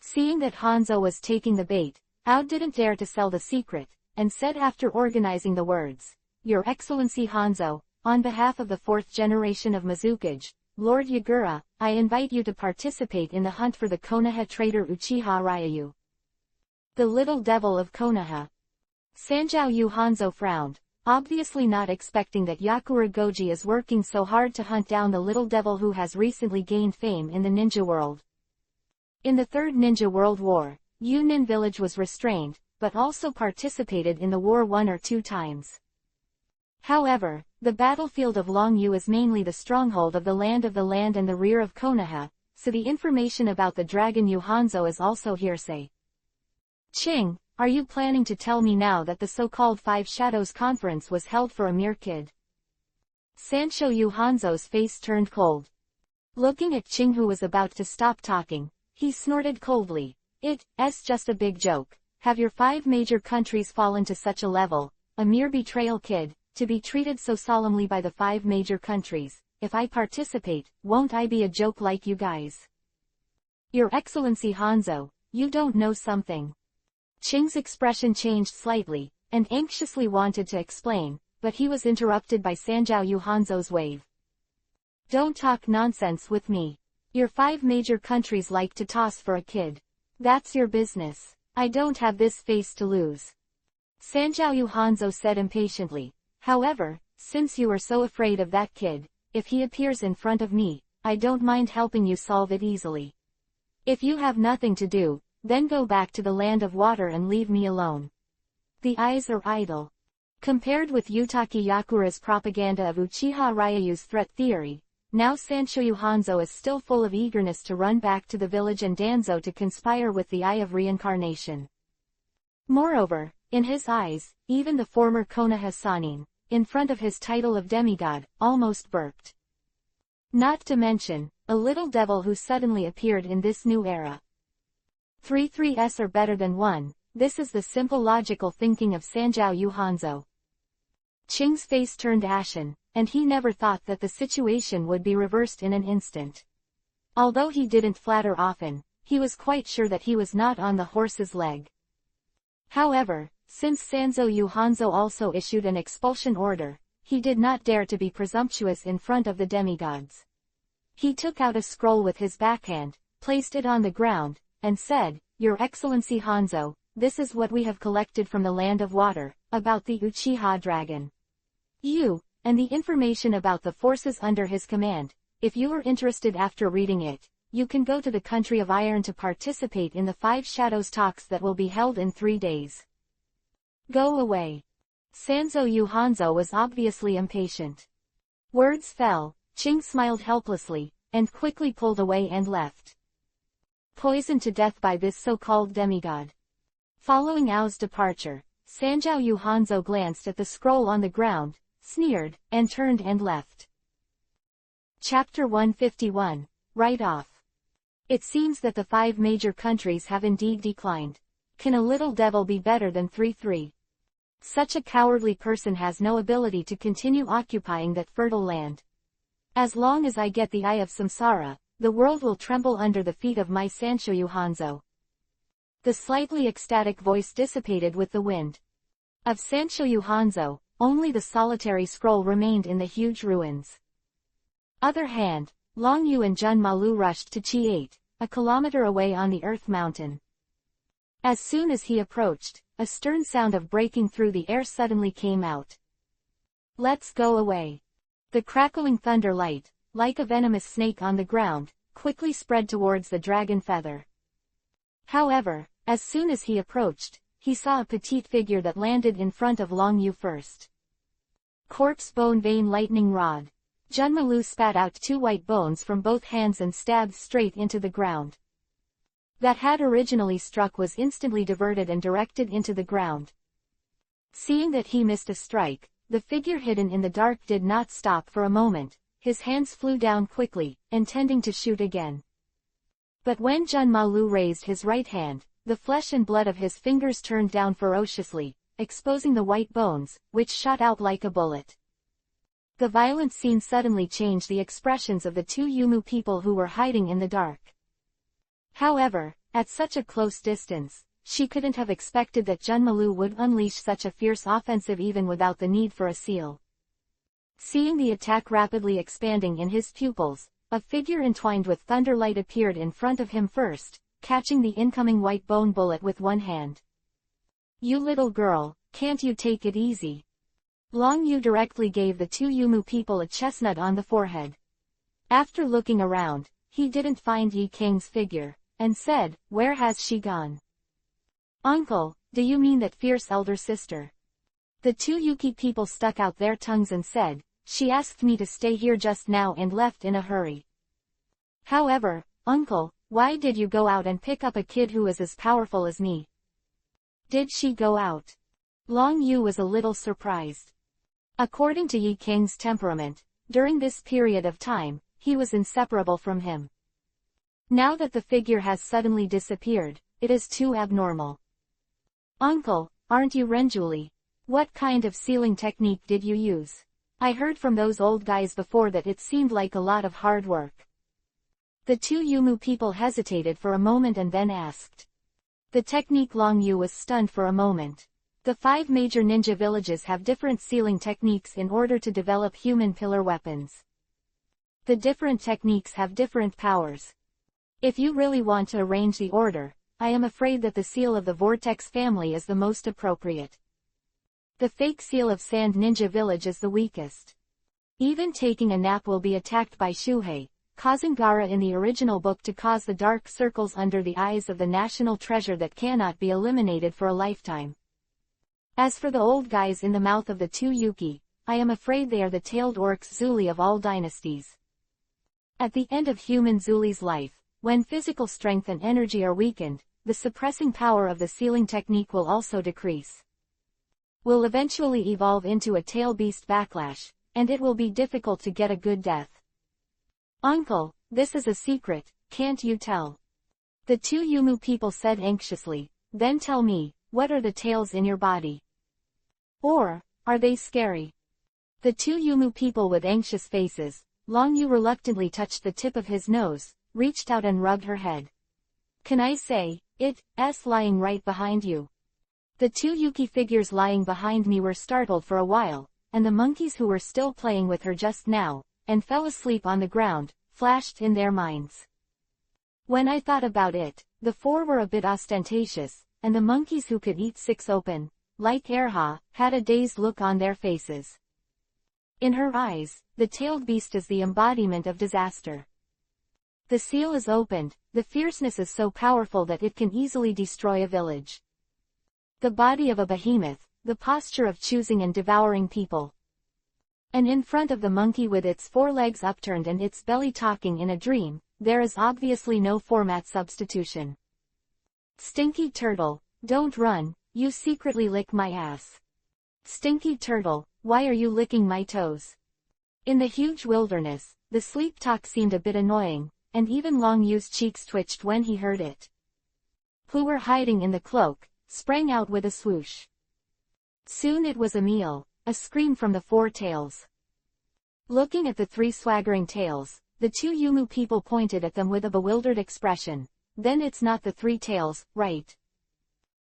Seeing that Hanzo was taking the bait, Ao didn't dare to sell the secret, and said after organizing the words, "Your Excellency Hanzo, on behalf of the 4th generation of Mizukage, Lord Yagura, I invite you to participate in the hunt for the Konoha traitor Uchiha Ryu." The little devil of Konoha. Sanjiao Hanzo frowned, obviously not expecting that Yakura Goji is working so hard to hunt down the little devil who has recently gained fame in the ninja world. In the Third Ninja World War, Yunin Village was restrained, but also participated in the war 1 or 2 times. However, the battlefield of Longyu is mainly the stronghold of the land and the rear of Konoha, so the information about the Dragon Yu Hanzo is also hearsay. Qing, are you planning to tell me now that the so-called 5 Shadows Conference was held for a mere kid? Sanshoyu Hanzo's face turned cold. Looking at Qing, who was about to stop talking, he snorted coldly, "It's just a big joke. Have your 5 major countries fallen to such a level, a mere betrayal kid, to be treated so solemnly by the 5 major countries? If I participate, won't I be a joke like you guys?" "Your Excellency Hanzo, you don't know something." Qing's expression changed slightly, and anxiously wanted to explain, but he was interrupted by Sanjiao Hanzo's wave. "Don't talk nonsense with me. Your 5 major countries like to toss for a kid. That's your business. I don't have this face to lose." Sanjiao Hanzo said impatiently, "However, since you are so afraid of that kid, if he appears in front of me, I don't mind helping you solve it easily. If you have nothing to do, then go back to the land of water and leave me alone." The eyes are idle. Compared with Yutaki Yakura's propaganda of Uchiha Ryu's threat theory, now Sanshoyu Hanzo is still full of eagerness to run back to the village and Danzo to conspire with the Eye of Reincarnation. Moreover, in his eyes, even the former Konoha Sannin, in front of his title of demigod, almost burped. Not to mention, a little devil who suddenly appeared in this new era. 3s are better than 1, this is the simple logical thinking of Sanjiao Hanzo. Qing's face turned ashen, and he never thought that the situation would be reversed in an instant. Although he didn't flatter often, he was quite sure that he was not on the horse's leg. However, since Sanjiao Hanzo also issued an expulsion order, he did not dare to be presumptuous in front of the demigods. He took out a scroll with his backhand, placed it on the ground, and said, "Your Excellency Hanzo, this is what we have collected from the land of water, about the Uchiha dragon. And the information about the forces under his command. If you are interested after reading it, you can go to the country of Iron to participate in the 5 Shadows talks that will be held in 3 days. Go away." Sanjiao Hanzo was obviously impatient. Words fell, Qing smiled helplessly, and quickly pulled away and left. Poisoned to death by this so-called demigod. Following Ao's departure, Sanjiao Hanzo glanced at the scroll on the ground, sneered, and turned and left. Chapter 151, Write-Off. It seems that the 5 major countries have indeed declined. Can a little devil be better than 3-3? Such a cowardly person has no ability to continue occupying that fertile land. As long as I get the eye of samsara, the world will tremble under the feet of my Sanshoyu Hanzo. The slightly ecstatic voice dissipated with the wind. Of Sanshoyu Hanzo, only the solitary scroll remained in the huge ruins. Other hand, Long Yu and Jun Malu rushed to Chi-8, a kilometer away on the Earth Mountain. As soon as he approached, a stern sound of breaking through the air suddenly came out. Let's go away. The crackling thunder light, like a venomous snake on the ground, quickly spread towards the dragon feather. However, as soon as he approached, he saw a petite figure that landed in front of Long Yu first. Corpse bone vein lightning rod. Junmalu spat out 2 white bones from both hands and stabbed straight into the ground. That had originally struck was instantly diverted and directed into the ground. Seeing that he missed a strike, the figure hidden in the dark did not stop for a moment. His hands flew down quickly, intending to shoot again. But when Junmalu raised his right hand, the flesh and blood of his fingers turned down ferociously, exposing the white bones, which shot out like a bullet. The violent scene suddenly changed the expressions of the 2 Yumu people who were hiding in the dark. However, at such a close distance, she couldn't have expected that Junmalu would unleash such a fierce offensive even without the need for a seal. Seeing the attack rapidly expanding in his pupils, a figure entwined with thunderlight appeared in front of him first, catching the incoming white bone bullet with one hand. You little girl, can't you take it easy? Long Yu directly gave the 2 Yumu people a chestnut on the forehead. After looking around, he didn't find Yi Kang's figure, and said, "Where has she gone?" "Uncle, do you mean that fierce elder sister?" The 2 Yuki people stuck out their tongues and said, "She asked me to stay here just now and left in a hurry." "However, uncle, why did you go out and pick up a kid who is as powerful as me?" "Did she go out?" Long Yu was a little surprised. According to Yi Kang's temperament, during this period of time, he was inseparable from him. Now that the figure has suddenly disappeared, it is too abnormal. "Uncle, aren't you Renjuli? What kind of sealing technique did you use? I heard from those old guys before that it seemed like a lot of hard work." The 2 Yumu people hesitated for a moment and then asked. The technique. Long Yu was stunned for a moment. The 5 major ninja villages have different sealing techniques in order to develop human pillar weapons. The different techniques have different powers. If you really want to arrange the order, I am afraid that the seal of the Vortex family is the most appropriate. The fake seal of Sand Ninja Village is the weakest. Even taking a nap will be attacked by Shuhei, causing Gaara in the original book to cause the dark circles under the eyes of the national treasure that cannot be eliminated for a lifetime. As for the old guys in the mouth of the 2 Yuki, I am afraid they are the tailed orcs Zuli of all dynasties. At the end of human Zuli's life, when physical strength and energy are weakened, the suppressing power of the sealing technique will also decrease. Will eventually evolve into a tail beast backlash, and it will be difficult to get a good death. "Uncle, this is a secret, can't you tell?" The 2 Yumu people said anxiously. "Then tell me, what are the tails in your body? Or, are they scary?" The 2 Yumu people with anxious faces. Long Yu reluctantly touched the tip of his nose, reached out and rubbed her head. "Can I say, it's lying right behind you?" The 2 Yuki figures lying behind me were startled for a while, and the monkeys who were still playing with her just now, and fell asleep on the ground, flashed in their minds. When I thought about it, the 4 were a bit ostentatious, and the monkeys who could eat 6 open, like Erha, had a dazed look on their faces. In her eyes, the tailed beast is the embodiment of disaster. The seal is opened, the fierceness is so powerful that it can easily destroy a village. The body of a behemoth, the posture of choosing and devouring people. And in front of the monkey with its 4 legs upturned and its belly talking in a dream, there is obviously no format substitution. "Stinky turtle, don't run, you secretly lick my ass. Stinky turtle, why are you licking my toes?" In the huge wilderness, the sleep talk seemed a bit annoying, and even Long Yu's cheeks twitched when he heard it. "Who were hiding in the cloak, sprang out with a swoosh. Soon it was Emil, a scream from the four tails. Looking at the three swaggering tails, the two Yumu people pointed at them with a bewildered expression. Then it's not the three tails, right?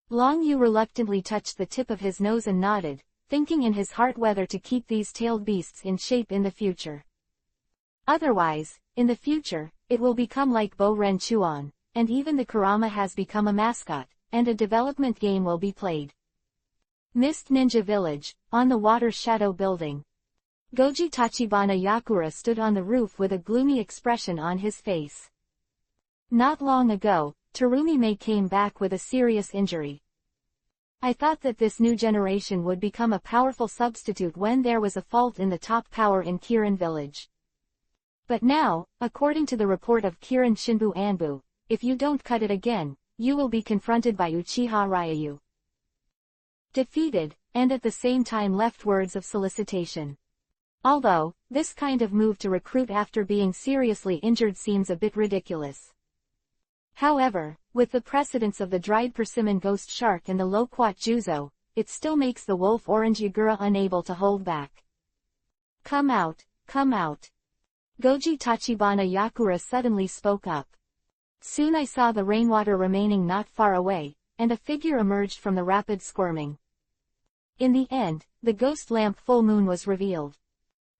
Long Yu reluctantly touched the tip of his nose and nodded, thinking in his heart whether to keep these tailed beasts in shape in the future. Otherwise, in the future, it will become like Bo Ren Chuan, and even the Kurama has become a mascot, and a development game will be played. Mist Ninja Village, on the Water Shadow Building. Goji Tachibana Yakura stood on the roof with a gloomy expression on his face. Not long ago, Terumi Mei came back with a serious injury. I thought that this new generation would become a powerful substitute when there was a fault in the top power in Kirin Village. But now, according to the report of Kirin Shinbu Anbu, if you don't cut it again, you will be confronted by Uchiha Ryu. Defeated, and at the same time left words of solicitation. Although, this kind of move to recruit after being seriously injured seems a bit ridiculous. However, with the precedence of the dried persimmon ghost shark and the loquat Juzo, it still makes the wolf orange Yagura unable to hold back. Come out, come out. Goji Tachibana Yakura suddenly spoke up. Soon I saw the rainwater remaining not far away, and a figure emerged from the rapid squirming. In the end, the ghost lamp full moon was revealed.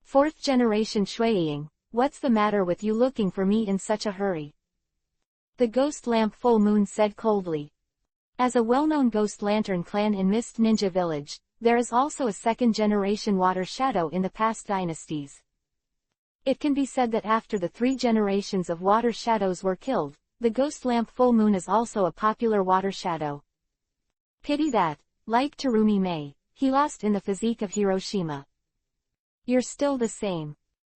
Fourth generation Shuiying, what's the matter with you looking for me in such a hurry? The ghost lamp full moon said coldly. As a well-known ghost lantern clan in Mist Ninja Village, there is also a second generation water shadow in the past dynasties. It can be said that after the 3 generations of water shadows were killed, the ghost lamp full moon is also a popular water shadow. Pity that, like Terumi Mei, he lost in the physique of Hiroshima. You're still the same.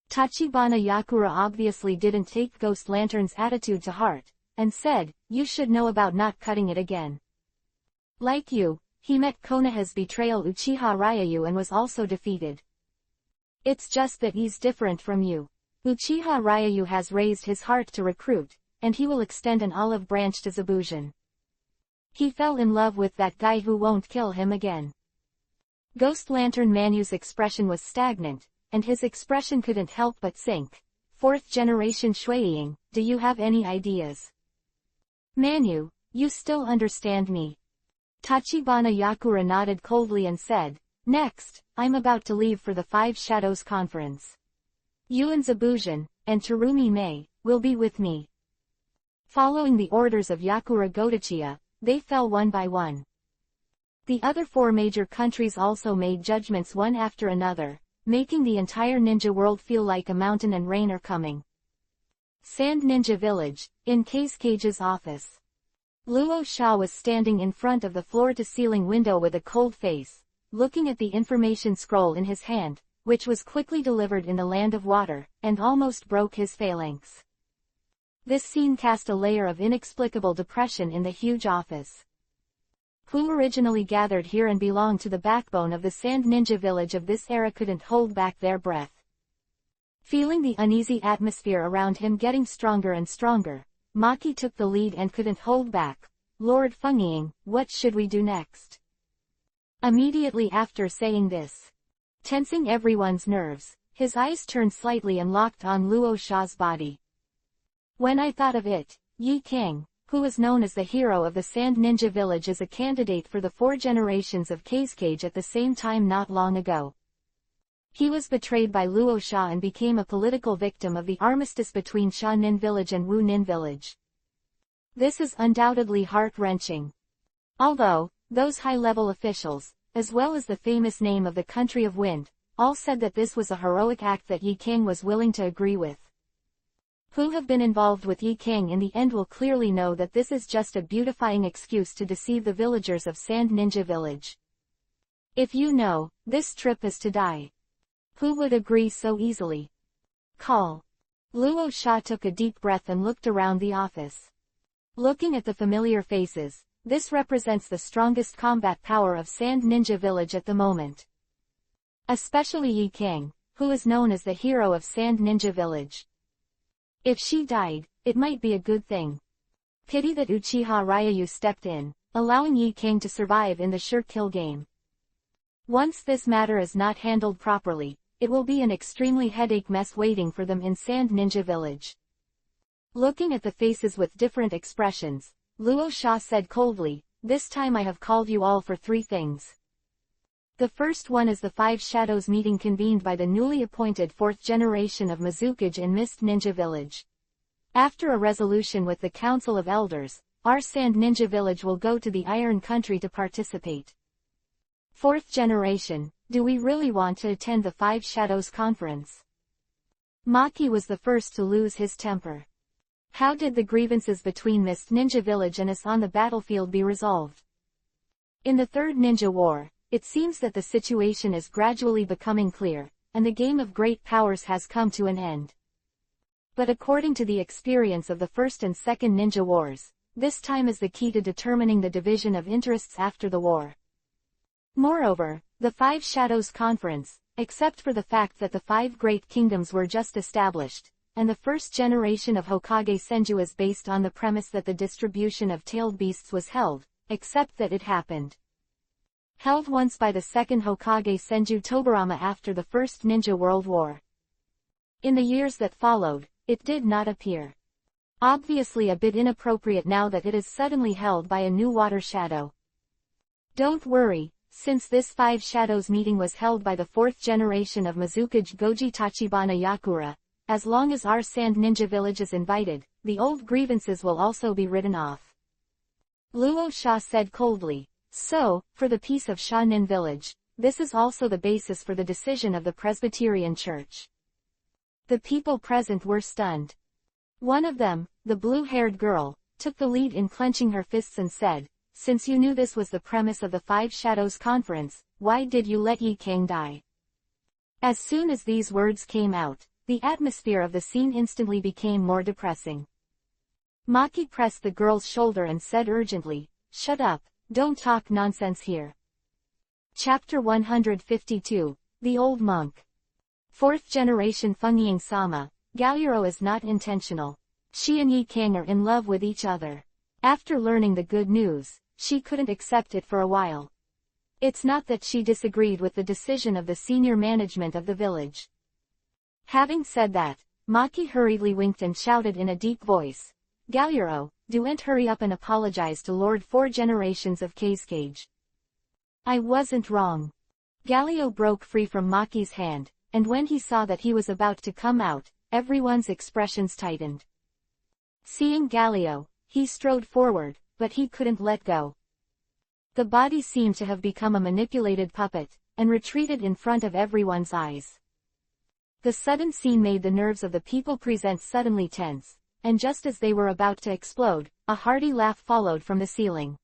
Tachibana Yakura obviously didn't take Ghost Lantern's attitude to heart, and said, you should know about not cutting it again. Like you, he met Konoha's betrayal Uchiha Ryu and was also defeated. It's just that he's different from you. Uchiha Ryu has raised his heart to recruit, and he will extend an olive branch to Zabujan. He fell in love with that guy who won't kill him again. Ghost Lantern Manu's expression was stagnant, and his expression couldn't help but sink. Fourth generation Shuiying, do you have any ideas? Manu, you still understand me. Tachibana Yakura nodded coldly and said, next, I'm about to leave for the 5 Shadows Conference. You and Zabujan, and Terumi Mei, will be with me. Following the orders of Yakura Gotichiya, they fell one by one. The other 4 major countries also made judgments one after another, making the entire ninja world feel like a mountain and rain are coming. Sand Ninja Village, in Cage's office. Luo Sha was standing in front of the floor-to-ceiling window with a cold face, looking at the information scroll in his hand, which was quickly delivered in the land of water, and almost broke his phalanx. This scene cast a layer of inexplicable depression in the huge office. Who originally gathered here and belonged to the backbone of the Sand Ninja Village of this era couldn't hold back their breath. Feeling the uneasy atmosphere around him getting stronger and stronger, Maki took the lead and couldn't hold back. Lord Fengying, what should we do next? Immediately after saying this, tensing everyone's nerves, his eyes turned slightly and locked on Luo Sha's body. When I thought of it, Yi King, who is known as the hero of the Sand Ninja Village, is a candidate for the 4 generations of Cage at the same time not long ago. He was betrayed by Luo Sha and became a political victim of the armistice between Sha Nin Village and Wu Nin Village. This is undoubtedly heart-wrenching. Although, those high-level officials, as well as the famous name of the Country of Wind, all said that this was a heroic act that Yi King was willing to agree with. Who have been involved with Yi King in the end will clearly know that this is just a beautifying excuse to deceive the villagers of Sand Ninja Village. If you know, this trip is to die. Who would agree so easily? Call. Luo Sha took a deep breath and looked around the office. Looking at the familiar faces, this represents the strongest combat power of Sand Ninja Village at the moment. Especially Yi King, who is known as the hero of Sand Ninja Village. If she died, it might be a good thing. Pity that Uchiha Ryu stepped in, allowing Yi King to survive in the sure kill game. Once this matter is not handled properly, it will be an extremely headache mess waiting for them in Sand Ninja Village. Looking at the faces with different expressions, Luo Sha said coldly, "This time I have called you all for 3 things. The first one is the 5 Shadows meeting convened by the newly appointed 4th generation of Mizukage in Mist Ninja Village. After a resolution with the Council of Elders, our Sand Ninja Village will go to the Iron Country to participate. 4th generation, do we really want to attend the 5 Shadows conference?" Maki was the first to lose his temper. How did the grievances between Mist Ninja Village and us on the battlefield be resolved? In the Third Ninja War, it seems that the situation is gradually becoming clear, and the game of great powers has come to an end. But according to the experience of the First and Second Ninja Wars, this time is the key to determining the division of interests after the war. Moreover, the 5 Shadows Conference, except for the fact that the 5 Great Kingdoms were just established, and the first generation of Hokage Senju is based on the premise that the distribution of tailed beasts was held, except that it happened. Held once by the second Hokage Senju Tobirama after the First Ninja World War. In the years that followed, it did not appear. Obviously a bit inappropriate now that it is suddenly held by a new water shadow. Don't worry, since this 5 Shadows meeting was held by the 4th generation of Mizukage Goji Tachibana Yakura, as long as our Sand Ninja Village is invited, the old grievances will also be written off. Luo Sha said coldly, "So, for the peace of Shanin Village, this is also the basis for the decision of the Presbyterian Church." The people present were stunned. One of them, the blue-haired girl, took the lead in clenching her fists and said, "Since you knew this was the premise of the 5 Shadows Conference, why did you let Yi King die?" As soon as these words came out, the atmosphere of the scene instantly became more depressing. Maki pressed the girl's shoulder and said urgently, "Shut up, don't talk nonsense here." Chapter 152, The Old Monk. 4th generation Fungying Sama, Galyuro is not intentional. She and Yi King are in love with each other. After learning the good news, she couldn't accept it for a while. It's not that she disagreed with the decision of the senior management of the village. Having said that, Maki hurriedly winked and shouted in a deep voice, "Galyuro, do hurry up and apologize to Lord 4 generations of Kazekage." "I wasn't wrong." Galio broke free from Maki's hand, and when he saw that he was about to come out, everyone's expressions tightened. Seeing Galio, he strode forward, but he couldn't let go. The body seemed to have become a manipulated puppet, and retreated in front of everyone's eyes. The sudden scene made the nerves of the people present suddenly tense, and just as they were about to explode, a hearty laugh followed from the ceiling.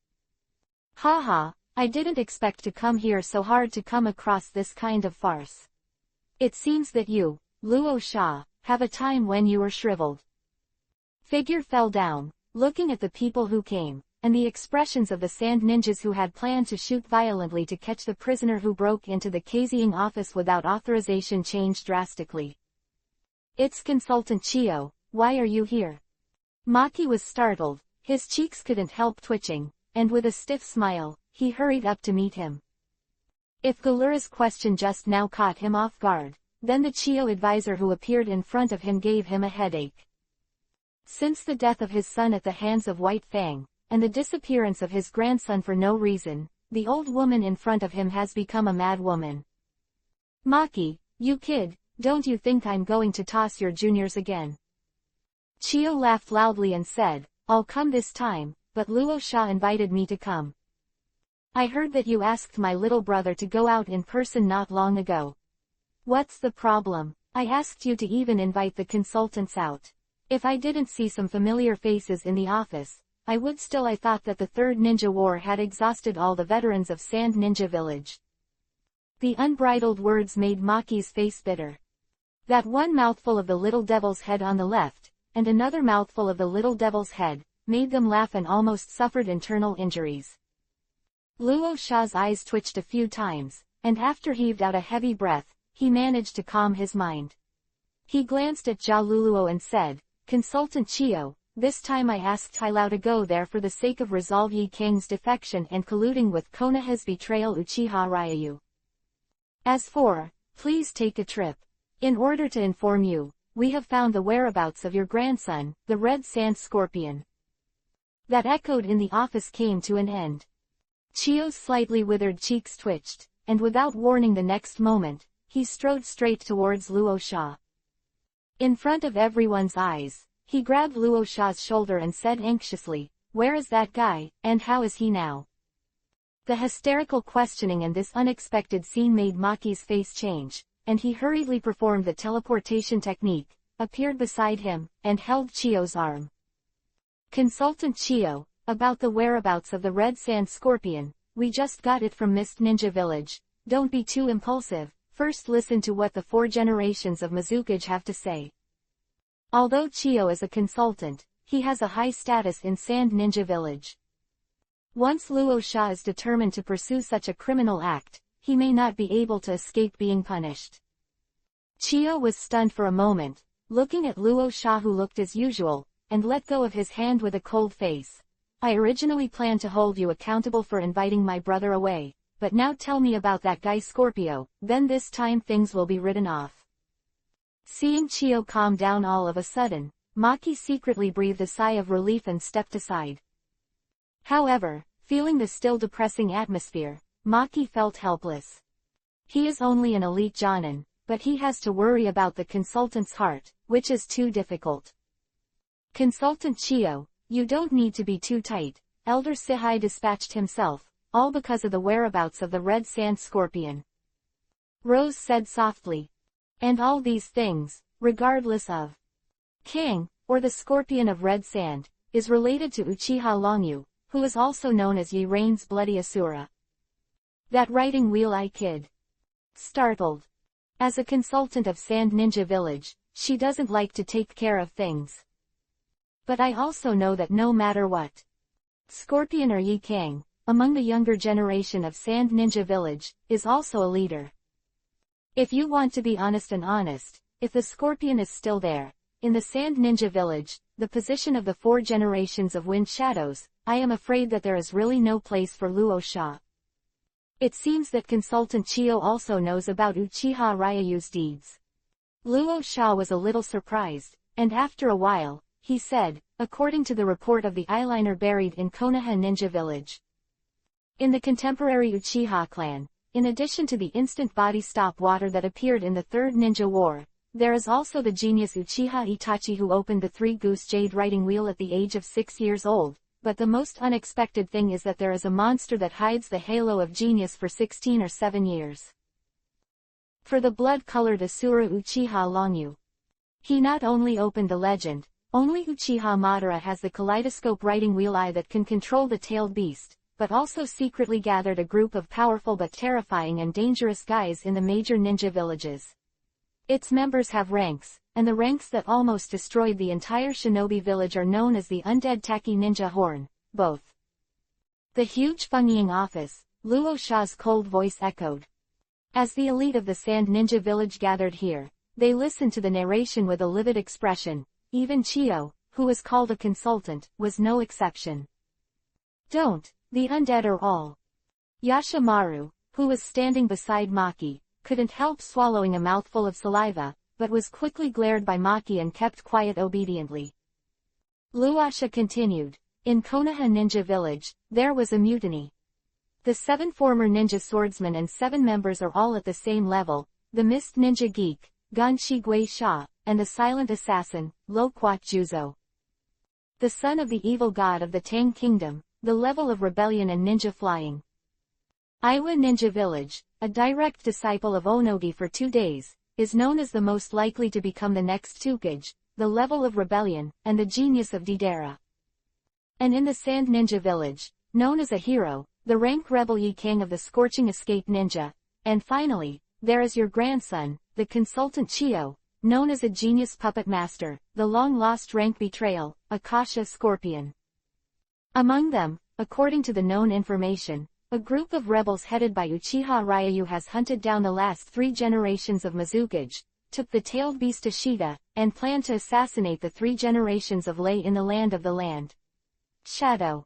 "Ha ha, I didn't expect to come here so hard to come across this kind of farce. It seems that you, Luo Sha, have a time when you were shriveled." Figure fell down, looking at the people who came, and the expressions of the sand ninjas who had planned to shoot violently to catch the prisoner who broke into the Kazing office without authorization changed drastically. "It's Consultant Chio, why are you here?" Maki was startled, his cheeks couldn't help twitching, and with a stiff smile, he hurried up to meet him. If Galura's question just now caught him off guard, then the Chio advisor who appeared in front of him gave him a headache. Since the death of his son at the hands of White Fang, and the disappearance of his grandson for no reason, the old woman in front of him has become a mad woman. "Maki, you kid, don't you think I'm going to toss your juniors again?" Chio laughed loudly and said, "I'll come this time, but Luo Sha invited me to come. I heard that you asked my little brother to go out in person not long ago. What's the problem? I asked you to even invite the consultants out. If I didn't see some familiar faces in the office, I would still. I thought that the Third Ninja War had exhausted all the veterans of Sand Ninja Village." The unbridled words made Maki's face bitter. That one mouthful of the little devil's head on the left, and another mouthful of the little devil's head, made them laugh and almost suffered internal injuries. Luo Sha's eyes twitched a few times, and after heaved out a heavy breath, he managed to calm his mind. He glanced at Ja Luluo and said, "Consultant Chio, this time I asked Tailao to go there for the sake of resolve Yi Kang's defection and colluding with Konoha's betrayal Uchiha Ryu. As for, please take a trip. In order to inform you, we have found the whereabouts of your grandson, the Red Sand Scorpion. That echoed in the office came to an end. Chio's slightly withered cheeks twitched, and without warning the next moment, he strode straight towards Luo Sha. In front of everyone's eyes, he grabbed Luo Sha's shoulder and said anxiously, "Where is that guy, and how is he now?" The hysterical questioning and this unexpected scene made Maki's face change, and he hurriedly performed the teleportation technique, appeared beside him, and held Chio's arm. "Consultant Chio, about the whereabouts of the Red Sand Scorpion, we just got it from Mist Ninja Village. Don't be too impulsive, first listen to what the 4 generations of Mizukage have to say." Although Chio is a consultant, he has a high status in Sand Ninja Village. Once Luo Sha is determined to pursue such a criminal act, he may not be able to escape being punished. Chio was stunned for a moment, looking at Luo Sha who looked as usual, and let go of his hand with a cold face. "I originally planned to hold you accountable for inviting my brother away, but now tell me about that guy Scorpio, then this time things will be written off." Seeing Chio calm down all of a sudden, Maki secretly breathed a sigh of relief and stepped aside. However, feeling the still depressing atmosphere, Maki felt helpless. He is only an elite Jonin, but he has to worry about the consultant's heart, which is too difficult. "Consultant Chio, you don't need to be too tight," Elder Sihai dispatched himself, "all because of the whereabouts of the Red Sand Scorpion." Rose said softly. "And all these things, regardless of King, or the Scorpion of Red Sand, is related to Uchiha Longyu, who is also known as Yi Rain's Bloody Asura." "That writing wheel-eye kid." Startled. As a consultant of Sand Ninja Village, she doesn't like to take care of things. "But I also know that no matter what Scorpion or Yi Kang, among the younger generation of Sand Ninja Village, is also a leader. If you want to be honest, if the Scorpion is still there, in the Sand Ninja Village, the position of the 4 generations of Wind Shadows, I am afraid that there is really no place for Luo Sha." It seems that Consultant Chio also knows about Uchiha Ryu's deeds. Luo Sha was a little surprised, and after a while, he said, "According to the report of the eyeliner buried in Konoha Ninja Village. In the contemporary Uchiha clan, in addition to the instant body stop water that appeared in the Third Ninja War, there is also the genius Uchiha Itachi who opened the 3-goose jade writing wheel at the age of 6 years old, but the most unexpected thing is that there is a monster that hides the halo of genius for 16 or 7 years. For the blood-colored Asura Uchiha Longyu. He not only opened the legend, only Uchiha Madara has the kaleidoscope writing wheel eye that can control the tailed beast, but also secretly gathered a group of powerful but terrifying and dangerous guys in the major ninja villages. Its members have ranks, and the ranks that almost destroyed the entire shinobi village are known as the Undead Taki Ninja Horn, both. The huge Fengiying office, Luo Sha's cold voice echoed. As the elite of the Sand Ninja Village gathered here, they listened to the narration with a livid expression. Even Chio, who was called a consultant, was no exception. "Don't, the undead are all." Yashimaru, who was standing beside Maki, couldn't help swallowing a mouthful of saliva, but was quickly glared by Maki and kept quiet obediently. Luasha continued, "In Konoha Ninja Village, there was a mutiny. The 7 former ninja swordsmen and 7 members are all at the same level, the Mist Ninja Geek, Ganshi Gui Sha, and the silent assassin, Loquat Juzo. The son of the evil god of the Tang Kingdom, the level of rebellion and ninja flying. Iwa Ninja Village, a direct disciple of Onogi for 2 days, is known as the most likely to become the next Tsukage, the level of rebellion, and the genius of Deidara. And in the Sand Ninja Village, known as a hero, the rank rebel Yi Kang of the Scorching Escape Ninja, and finally, there is your grandson, the consultant Chio, known as a genius puppet master, the long-lost rank Betrayal, Akasha Scorpion. Among them, according to the known information, a group of rebels headed by Uchiha Ryu has hunted down the last 3 generations of Mizukage, took the tailed beast Ashita, and planned to assassinate the 3 generations of Lei in the land of the land. Shadow.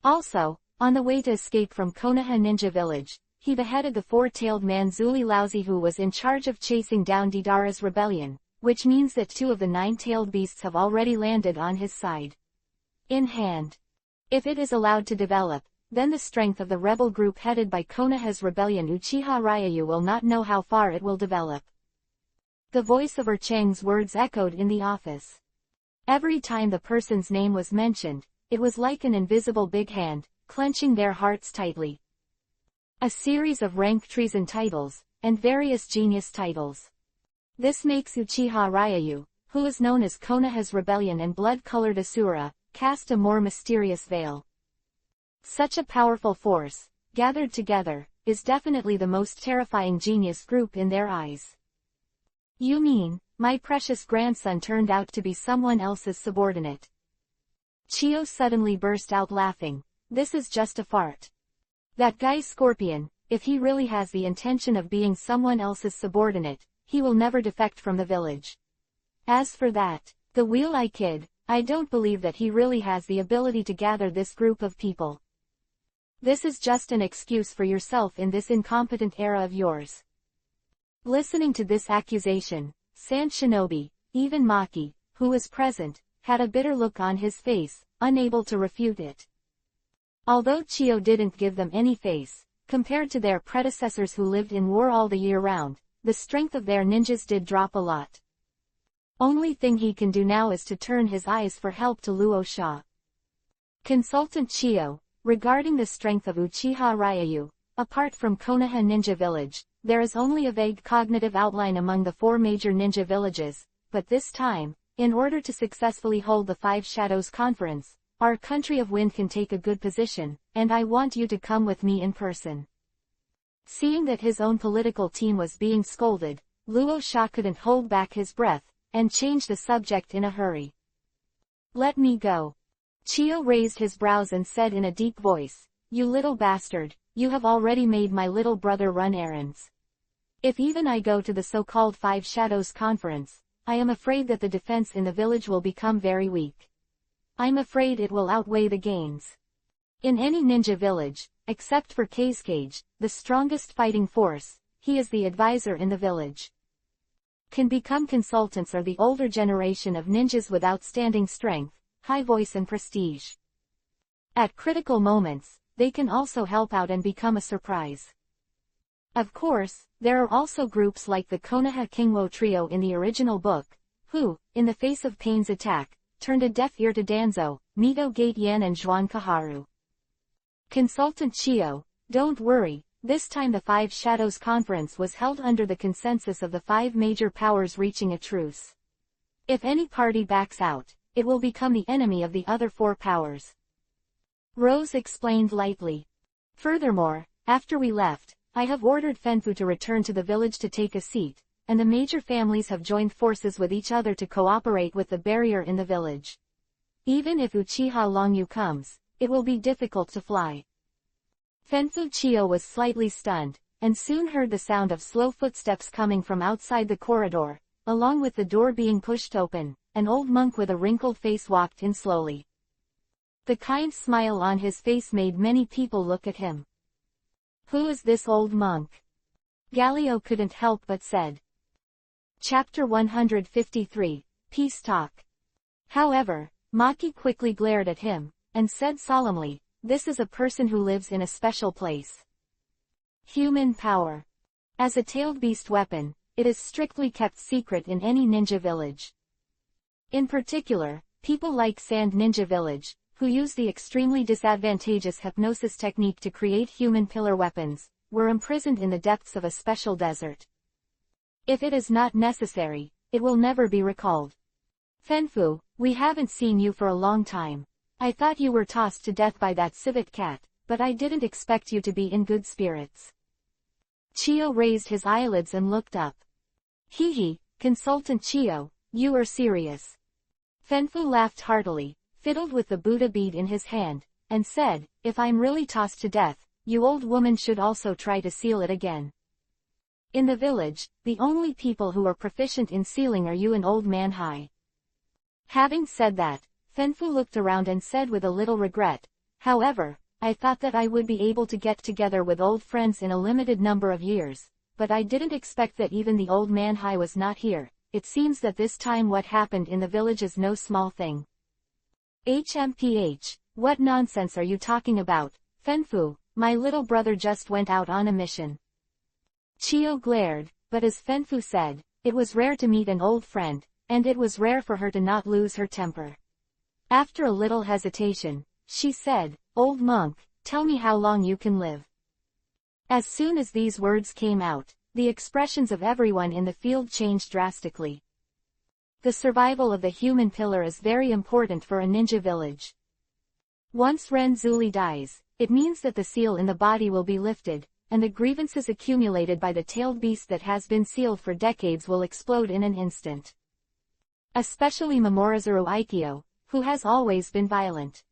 Also, on the way to escape from Konoha Ninja Village, he beheaded the 4-tailed man Zuli Laozi, who was in charge of chasing down Deidara's rebellion, which means that 2 of the 9-tailed beasts have already landed on his side. In hand. If it is allowed to develop, then the strength of the rebel group headed by Konoha's rebellion Uchiha Ryu will not know how far it will develop. The voice of Chang's words echoed in the office. Every time the person's name was mentioned, it was like an invisible big hand, clenching their hearts tightly. A series of rank trees and titles, and various genius titles. This makes Uchiha Ryu, who is known as Konoha's rebellion and blood-colored Asura, cast a more mysterious veil. Such a powerful force, gathered together, is definitely the most terrifying genius group in their eyes. You mean, my precious grandson turned out to be someone else's subordinate? Chio suddenly burst out laughing. This is just a fart. That guy Scorpion, if he really has the intention of being someone else's subordinate, he will never defect from the village. As for that, the Wheel-Eye Kid, I don't believe that he really has the ability to gather this group of people. This is just an excuse for yourself in this incompetent era of yours. Listening to this accusation, Sand Shinobi, even Maki, who was present, had a bitter look on his face, unable to refute it. Although Chio didn't give them any face, compared to their predecessors who lived in war all the year round, the strength of their ninjas did drop a lot. Only thing he can do now is to turn his eyes for help to Luo Sha. Consultant Chio, regarding the strength of Uchiha Ryu, apart from Konoha Ninja Village, there is only a vague cognitive outline among the 4 major ninja villages, but this time, in order to successfully hold the 5 Shadows Conference, our country of Wind can take a good position, and I want you to come with me in person. Seeing that his own political team was being scolded, Luo Sha couldn't hold back his breath, and changed the subject in a hurry. Let me go. Chio raised his brows and said in a deep voice, You little bastard, you have already made my little brother run errands. If even I go to the so-called 5 Shadows Conference, I am afraid that the defense in the village will become very weak. I'm afraid it will outweigh the gains. In any ninja village, except for Kazekage, the strongest fighting force, he is the advisor in the village. Can become consultants are the older generation of ninjas with outstanding strength, high voice and prestige. At critical moments, they can also help out and become a surprise. Of course, there are also groups like the Konoha Kingwo trio in the original book, who, in the face of Pain's attack, turned a deaf ear to Danzo, Mito Gate Yen and Zhuan Kaharu. Consultant Chio, don't worry, this time the 5 Shadows Conference was held under the consensus of the 5 major powers reaching a truce. If any party backs out, it will become the enemy of the other 4 powers. Rose explained lightly. Furthermore, after we left, I have ordered Fenfu to return to the village to take a seat, and the major families have joined forces with each other to cooperate with the barrier in the village. Even if Uchiha Longyu comes, it will be difficult to fly. Fenfu Chio was slightly stunned, and soon heard the sound of slow footsteps coming from outside the corridor. Along with the door being pushed open, an old monk with a wrinkled face walked in slowly. The kind smile on his face made many people look at him. Who is this old monk? Galio couldn't help but said. Chapter 153, Peace Talk. However, Maki quickly glared at him, and said solemnly, This is a person who lives in a special place. Human power. As a tailed beast weapon, it is strictly kept secret in any ninja village. In particular, people like Sand Ninja Village, who use the extremely disadvantageous hypnosis technique to create human pillar weapons, were imprisoned in the depths of a special desert. If it is not necessary, it will never be recalled. Fenfu, we haven't seen you for a long time. I thought you were tossed to death by that civet cat, but I didn't expect you to be in good spirits. Chio raised his eyelids and looked up. Hee, Consultant Chio, you are serious. Fenfu laughed heartily, fiddled with the Buddha bead in his hand, and said, If I'm really tossed to death, you old woman should also try to seal it again. In the village, the only people who are proficient in sealing are you and Old Man Hai. Having said that, Fanfu looked around and said with a little regret, however, I thought that I would be able to get together with old friends in a limited number of years, but I didn't expect that even the Old Man Hai was not here. It seems that this time what happened in the village is no small thing. HMPH, what nonsense are you talking about, Fanfu? My little brother just went out on a mission. Chio glared, but as Fanfu said, it was rare to meet an old friend, and it was rare for her to not lose her temper. After a little hesitation, she said, Old monk, tell me how long you can live. As soon as these words came out, the expressions of everyone in the field changed drastically. The survival of the human pillar is very important for a ninja village. Once Ren Zuli dies, it means that the seal in the body will be lifted, and the grievances accumulated by the tailed beast that has been sealed for decades will explode in an instant. Especially Mamorizuru Aikyo, who has always been violent.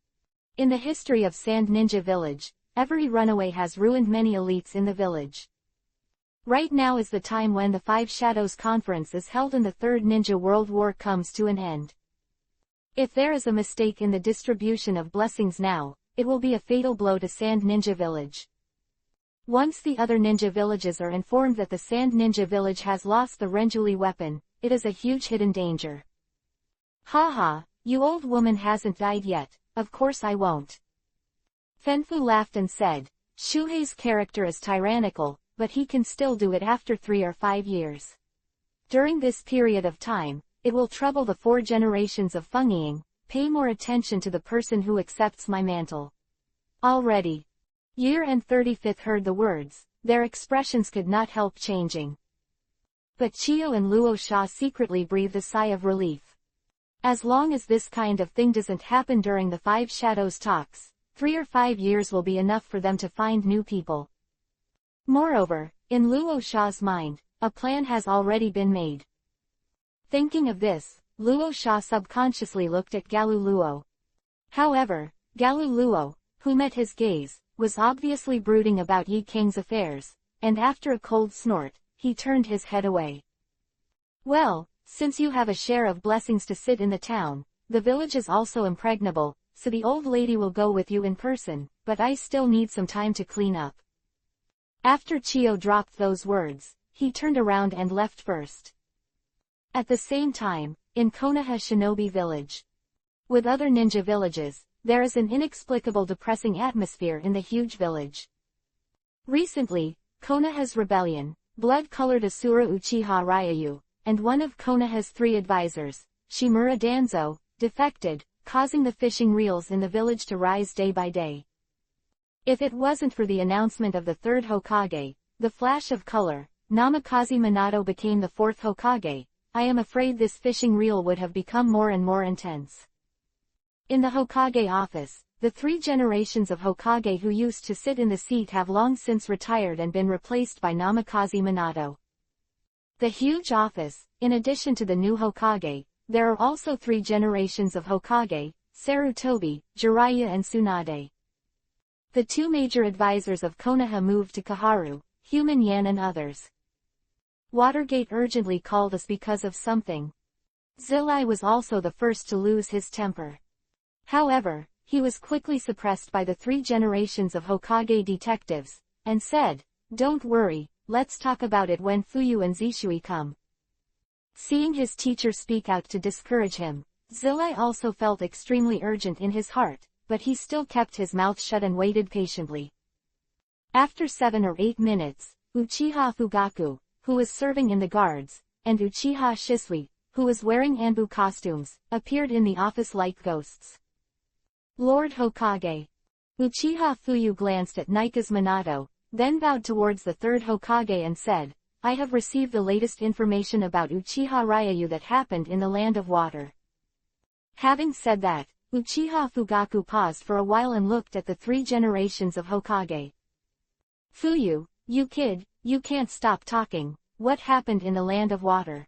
In the history of Sand Ninja Village, every runaway has ruined many elites in the village. Right now is the time when the Five Shadows Conference is held and the Third Ninja World War comes to an end. If there is a mistake in the distribution of blessings now, it will be a fatal blow to Sand Ninja Village. Once the other ninja villages are informed that the Sand Ninja Village has lost the Renjuli weapon, it is a huge hidden danger. Haha, you old woman hasn't died yet, of course I won't. Fanfu laughed and said, Shuhei's character is tyrannical, but he can still do it after 3 or 5 years. During this period of time, it will trouble the 4 generations of Fengiying. Pay more attention to the person who accepts my mantle. Already. Year and 35th heard the words, their expressions could not help changing. But Chio and Luo Sha secretly breathed a sigh of relief. As long as this kind of thing doesn't happen during the Five Shadows talks, 3 or 5 years will be enough for them to find new people. Moreover, in Luo Sha's mind, a plan has already been made. Thinking of this, Luo Sha subconsciously looked at Galu Luo. However, Galu Luo, who met his gaze, was obviously brooding about Yi King's affairs, and after a cold snort, he turned his head away. Well, since you have a share of blessings to sit in the town, the village is also impregnable, so the old lady will go with you in person, but I still need some time to clean up. After Chio dropped those words, he turned around and left first. At the same time, in Konoha Shinobi Village. With other ninja villages, there is an inexplicable depressing atmosphere in the huge village. Recently, Konoha's rebellion, blood-colored Asura Uchiha Ryayu, and one of Konoha's 3 advisors, Shimura Danzo, defected, causing the fishing reels in the village to rise day by day. If it wasn't for the announcement of the 3rd Hokage, the flash of color, Namikaze Minato became the 4th Hokage, I am afraid this fishing reel would have become more and more intense. In the Hokage office, the 3 generations of Hokage who used to sit in the seat have long since retired and been replaced by Namikaze Minato. The huge office, in addition to the new Hokage, there are also 3 generations of Hokage, Sarutobi, Jiraiya and Tsunade. The 2 major advisors of Konoha moved to Kaharu, Human Yan and others. Watergate urgently called us because of something. Zilai was also the first to lose his temper. However, he was quickly suppressed by the 3 generations of Hokage detectives, and said, Don't worry, let's talk about it when Fuyu and Zishui come. Seeing his teacher speak out to discourage him, Zilai also felt extremely urgent in his heart, but he still kept his mouth shut and waited patiently. After 7 or 8 minutes, Uchiha Fugaku, who was serving in the guards, and Uchiha Shisui, who was wearing Anbu costumes, appeared in the office like ghosts. Lord Hokage. Uchiha Fuyu glanced at Nika's Minato, then bowed towards the 3rd Hokage and said, I have received the latest information about Uchiha Ryayu that happened in the Land of Water. Having said that, Uchiha Fugaku paused for a while and looked at the 3 generations of Hokage. Fuyu, you kid, you can't stop talking, what happened in the Land of Water?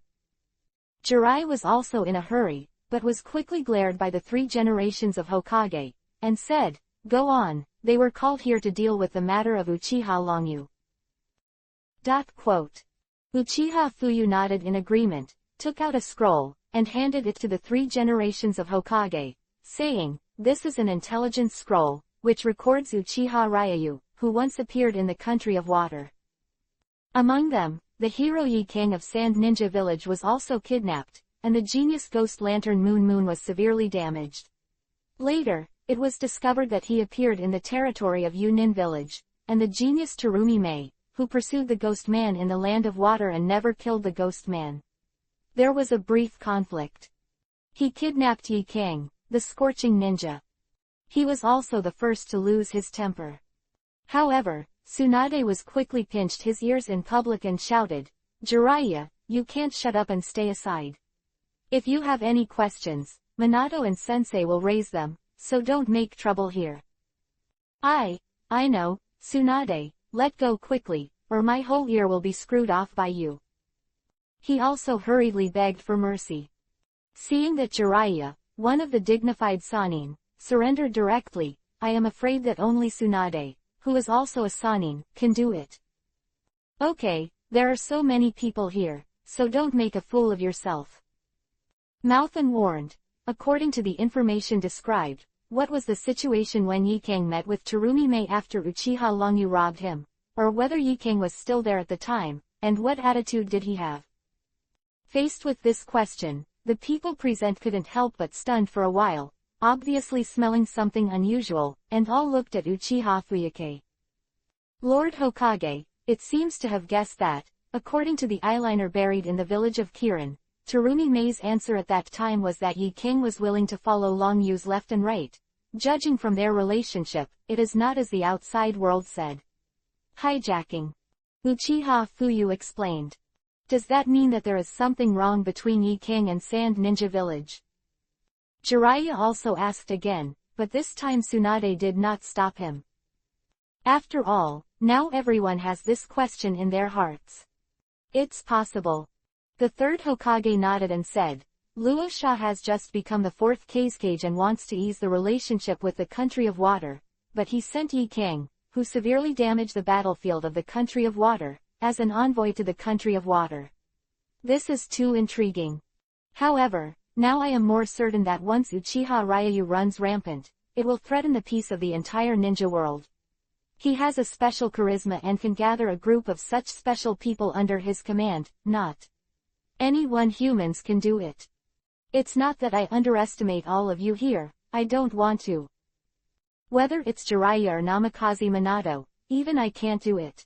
Jirai was also in a hurry, but was quickly glared by the 3 generations of Hokage, and said, Go on, they were called here to deal with the matter of Uchiha Longyu. Uchiha Fuyu nodded in agreement, took out a scroll, and handed it to the 3 generations of Hokage, saying, "This is an intelligence scroll, which records Uchiha Ryu, who once appeared in the country of water. Among them, the hero Yi King of Sand Ninja Village was also kidnapped, and the genius Ghost Lantern Moon was severely damaged. Later, it was discovered that he appeared in the territory of Yunin Village, and the genius Terumi Mei, who pursued the Ghost Man in the Land of Water and never killed the Ghost Man. There was a brief conflict. He kidnapped Yi King, the Scorching Ninja. He was also the first to lose his temper. However, Tsunade was quickly pinched his ears in public and shouted, 'Jiraiya, you can't shut up and stay aside. If you have any questions, Minato and Sensei will raise them, so don't make trouble here.' I know, Tsunade, let go quickly, or my whole ear will be screwed off by you." He also hurriedly begged for mercy. Seeing that Jiraiya, one of the dignified Sannin, surrendered directly, "I am afraid that only Tsunade, who is also a Sannin, can do it." "Okay, there are so many people here, so don't make a fool of yourself." Mouthen warned. According to the information described, what was the situation when Yi King met with Terumi Mei after Uchiha Longyu robbed him, or whether Yi King was still there at the time, and what attitude did he have? Faced with this question, the people present couldn't help but stunned for a while, obviously smelling something unusual, and all looked at Uchiha Fuyuke. Lord Hokage, it seems to have guessed that, according to the eyeliner buried in the village of Kirin, Terumi Mei's answer at that time was that Yi King was willing to follow Longyu's left and right. Judging from their relationship, it is not as the outside world said. Hijacking. Uchiha Fuyu explained. Does that mean that there is something wrong between Yi King and Sand Ninja Village? Jiraiya also asked again, but this time Tsunade did not stop him. After all, now everyone has this question in their hearts. It's possible. The 3rd Hokage nodded and said, "Luo Sha has just become the 4th Kazekage and wants to ease the relationship with the country of water, but he sent Yi King, who severely damaged the battlefield of the country of water, as an envoy to the country of water. This is too intriguing. However, now I am more certain that once Uchiha Ryu runs rampant, it will threaten the peace of the entire ninja world. He has a special charisma and can gather a group of such special people under his command, not anyone humans can do it. It's not that I underestimate all of you here, I don't want to. Whether it's Jiraiya or Namikaze Minato, even I can't do it."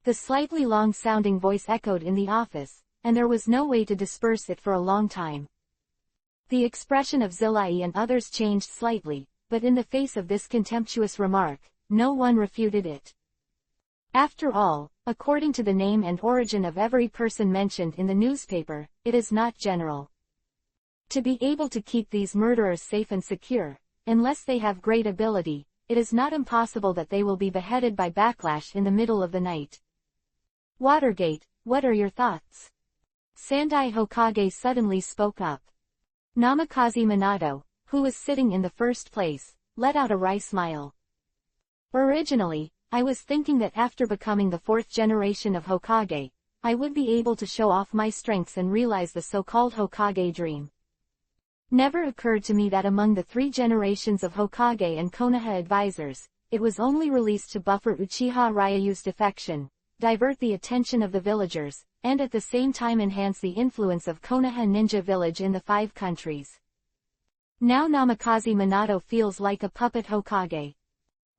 The slightly long-sounding voice echoed in the office, and there was no way to disperse it for a long time. The expression of Zilai and others changed slightly, but in the face of this contemptuous remark, no one refuted it. After all, according to the name and origin of every person mentioned in the newspaper, it is not general. To be able to keep these murderers safe and secure, unless they have great ability, it is not impossible that they will be beheaded by backlash in the middle of the night. "Watergate, what are your thoughts?" Sandai Hokage suddenly spoke up. Namikaze Minato, who was sitting in the first place, let out a wry smile. "Originally, I was thinking that after becoming the 4th generation of Hokage, I would be able to show off my strengths and realize the so-called Hokage dream. Never occurred to me that among the 3 generations of Hokage and Konoha advisors, it was only released to buffer Uchiha Ryu's defection, divert the attention of the villagers, and at the same time enhance the influence of Konoha Ninja Village in the 5 countries. Now Namikaze Minato feels like a puppet Hokage.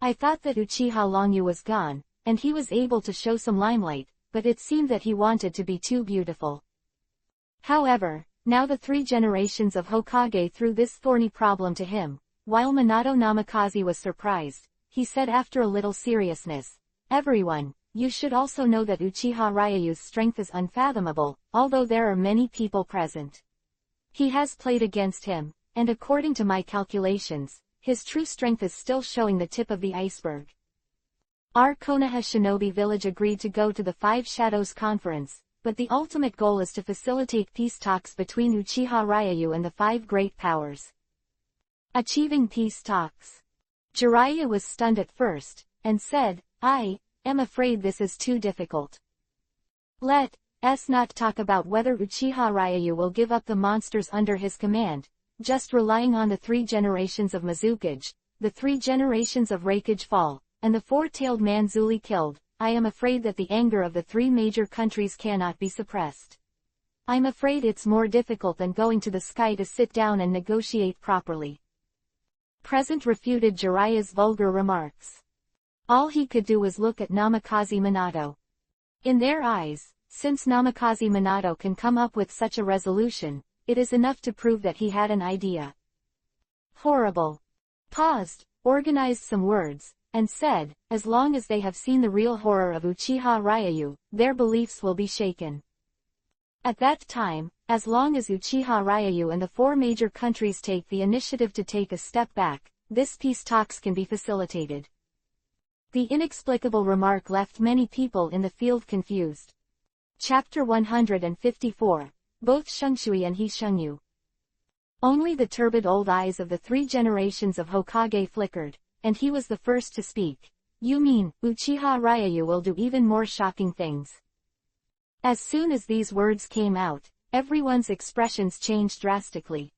I thought that Uchiha Longyu was gone, and he was able to show some limelight, but it seemed that he wanted to be too beautiful. However, now the 3 generations of Hokage threw this thorny problem to him. While Minato Namikaze was surprised, he said after a little seriousness, "Everyone, you should also know that Uchiha Ryu's strength is unfathomable, although there are many people present. He has played against him, and according to my calculations, his true strength is still showing the tip of the iceberg." Our Konoha Shinobi village agreed to go to the 5 Shadows Conference, but the ultimate goal is to facilitate peace talks between Uchiha Ryu and the 5 great powers. Achieving peace talks. Jiraiya was stunned at first, and said, "I am afraid this is too difficult." Let's not talk about whether Uchiha Ryu will give up the monsters under his command, just relying on the 3 generations of Mizukage, the 3 generations of Raikage fall, and the 4-tailed Manzuli killed. I am afraid that the anger of the 3 major countries cannot be suppressed. I'm afraid it's more difficult than going to the sky to sit down and negotiate properly. Present refuted Jiraiya's vulgar remarks. All he could do was look at Namikaze Minato. In their eyes, since Namikaze Minato can come up with such a resolution, it is enough to prove that he had an idea. Horrible. Paused, organized some words, and said, as long as they have seen the real horror of Uchiha Ryu, their beliefs will be shaken. At that time, as long as Uchiha Ryu and the 4 major countries take the initiative to take a step back, this peace talks can be facilitated. The inexplicable remark left many people in the field confused. Chapter 154, both Shengshui and Hishengyu. Only the turbid old eyes of the 3 generations of Hokage flickered, and he was the first to speak. You mean, Uchiha Ryu will do even more shocking things? As soon as these words came out, everyone's expressions changed drastically.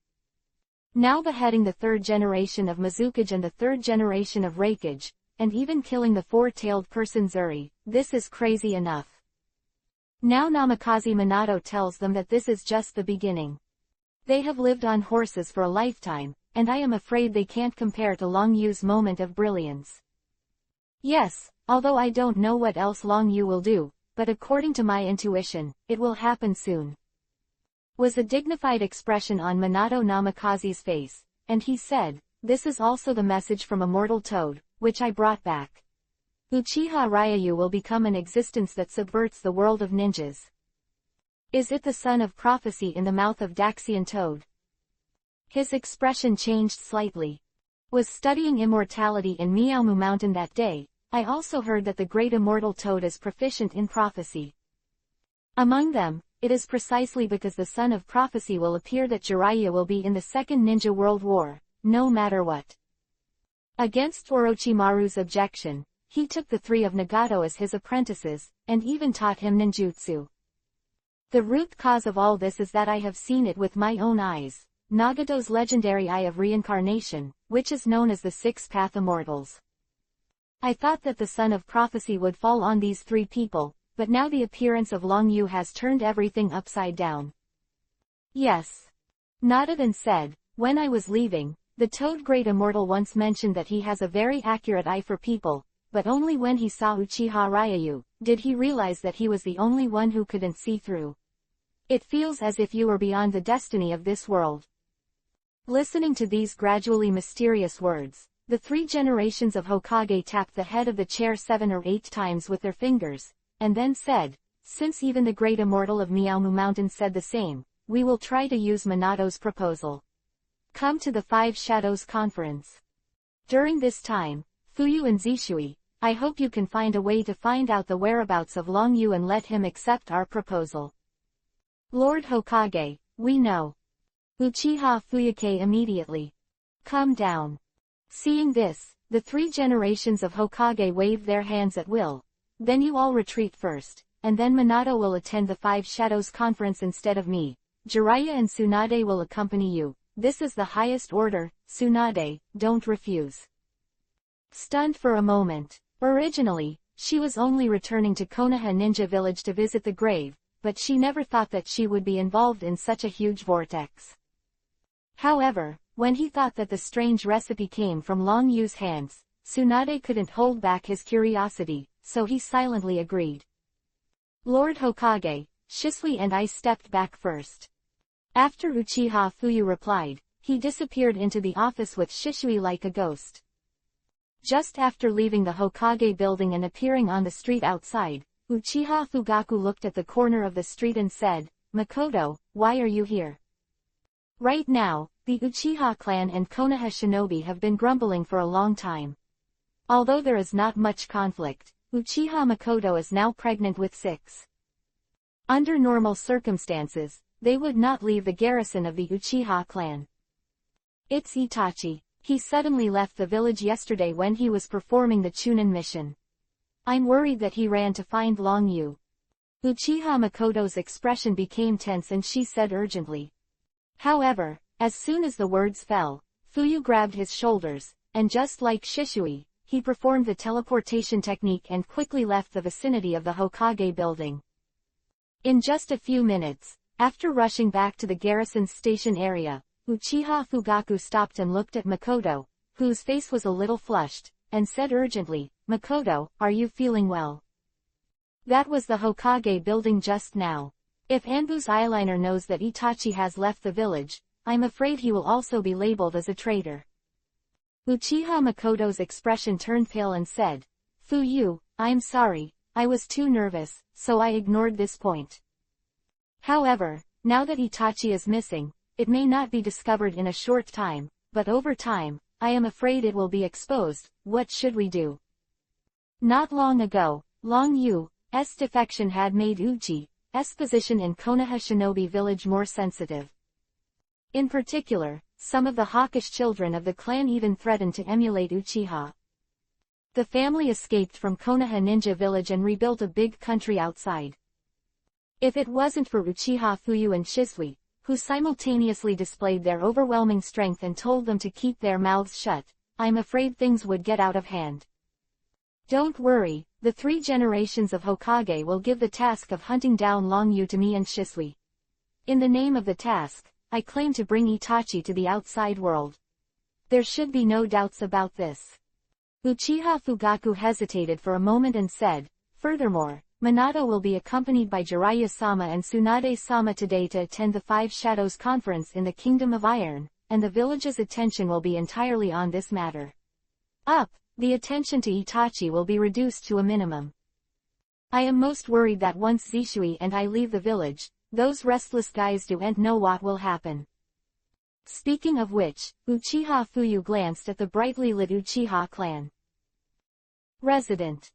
Now beheading the 3rd generation of Mizukage and the 3rd generation of Raikage, and even killing the 4-tailed person Zuri, this is crazy enough. Now Namikaze Minato tells them that this is just the beginning. They have lived on horses for a lifetime, and I am afraid they can't compare to Long Yu's moment of brilliance. Yes, although I don't know what else Long Yu will do, but according to my intuition, it will happen soon. Was a dignified expression on Minato Namikaze's face, and he said, this is also the message from Immortal Toad, which I brought back. Uchiha Ryu will become an existence that subverts the world of ninjas. Is it the son of prophecy in the mouth of Daxian Toad? His expression changed slightly. Was studying immortality in Miaomu Mountain that day. I also heard that the great immortal Toad is proficient in prophecy. Among them, it is precisely because the son of prophecy will appear that Jiraiya will be in the Second Ninja World War, no matter what. Against Orochimaru's objection, he took the 3 of Nagato as his apprentices, and even taught him ninjutsu. The root cause of all this is that I have seen it with my own eyes, Nagato's legendary Eye of Reincarnation, which is known as the 6 Path Immortals. I thought that the son of prophecy would fall on these 3 people, but now the appearance of Long Yu has turned everything upside down. Yes. Nodded and said, when I was leaving, the Toad Great Immortal once mentioned that he has a very accurate eye for people, but only when he saw Uchiha Ryu, did he realize that he was the only one who couldn't see through. It feels as if you were beyond the destiny of this world. Listening to these gradually mysterious words, the 3 generations of Hokage tapped the head of the chair 7 or 8 times with their fingers, and then said, since even the great immortal of Miaomu Mountain said the same, we will try to use Minato's proposal. Come to the 5 Shadows Conference. During this time, Fuyu and Zishui, I hope you can find a way to find out the whereabouts of Long Yu and let him accept our proposal. Lord Hokage, we know. Uchiha Fuyuke immediately. Come down. Seeing this, the 3 generations of Hokage waved their hands at will. Then you all retreat first, and then Minato will attend the 5 Shadows Conference instead of me. Jiraiya and Tsunade will accompany you. This is the highest order, Tsunade, don't refuse. Stunned for a moment. Originally, she was only returning to Konoha Ninja Village to visit the grave, but she never thought that she would be involved in such a huge vortex. However, when he thought that the strange recipe came from Long Yu's hands, Tsunade couldn't hold back his curiosity, so he silently agreed. Lord Hokage, Shisui and I stepped back first. After Uchiha Fuyu replied, he disappeared into the office with Shisui like a ghost. Just after leaving the Hokage building and appearing on the street outside, Uchiha Fugaku looked at the corner of the street and said, Makoto, why are you here? Right now, the Uchiha clan and Konoha shinobi have been grumbling for a long time. Although there is not much conflict, Uchiha Makoto is now pregnant with 6. Under normal circumstances, they would not leave the garrison of the Uchiha clan. It's Itachi. He suddenly left the village yesterday when he was performing the Chunin mission. I'm worried that he ran to find Long Yu. Uchiha Makoto's expression became tense and she said urgently. However, as soon as the words fell, Fuyu grabbed his shoulders, and just like Shisui, he performed the teleportation technique and quickly left the vicinity of the Hokage building. In just a few minutes, after rushing back to the garrison station area, Uchiha Fugaku stopped and looked at Makoto, whose face was a little flushed, and said urgently, "Makoto, are you feeling well?" That was the Hokage building just now. If Anbu's eyeliner knows that Itachi has left the village, I'm afraid he will also be labeled as a traitor. Uchiha Makoto's expression turned pale and said, "Fuyu, I'm sorry, I was too nervous, so I ignored this point. However, now that Itachi is missing, it may not be discovered in a short time, but over time, I am afraid it will be exposed. What should we do?" Not long ago, Long Yu's defection had made Uchi's position in Konoha Shinobi Village more sensitive. In particular, some of the hawkish children of the clan even threatened to emulate Uchiha. The family escaped from Konoha Ninja Village and rebuilt a big country outside. If it wasn't for Uchiha Fuyu and Shisui, who simultaneously displayed their overwhelming strength and told them to keep their mouths shut, I'm afraid things would get out of hand. Don't worry, the 3 generations of Hokage will give the task of hunting down Long Yu to me and Shisui. In the name of the task, I claim to bring Itachi to the outside world. There should be no doubts about this. Uchiha Fugaku hesitated for a moment and said, "Furthermore, Minato will be accompanied by Jiraiya-sama and Tsunade-sama today to attend the 5 Shadows Conference in the Kingdom of Iron, and the village's attention will be entirely on this matter. The attention to Itachi will be reduced to a minimum. I am most worried that once Zishui and I leave the village, those restless guys don't know what will happen." Speaking of which, Uchiha Fuyu glanced at the brightly lit Uchiha clan. Resident.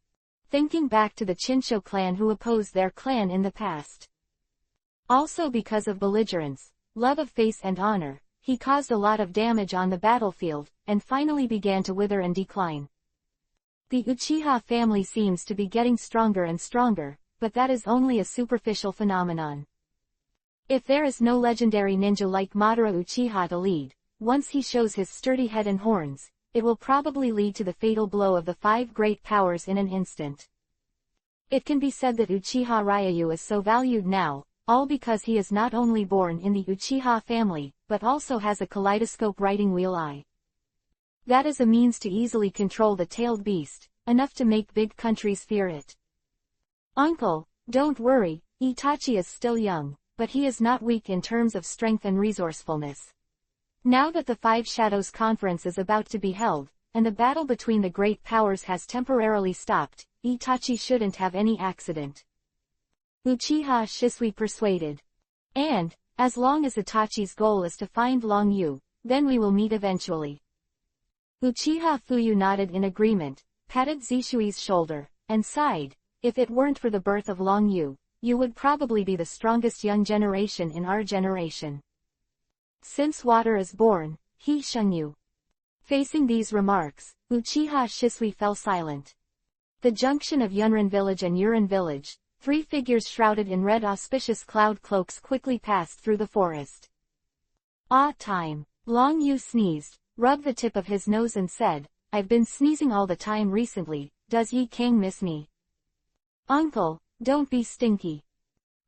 Thinking back to the Chinsho clan who opposed their clan in the past. Also because of belligerence, love of face and honor, he caused a lot of damage on the battlefield, and finally began to wither and decline. The Uchiha family seems to be getting stronger and stronger, but that is only a superficial phenomenon. If there is no legendary ninja like Madara Uchiha to lead, once he shows his sturdy head and horns, it will probably lead to the fatal blow of the 5 great powers in an instant. It can be said that Uchiha Ryu is so valued now, all because he is not only born in the Uchiha family, but also has a kaleidoscope writing wheel eye. That is a means to easily control the tailed beast, enough to make big countries fear it. Uncle, don't worry, Itachi is still young, but he is not weak in terms of strength and resourcefulness. Now that the 5 Shadows Conference is about to be held, and the battle between the great powers has temporarily stopped, Itachi shouldn't have any accident. Uchiha Shisui persuaded. And, as long as Itachi's goal is to find Long Yu, then we will meet eventually. Uchiha Fuyu nodded in agreement, patted Zishui's shoulder, and sighed. If it weren't for the birth of Long Yu, you would probably be the strongest young generation in our generation. Since water is born, he shun you. Facing these remarks, Uchiha Shisui fell silent. The junction of Yunrin village and Yurin village, 3 figures shrouded in red auspicious cloud cloaks quickly passed through the forest. Time. Long Yu sneezed, rubbed the tip of his nose and said, "I've been sneezing all the time recently, does Yi King miss me?" "Uncle, don't be stinky."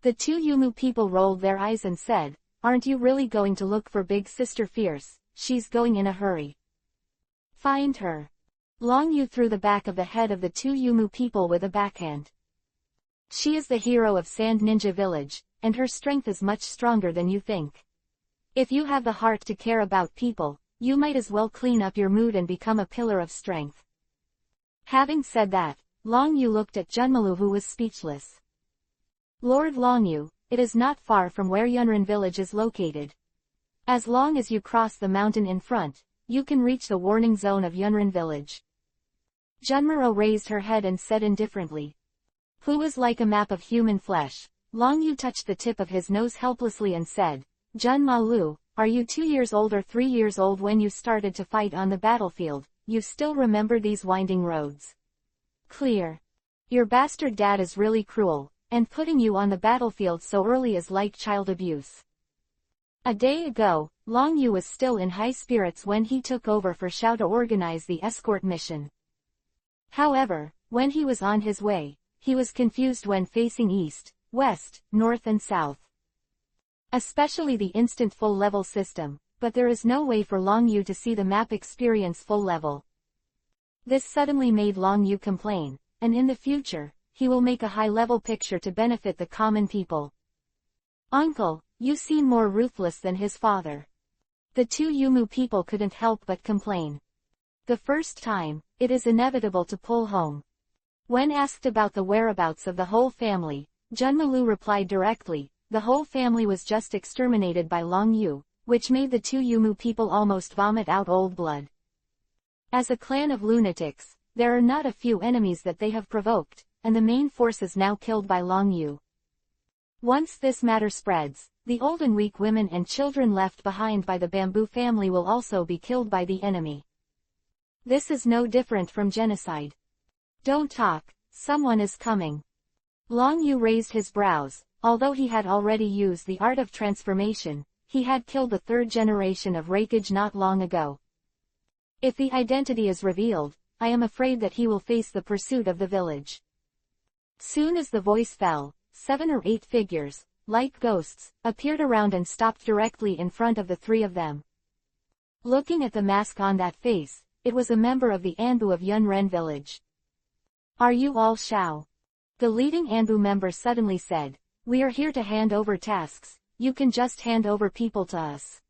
The 2 Yumu people rolled their eyes and said, "Aren't you really going to look for Big Sister Fierce? She's going in a hurry." "Find her." Long Yu threw the back of the head of the 2 Yumu people with a backhand. "She is the hero of Sand Ninja Village, and her strength is much stronger than you think. If you have the heart to care about people, you might as well clean up your mood and become a pillar of strength." Having said that, Long Yu looked at Junmalu who was speechless. "Lord Long Yu, it is not far from where Yunrin village is located. As long as you cross the mountain in front, you can reach the warning zone of Yunrin village." Junmaru raised her head and said indifferently. Who was like a map of human flesh. Long Yu touched the tip of his nose helplessly and said, "Junmalu, are you 2 years old or 3 years old when you started to fight on the battlefield? You still remember these winding roads?" "Clear. Your bastard dad is really cruel. and putting you on the battlefield so early is like child abuse. A day ago, Long Yu was still in high spirits when he took over for Xiao to organize the escort mission. However, when he was on his way, he was confused when facing east, west, north and south. Especially the instant full level system, but there is no way for Long Yu to see the map experience full level. This suddenly made Long Yu complain, and in the future, he will make a high-level picture to benefit the common people. Uncle, you seem more ruthless than his father. The two Yumu people couldn't help but complain. The first time, it is inevitable to pull home. When asked about the whereabouts of the whole family, Junmalu replied directly, the whole family was just exterminated by Long Yu, which made the two Yumu people almost vomit out old blood. As a clan of lunatics, there are not a few enemies that they have provoked, and the main force is now killed by Long Yu. Once this matter spreads, the old and weak women and children left behind by the Bamboo family will also be killed by the enemy. This is no different from genocide. Don't talk, someone is coming. Long Yu raised his brows. Although he had already used the art of transformation, he had killed the third generation of Hokage not long ago. If the identity is revealed, I am afraid that he will face the pursuit of the village. Soon as the voice fell, 7 or 8 figures, like ghosts, appeared around and stopped directly in front of the three of them. Looking at the mask on that face, it was a member of the Anbu of Yunren village. Are you all Xiao? The leading Anbu member suddenly said. We are here to hand over tasks, you can just hand over people to us.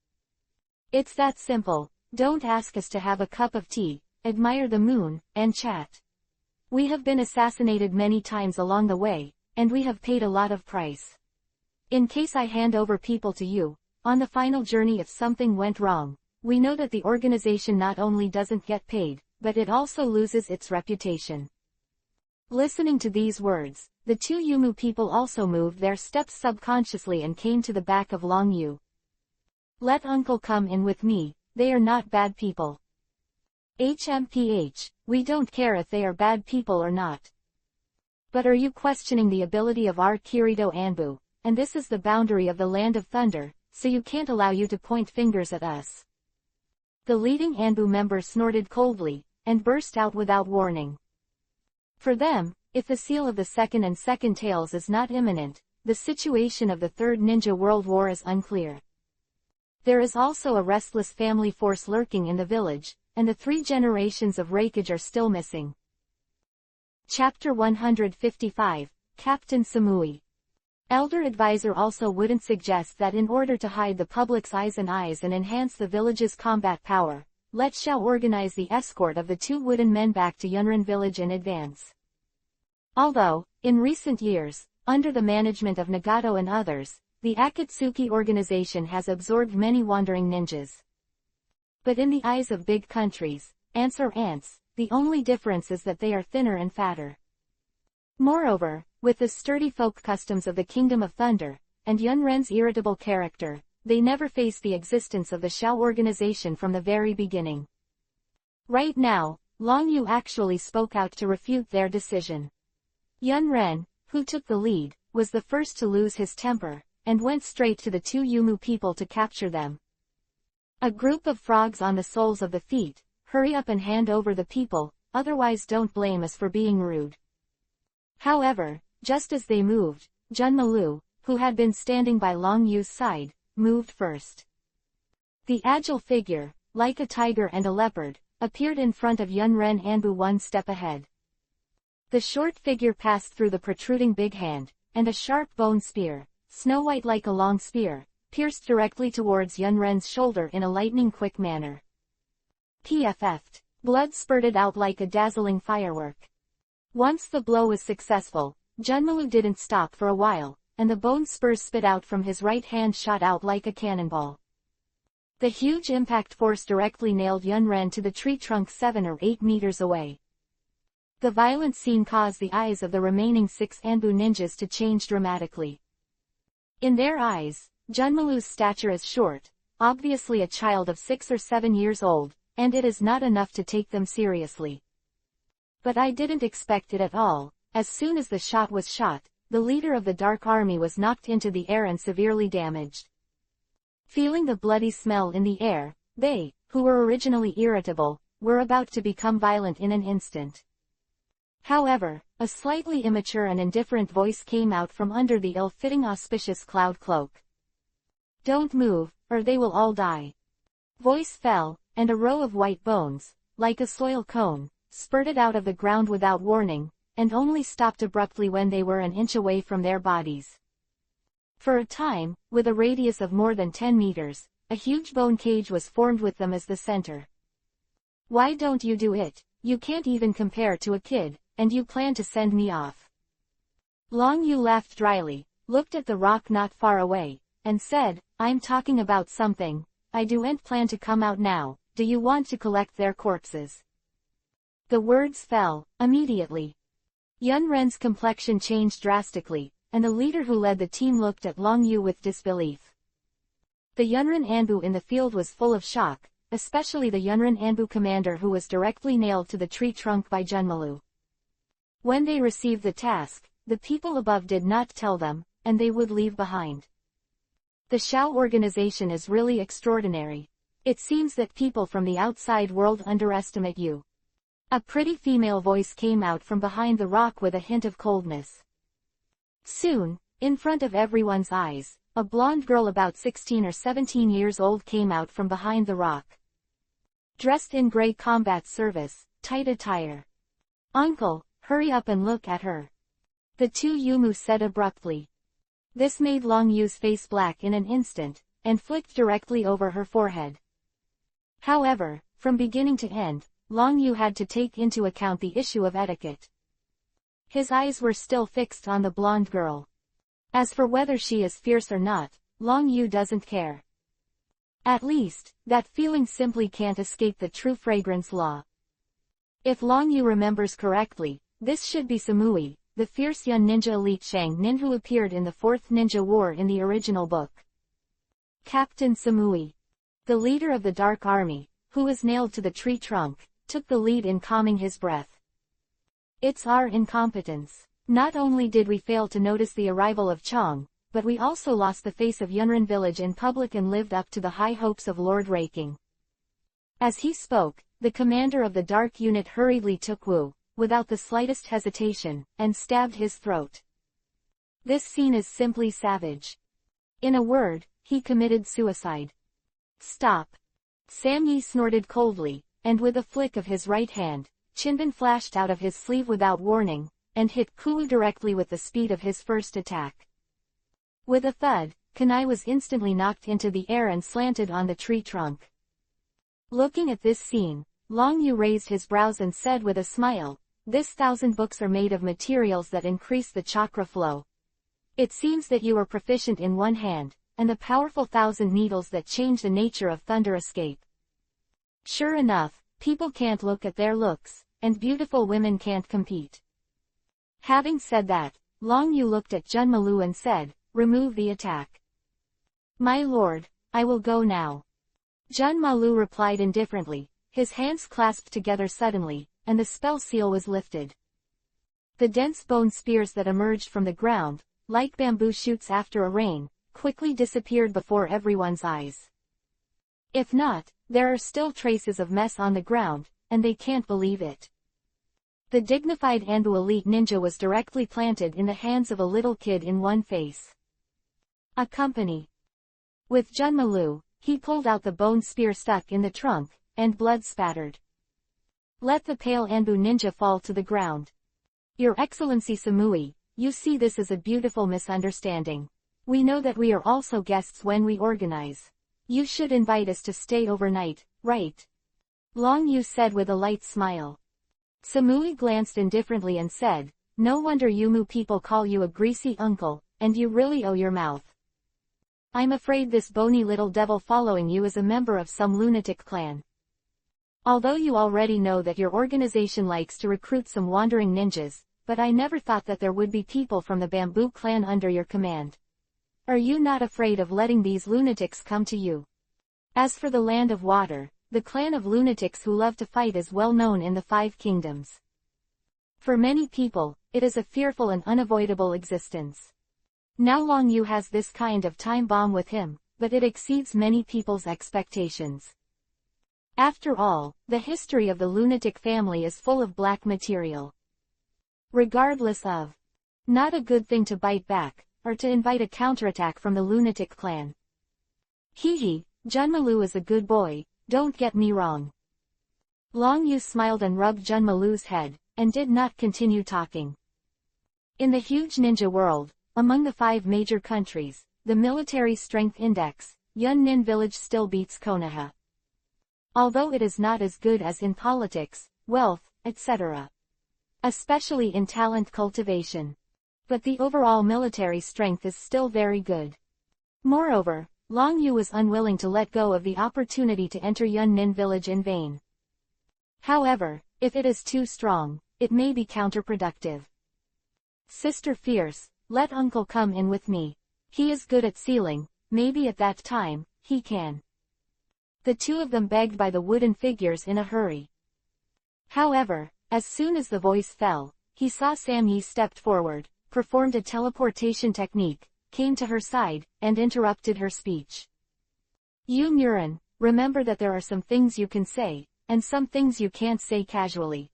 It's that simple, don't ask us to have a cup of tea, admire the moon, and chat. We have been assassinated many times along the way, and we have paid a lot of price. In case I hand over people to you, on the final journey if something went wrong, we know that the organization not only doesn't get paid, but it also loses its reputation. Listening to these words, the two Yumu people also moved their steps subconsciously and came to the back of Long Yu. Let uncle come in with me, they are not bad people. HMPH, we don't care if they are bad people or not. But are you questioning the ability of our Kirito Anbu, and this is the boundary of the Land of Thunder, so you can't allow you to point fingers at us. The leading Anbu member snorted coldly, and burst out without warning. For them, if the seal of the second and second tails is not imminent, the situation of the Third Ninja World War is unclear. There is also a restless family force lurking in the village, and the 3 generations of Hokage are still missing. Chapter 155, Captain Samui. Elder Advisor also wouldn't suggest that in order to hide the public's eyes and enhance the village's combat power, let Xiao organize the escort of the 2 wooden men back to Yunren village in advance. Although, in recent years, under the management of Nagato and others, the Akatsuki organization has absorbed many wandering ninjas. But in the eyes of big countries, ants are ants, the only difference is that they are thinner and fatter. Moreover, with the sturdy folk customs of the Kingdom of Thunder, and Yunren's irritable character, they never faced the existence of the Xiao organization from the very beginning. Right now, Long Yu actually spoke out to refute their decision. Yunren, who took the lead, was the first to lose his temper, and went straight to the 2 Yumu people to capture them. A group of frogs on the soles of the feet, hurry up and hand over the people, otherwise don't blame us for being rude. However, just as they moved, Junmalu, who had been standing by Long Yu's side, moved first. The agile figure, like a tiger and a leopard, appeared in front of Yunren Anbu 1 step ahead. The short figure passed through the protruding big hand, and a sharp bone spear, snow-white like a long spear, pierced directly towards Yunren's shoulder in a lightning-quick manner. PFF'd. Blood spurted out like a dazzling firework. Once the blow was successful, Junmalu didn't stop for a while, and the bone spurs spit out from his right hand shot out like a cannonball. The huge impact force directly nailed Yunren to the tree trunk 7 or 8 meters away. The violent scene caused the eyes of the remaining 6 Anbu ninjas to change dramatically. In their eyes, Junmalu's stature is short, obviously a child of 6 or 7 years old, and it is not enough to take them seriously. But I didn't expect it at all. As soon as the shot was shot, the leader of the Dark Army was knocked into the air and severely damaged. Feeling the bloody smell in the air, they, who were originally irritable, were about to become violent in an instant. However, a slightly immature and indifferent voice came out from under the ill-fitting auspicious cloud cloak. "Don't move, or they will all die." Voice fell, and a row of white bones, like a soil cone, spurted out of the ground without warning, and only stopped abruptly when they were an inch away from their bodies. For a time, with a radius of more than 10 meters, a huge bone cage was formed with them as the center. "Why don't you do it? You can't even compare to a kid, and you plan to send me off." Long Yu laughed dryly, looked at the rock not far away, and said, "I'm talking about something. I don't plan to come out now. Do you want to collect their corpses?" The words fell immediately. Yun Ren's complexion changed drastically, and the leader who led the team looked at Long Yu with disbelief. The Yunren Anbu in the field was full of shock, especially the Yunren Anbu commander who was directly nailed to the tree trunk by Junmalu. When they received the task, the people above did not tell them, and they would leave behind. The Shao organization is really extraordinary. It seems that people from the outside world underestimate you. A pretty female voice came out from behind the rock with a hint of coldness. Soon, in front of everyone's eyes, a blonde girl about 16 or 17 years old came out from behind the rock. Dressed in gray combat service, tight attire. "Uncle, hurry up and look at her," the two Yumu said abruptly. This made Long Yu's face black in an instant, and flicked directly over her forehead. However, from beginning to end, Long Yu had to take into account the issue of etiquette. His eyes were still fixed on the blonde girl. As for whether she is fierce or not, Long Yu doesn't care. At least, that feeling simply can't escape the true fragrance law. If Long Yu remembers correctly, this should be Samui, the fierce young ninja elite Shang Nin who appeared in the Fourth Ninja War in the original book. Captain Samui, the leader of the Dark Army, who was nailed to the tree trunk, took the lead in calming his breath. "It's our incompetence. Not only did we fail to notice the arrival of Chong, but we also lost the face of Yunren village in public and lived up to the high hopes of Lord Raking." As he spoke, the commander of the Dark Unit hurriedly took Wu, without the slightest hesitation, and stabbed his throat. This scene is simply savage. In a word, he committed suicide. "Stop." Sam Yi snorted coldly, and with a flick of his right hand, Chinbin flashed out of his sleeve without warning, and hit Kulu directly with the speed of his first attack. With a thud, Kunai was instantly knocked into the air and slanted on the tree trunk. Looking at this scene, Long Yu raised his brows and said with a smile, "This 1,000 books are made of materials that increase the chakra flow. It seems that you are proficient in one hand, and the powerful 1,000 needles that change the nature of thunder escape." Sure enough, people can't look at their looks, and beautiful women can't compete. Having said that, Long Yu looked at Junmalu and said, "Remove the attack." "My lord, I will go now." Junmalu replied indifferently, his hands clasped together suddenly, and the spell seal was lifted. The dense bone spears that emerged from the ground, like bamboo shoots after a rain, quickly disappeared before everyone's eyes. If not, there are still traces of mess on the ground, and they can't believe it. The dignified Anbu elite ninja was directly planted in the hands of a little kid in one face. A company. With Junmalu, he pulled out the bone spear stuck in the trunk, and blood spattered. Let the pale Anbu ninja fall to the ground. "Your Excellency Samui, you see this is a beautiful misunderstanding. We know that we are also guests when we organize. You should invite us to stay overnight, right?" Long Yu said with a light smile. Samui glanced indifferently and said, "No wonder Yumu people call you a greasy uncle, and you really owe your mouth. I'm afraid this bony little devil following you is a member of some lunatic clan. Although you already know that your organization likes to recruit some wandering ninjas, but I never thought that there would be people from the Bamboo clan under your command. Are you not afraid of letting these lunatics come to you? As for the Land of Water, the clan of lunatics who love to fight is well known in the 5 kingdoms. For many people, it is a fearful and unavoidable existence. Now Long Yu has this kind of time bomb with him, but it exceeds many people's expectations. After all, the history of the lunatic family is full of black material. Regardless of, not a good thing to bite back, or to invite a counterattack from the lunatic clan. Hee, Junmalu is a good boy, don't get me wrong. Long Yu smiled and rubbed Junmalu's head, and did not continue talking. In the huge ninja world, among the 5 major countries, the military strength index, Yunnin village still beats Konoha. Although it is not as good as in politics, wealth, etc. Especially in talent cultivation. But the overall military strength is still very good. Moreover, Long Yu was unwilling to let go of the opportunity to enter Yunnin village in vain. However, if it is too strong, it may be counterproductive. Sister Fierce, let uncle come in with me. He is good at sealing, maybe at that time, he can. The two of them begged by the wooden figures in a hurry. However, as soon as the voice fell, he saw Sam Yi stepped forward, performed a teleportation technique, came to her side, and interrupted her speech. Yu Murin, remember that there are some things you can say, and some things you can't say casually.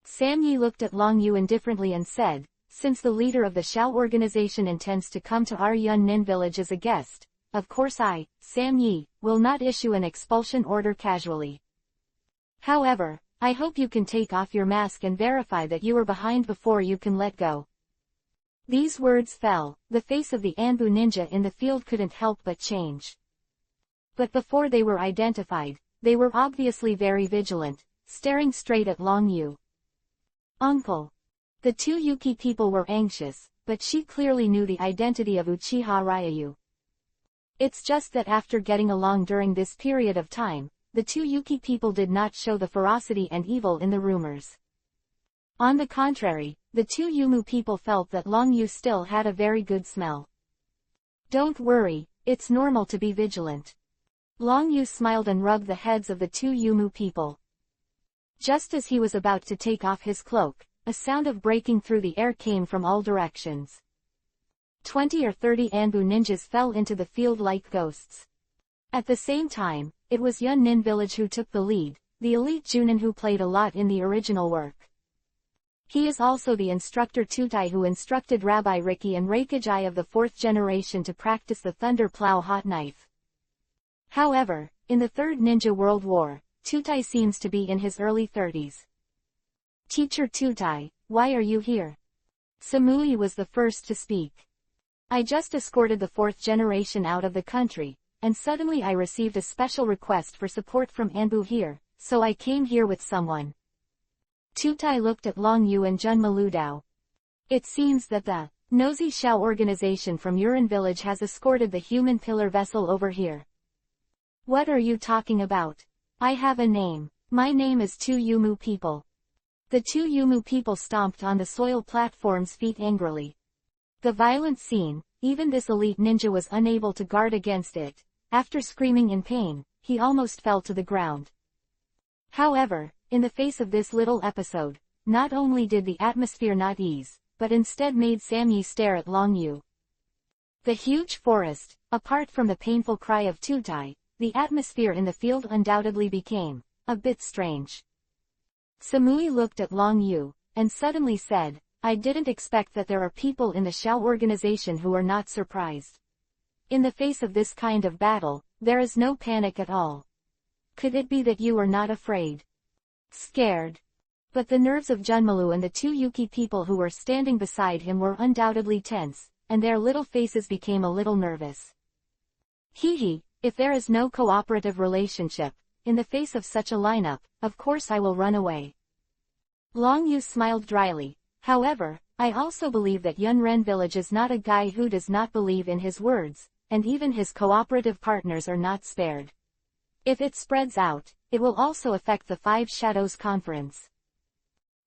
Sam Yi looked at Long Yu indifferently and said, since the leader of the Shao organization intends to come to our Yunnin village as a guest, of course I, Sam Yi, will not issue an expulsion order casually. However, I hope you can take off your mask and verify that you are behind before you can let go. These words fell, the face of the Anbu ninja in the field couldn't help but change. But before they were identified, they were obviously very vigilant, staring straight at Long Yu. Uncle. The 2 Yuki people were anxious, but she clearly knew the identity of Uchiha Ryu. It's just that after getting along during this period of time, the 2 Yuki people did not show the ferocity and evil in the rumors. On the contrary, the 2 Yumu people felt that Long Yu still had a very good smell. Don't worry, it's normal to be vigilant. Long Yu smiled and rubbed the heads of the 2 Yumu people. Just as he was about to take off his cloak, a sound of breaking through the air came from all directions. 20 or 30 Anbu ninjas fell into the field like ghosts. At the same time, it was Yunnin village who took the lead, the elite Junin who played a lot in the original work. He is also the instructor Tutai who instructed Rabbi Riki and Reikajai of the 4th generation to practice the Thunder Plow hot knife. However, in the 3rd Ninja World War, Tutai seems to be in his early 30s. Teacher Tutai, why are you here? Samui was the first to speak. I just escorted the 4th generation out of the country, and suddenly I received a special request for support from Anbu here, so I came here with someone. Tutai looked at Long Yu and Jun Maludao. It seems that the Nosy Shao organization from Urin village has escorted the human pillar vessel over here. What are you talking about? I have a name. My name is 2 Yumu people. The 2 Yumu people stomped on the soil platform's feet angrily. The violent scene, even this elite ninja was unable to guard against it. After screaming in pain, he almost fell to the ground. However, in the face of this little episode, not only did the atmosphere not ease, but instead made Sam Yi stare at Long Yu. The huge forest, apart from the painful cry of Tutai, the atmosphere in the field undoubtedly became a bit strange. Samui looked at Long Yu, and suddenly said, I didn't expect that there are people in the Shao organization who are not surprised. In the face of this kind of battle, there is no panic at all. Could it be that you are not afraid? Scared. But the nerves of Junmalu and the 2 Yuki people who were standing beside him were undoubtedly tense, and their little faces became a little nervous. Hee, if there is no cooperative relationship, in the face of such a lineup, of course I will run away. Long Yu smiled dryly. However, I also believe that Yunren village is not a guy who does not believe in his words, and even his cooperative partners are not spared. If it spreads out, it will also affect the 5 Shadows Conference.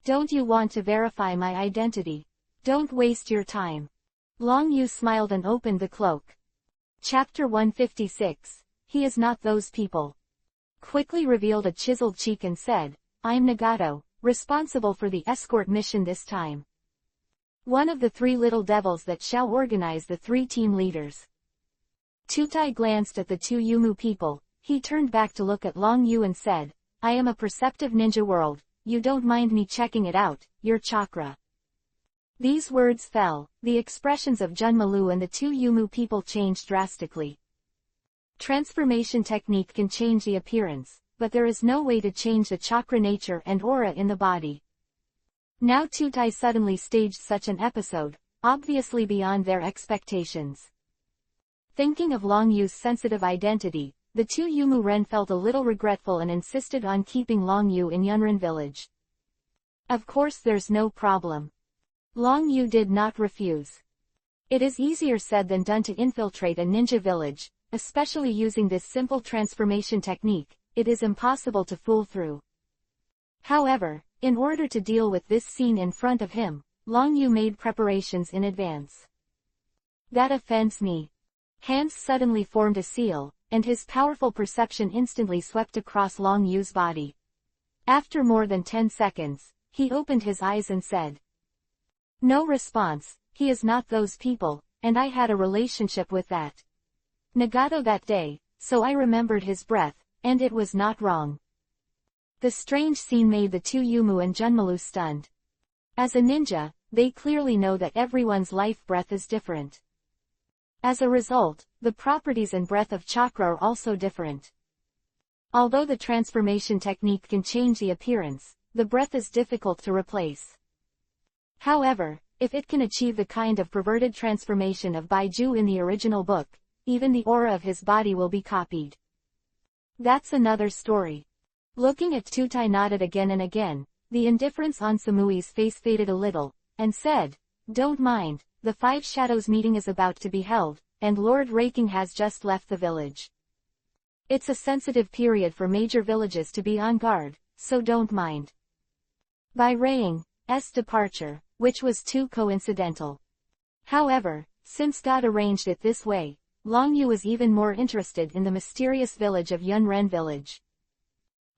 Don't you want to verify my identity? Don't waste your time. Long Yu smiled and opened the cloak. Chapter 156, He is not those people. Quickly revealed a chiseled cheek and said, I'm Nagato, responsible for the escort mission this time. One of the 3 little devils that shall organize the 3 team leaders. Tutai glanced at the 2 Yumu people. He turned back to look at Long Yu and said, I am a perceptive ninja world, you don't mind me checking it out, your chakra. These words fell, the expressions of Junmalu and the 2 Yumu people changed drastically. Transformation technique can change the appearance, but there is no way to change the chakra nature and aura in the body. Now Tutai suddenly staged such an episode, obviously beyond their expectations. Thinking of Long Yu's sensitive identity, the 2 Yumu Ren felt a little regretful and insisted on keeping Long Yu in Yunren village. Of course there's no problem. Long Yu did not refuse. It is easier said than done to infiltrate a ninja village, especially using this simple transformation technique. It is impossible to fool through. However, in order to deal with this scene in front of him, Long Yu made preparations in advance. That offends me. Hands suddenly formed a seal, and his powerful perception instantly swept across Long Yu's body. After more than 10 seconds, he opened his eyes and said, no response, he is not those people, and I had a relationship with that Nagato that day, so I remembered his breath, and it was not wrong. The strange scene made the 2 Yumu and Junmalu stunned. As a ninja, they clearly know that everyone's life breath is different. As a result, the properties and breath of chakra are also different. Although the transformation technique can change the appearance, the breath is difficult to replace. However, if it can achieve the kind of perverted transformation of Baiju in the original book, even the aura of his body will be copied. That's another story. Looking at Tutai nodded again and again, the indifference on Samui's face faded a little, and said, don't mind, the 5 Shadows meeting is about to be held, and Lord Raking has just left the village. It's a sensitive period for major villages to be on guard, so don't mind. By Raing's departure, which was too coincidental. However, since God arranged it this way, Long Yu was even more interested in the mysterious village of Yunren village.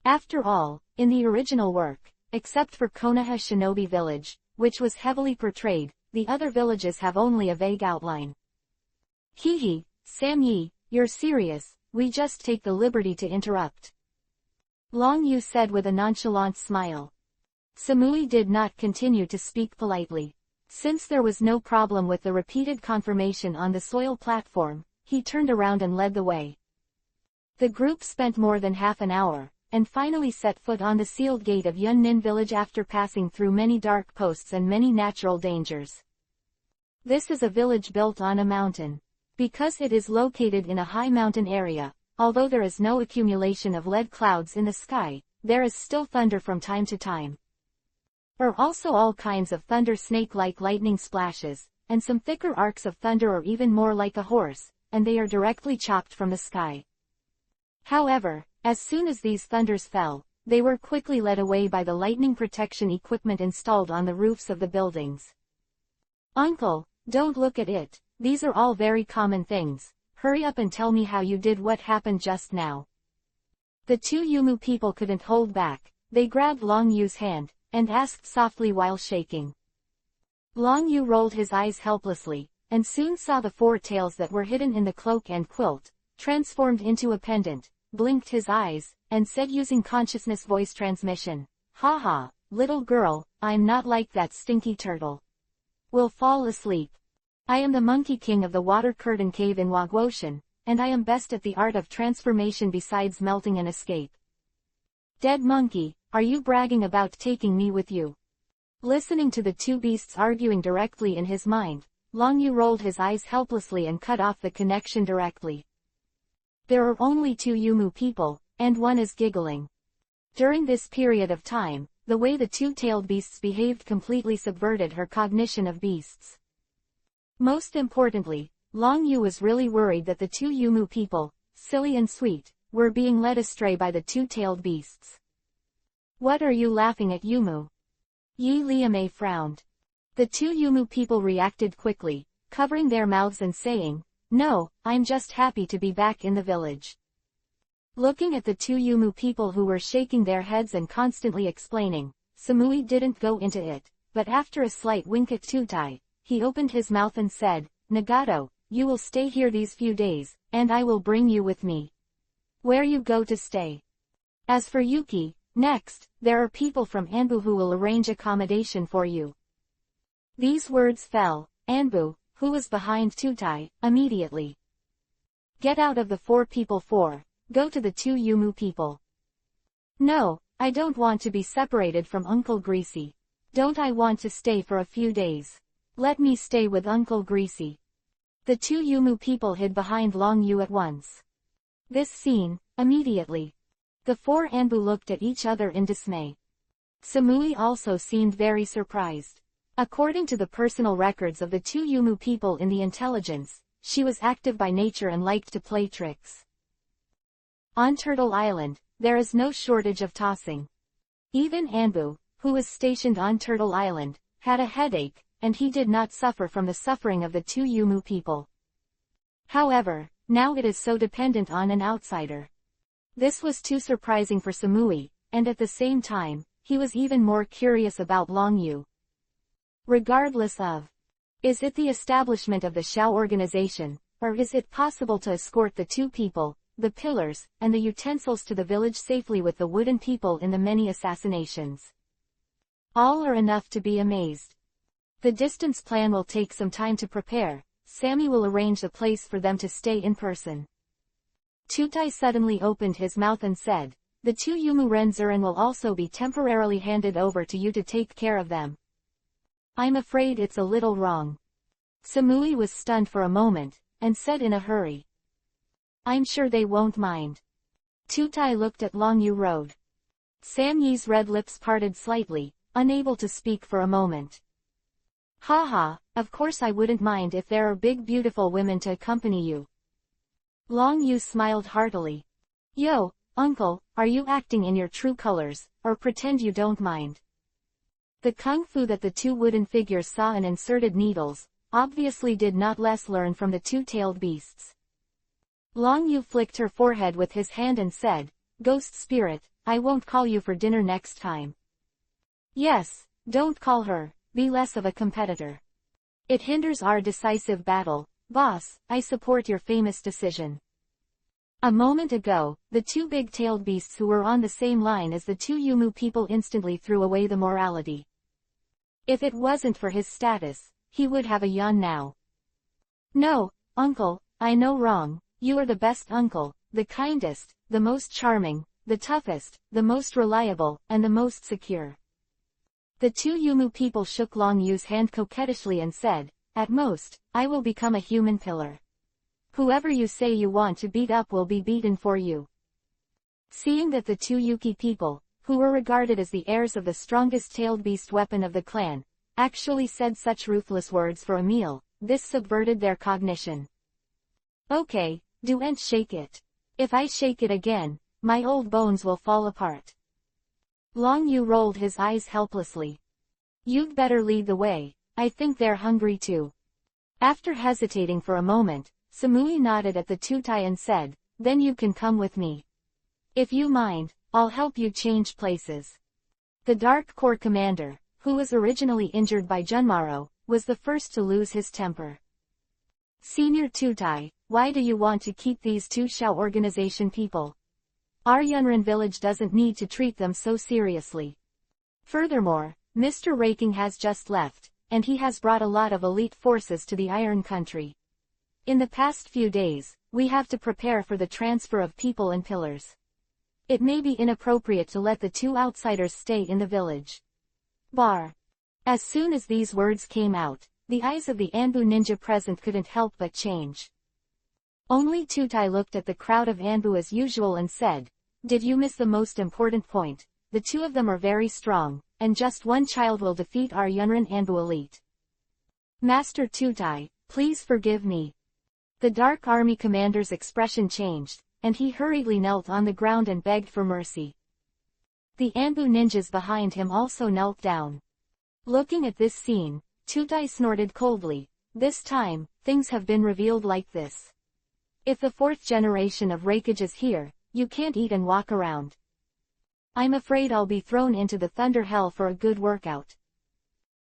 After all, in the original work, except for Konoha Shinobi village, which was heavily portrayed, the other villages have only a vague outline. Hee, Sam Yi, you're serious, we just take the liberty to interrupt. Long Yu said with a nonchalant smile. Samui did not continue to speak politely. Since there was no problem with the repeated confirmation on the soil platform, he turned around and led the way. The group spent more than half an hour, and finally set foot on the sealed gate of Yunnin village after passing through many dark posts and many natural dangers. This is a village built on a mountain. Because it is located in a high mountain area, although there is no accumulation of lead clouds in the sky, there is still thunder from time to time. Or also all kinds of thunder snake-like lightning splashes, and some thicker arcs of thunder or even more like a horse, and they are directly chopped from the sky. However, as soon as these thunders fell, they were quickly led away by the lightning protection equipment installed on the roofs of the buildings. Uncle, don't look at it, these are all very common things, hurry up and tell me how you did what happened just now. The 2 Yumu people couldn't hold back, they grabbed Long Yu's hand, and asked softly while shaking. Long Yu rolled his eyes helplessly, and soon saw the 4 tails that were hidden in the cloak and quilt, transformed into a pendant, blinked his eyes, and said using consciousness voice transmission, haha, little girl, I'm not like that stinky turtle. Will fall asleep. I am the Monkey King of the Water Curtain Cave in Wagwoshan, and I am best at the art of transformation besides melting and escape. Dead monkey, are you bragging about taking me with you? Listening to the 2 beasts arguing directly in his mind, Long Yu rolled his eyes helplessly and cut off the connection directly. There are only 2 Yumu people, and one is giggling. During this period of time, the way the 2-tailed beasts behaved completely subverted her cognition of beasts. Most importantly, Long Yu was really worried that the 2 Yumu people, silly and sweet, were being led astray by the 2-tailed beasts. What are you laughing at, Yumu? Yi Liame frowned. The 2 Yumu people reacted quickly, covering their mouths and saying, no, I'm just happy to be back in the village. Looking at the 2 Yumu people who were shaking their heads and constantly explaining, Samui didn't go into it, but after a slight wink at Tutai, he opened his mouth and said, Nagato, you will stay here these few days, and I will bring you with me. Where you go to stay. As for Yuki, next, there are people from Anbu who will arrange accommodation for you. These words fell, Anbu, who was behind Tutai, immediately. Get out of the 4 people 4, go to the 2 Yumu people. No, I don't want to be separated from Uncle Greasy. Don't I want to stay for a few days? Let me stay with Uncle Greasy. The 2 Yumu people hid behind Long Yu at once. This scene, immediately. The 4 Anbu looked at each other in dismay. Samui also seemed very surprised. According to the personal records of the 2 Yumu people in the intelligence, she was active by nature and liked to play tricks. On Turtle Island, there is no shortage of tossing. Even Anbu, who was stationed on Turtle Island, had a headache, and he did not suffer from the suffering of the 2 Yumu people. However, now it is so dependent on an outsider. This was too surprising for Samui, and at the same time, he was even more curious about Long Yu. Regardless of, is it the establishment of the Xiao organization, or is it possible to escort the 2 people, the pillars, and the utensils to the village safely with the wooden people in the many assassinations? All are enough to be amazed. The distance plan will take some time to prepare. Sammy will arrange a place for them to stay in person. Tutai suddenly opened his mouth and said, the 2 Yumu Renzuren will also be temporarily handed over to you to take care of them. I'm afraid it's a little wrong. Samui was stunned for a moment, and said in a hurry. I'm sure they won't mind. Tutai looked at Long Yu Road. Sam Yi's red lips parted slightly, unable to speak for a moment. Haha, of course I wouldn't mind if there are big beautiful women to accompany you. Long Yu smiled heartily. Yo, uncle, are you acting in your true colors, or pretend you don't mind? The kung fu that the 2 wooden figures saw and inserted needles, obviously did not less learn from the 2-tailed beasts. Long Yu flicked her forehead with his hand and said, Ghost spirit, I won't call you for dinner next time. Yes, don't call her. Be less of a competitor. It hinders our decisive battle. Boss, I support your famous decision. A moment ago, the 2 big-tailed beasts who were on the same line as the 2 Yumu people instantly threw away the morality. If it wasn't for his status, he would have a yawn now. No, uncle, I know wrong. You are the best uncle, the kindest, the most charming, the toughest, the most reliable, and the most secure. The 2 Yumu people shook Long Yu's hand coquettishly and said, at most, I will become a human pillar. Whoever you say you want to beat up will be beaten for you. Seeing that the 2 Yuki people, who were regarded as the heirs of the strongest tailed beast weapon of the clan, actually said such ruthless words for a meal, this subverted their cognition. Okay, don't shake it. If I shake it again, my old bones will fall apart. Long Yu rolled his eyes helplessly. You'd better lead the way, I think they're hungry too. After hesitating for a moment, Samui nodded at the Tutai and said, then you can come with me. If you mind, I'll help you change places. The Dark Corps commander, who was originally injured by Junmaro, was the first to lose his temper. Senior Tutai, why do you want to keep these 2 Xiao organization people? Our Yunrin village doesn't need to treat them so seriously. Furthermore, Mr. Raking has just left, and he has brought a lot of elite forces to the Iron Country. In the past few days, we have to prepare for the transfer of people and pillars. It may be inappropriate to let the 2 outsiders stay in the village. Bar. As soon as these words came out, the eyes of the Anbu ninja present couldn't help but change. Only Tutai looked at the crowd of Anbu as usual and said, did you miss the most important point? The 2 of them are very strong, and just 1 child will defeat our Yunrin Anbu elite. Master Tutai, please forgive me. The Dark Army commander's expression changed, and he hurriedly knelt on the ground and begged for mercy. The Anbu ninjas behind him also knelt down. Looking at this scene, Tutai snorted coldly. This time, things have been revealed like this. If the 4th generation of Rakage is here, you can't eat and walk around. I'm afraid I'll be thrown into the thunder hell for a good workout.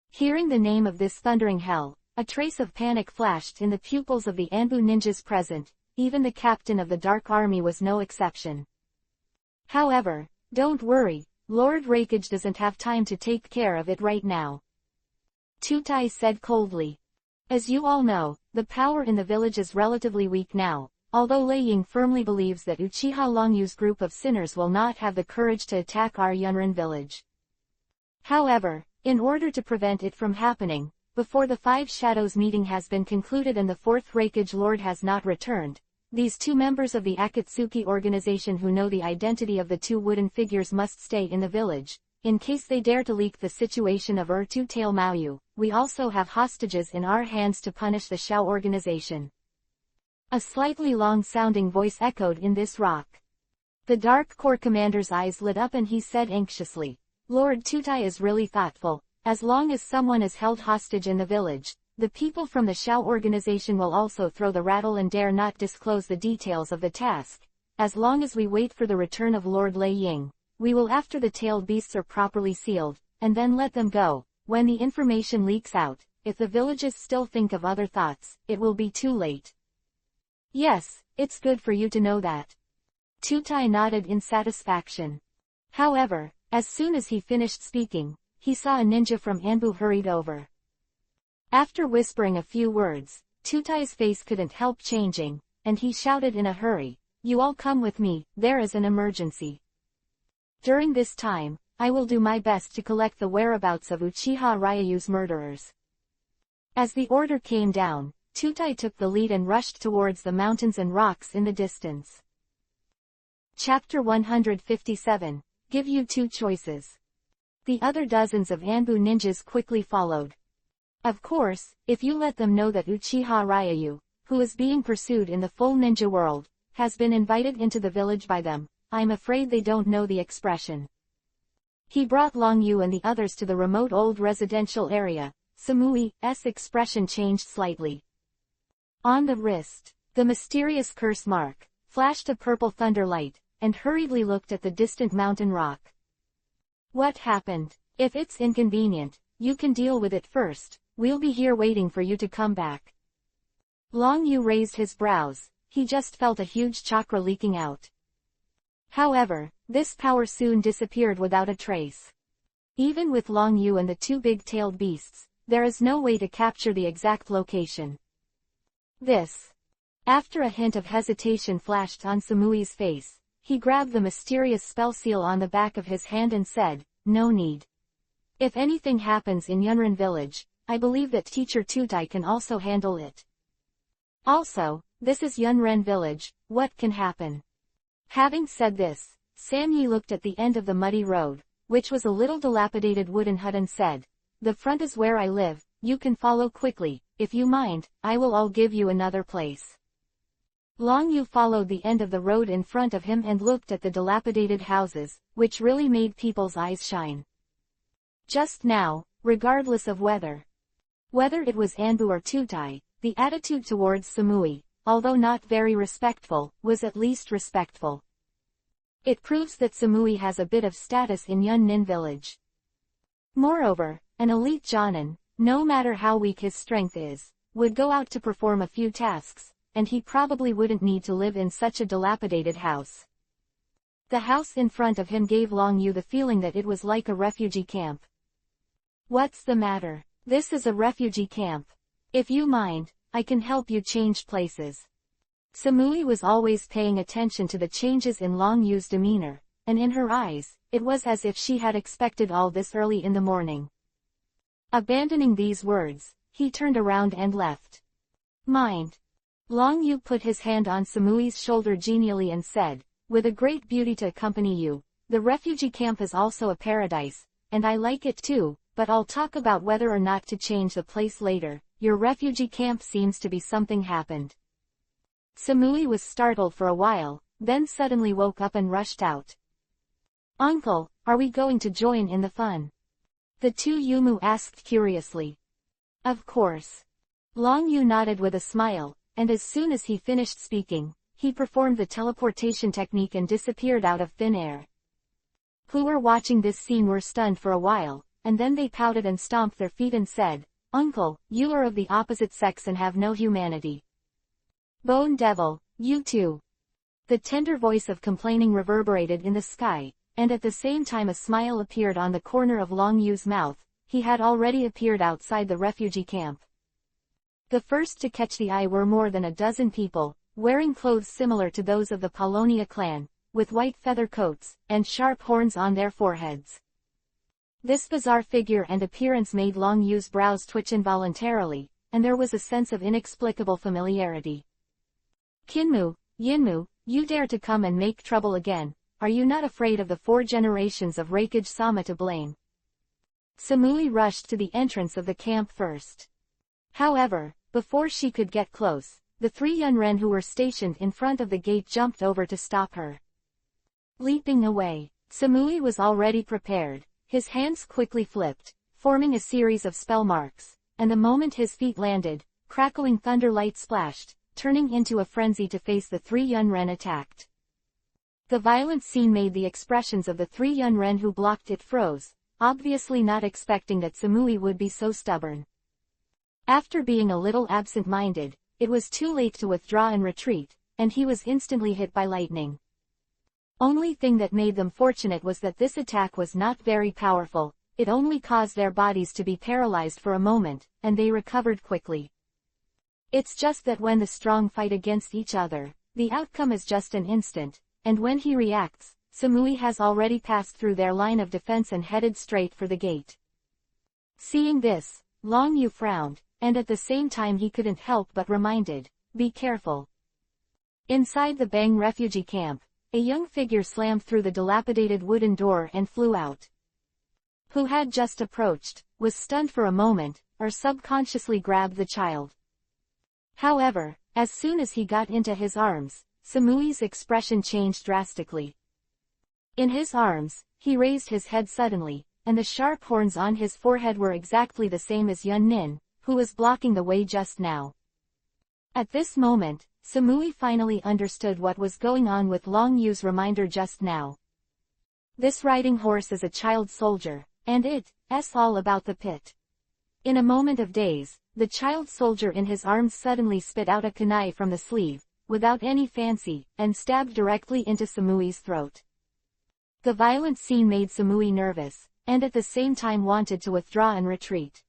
Hearing the name of this thundering hell, a trace of panic flashed in the pupils of the Anbu ninjas present. Even the captain of the Dark Army was no exception. However, don't worry, Lord Rakage doesn't have time to take care of it right now. Tutai said coldly. As you all know, the power in the village is relatively weak now, although Lei Ying firmly believes that Uchiha Longyu's group of sinners will not have the courage to attack our Yunrin village. However, in order to prevent it from happening, before the Five Shadows meeting has been concluded and the fourth Rakage Lord has not returned, these two members of the Akatsuki organization who know the identity of the two wooden figures must stay in the village, in case they dare to leak the situation of Two-Tail Maoyu. We also have hostages in our hands to punish the Shao organization. A slightly long-sounding voice echoed in this rock. The Dark Corps commander's eyes lit up and he said anxiously, Lord Tutai is really thoughtful. As long as someone is held hostage in the village, the people from the Shao organization will also throw the rattle and dare not disclose the details of the task. As long as we wait for the return of Lord Lei Ying, we will after the tailed beasts are properly sealed, and then let them go. When the information leaks out, if the villages still think of other thoughts, it will be too late. Yes, it's good for you to know that. Tutai nodded in satisfaction. However, as soon as he finished speaking, he saw a ninja from Anbu hurried over. After whispering a few words, Tutai's face couldn't help changing, and he shouted in a hurry, You all come with me, there is an emergency. During this time, I will do my best to collect the whereabouts of Uchiha Ryu's murderers. As the order came down, Tutai took the lead and rushed towards the mountains and rocks in the distance. Chapter 157. Give you two choices. The other dozens of Anbu ninjas quickly followed. Of course, if you let them know that Uchiha Ryu, who is being pursued in the full ninja world, has been invited into the village by them, I'm afraid they don't know the expression. He brought Longyu and the others to the remote old residential area. Samui's expression changed slightly. On the wrist, the mysterious curse mark flashed a purple thunder light, and hurriedly looked at the distant mountain rock. What happened? If it's inconvenient, you can deal with it first. We'll be here waiting for you to come back. Longyu raised his brows. He just felt a huge chakra leaking out. However, this power soon disappeared without a trace. Even with Longyu and the two big-tailed beasts, there is no way to capture the exact location. After a hint of hesitation flashed on Samui's face, he grabbed the mysterious spell seal on the back of his hand and said, No need. If anything happens in Yunrin village, I believe that Teacher Tutai can also handle it. Also, this is Yunren village, what can happen? Having said this, Samyi looked at the end of the muddy road, which was a little dilapidated wooden hut and said, The front is where I live, you can follow quickly. If you mind, I will all give you another place. Longyu followed the end of the road in front of him and looked at the dilapidated houses, which really made people's eyes shine. Just now, regardless of whether it was Anbu or Tutai, the attitude towards Samui, although not very respectful, was at least respectful. It proves that Samui has a bit of status in Yunnin village. Moreover, an elite Jonin, no matter how weak his strength is, would go out to perform a few tasks, and he probably wouldn't need to live in such a dilapidated house. The house in front of him gave Longyu the feeling that it was like a refugee camp. What's the matter? This is a refugee camp. If you mind, I can help you change places. Samui was always paying attention to the changes in Longyu's demeanor, and in her eyes, it was as if she had expected all this early in the morning. Abandoning these words, he turned around and left. Mind. Longyu put his hand on Samui's shoulder genially and said, With a great beauty to accompany you, the refugee camp is also a paradise, and I like it too, but I'll talk about whether or not to change the place later. Your refugee camp seems to be something happened. Samui was startled for a while, then suddenly woke up and rushed out. Uncle, are we going to join in the fun? The two Yumu asked curiously. Of course. Longyu nodded with a smile, and as soon as he finished speaking, he performed the teleportation technique and disappeared out of thin air. who were watching this scene were stunned for a while, and then they pouted and stomped their feet and said, "Uncle, you are of the opposite sex and have no humanity. Bone devil, you too." The tender voice of complaining reverberated in the sky, and at the same time a smile appeared on the corner of Long Yu's mouth. He had already appeared outside the refugee camp. The first to catch the eye were more than a dozen people, wearing clothes similar to those of the Polonia clan, with white feather coats, and sharp horns on their foreheads. This bizarre figure and appearance made Long Yu's brows twitch involuntarily, and there was a sense of inexplicable familiarity. "Kinmu, Yinmu, you dare to come and make trouble again, are you not afraid of the 4 generations of Raikage-sama to blame?" Samui rushed to the entrance of the camp first. However, before she could get close, the 3 Yunren who were stationed in front of the gate jumped over to stop her. Leaping away, Samui was already prepared. His hands quickly flipped, forming a series of spell marks, and the moment his feet landed, crackling thunder light splashed, turning into a frenzy to face the 3 Yunren attacked. The violent scene made the expressions of the 3 Yunren who blocked it froze, obviously not expecting that Samui would be so stubborn. After being a little absent-minded, it was too late to withdraw and retreat, and he was instantly hit by lightning. Only thing that made them fortunate was that this attack was not very powerful, it only caused their bodies to be paralyzed for a moment, and they recovered quickly. It's just that when the strong fight against each other, the outcome is just an instant, and when he reacts, Samui has already passed through their line of defense and headed straight for the gate. Seeing this, Long Yu frowned, and at the same time he couldn't help but reminded, "Be careful." Inside the Bang refugee camp, a young figure slammed through the dilapidated wooden door and flew out. Who had just approached, was stunned for a moment, or subconsciously grabbed the child. However, as soon as he got into his arms, Samui's expression changed drastically. In his arms, he raised his head suddenly, and the sharp horns on his forehead were exactly the same as Yun Nin, who was blocking the way just now. At this moment, Samui finally understood what was going on with Long Yu's reminder just now. This riding horse is a child soldier, and it's all about the pit. In a moment of daze, the child soldier in his arms suddenly spit out a kunai from the sleeve, without any fancy, and stabbed directly into Samui's throat. The violent scene made Samui nervous, and at the same time wanted to withdraw and retreat.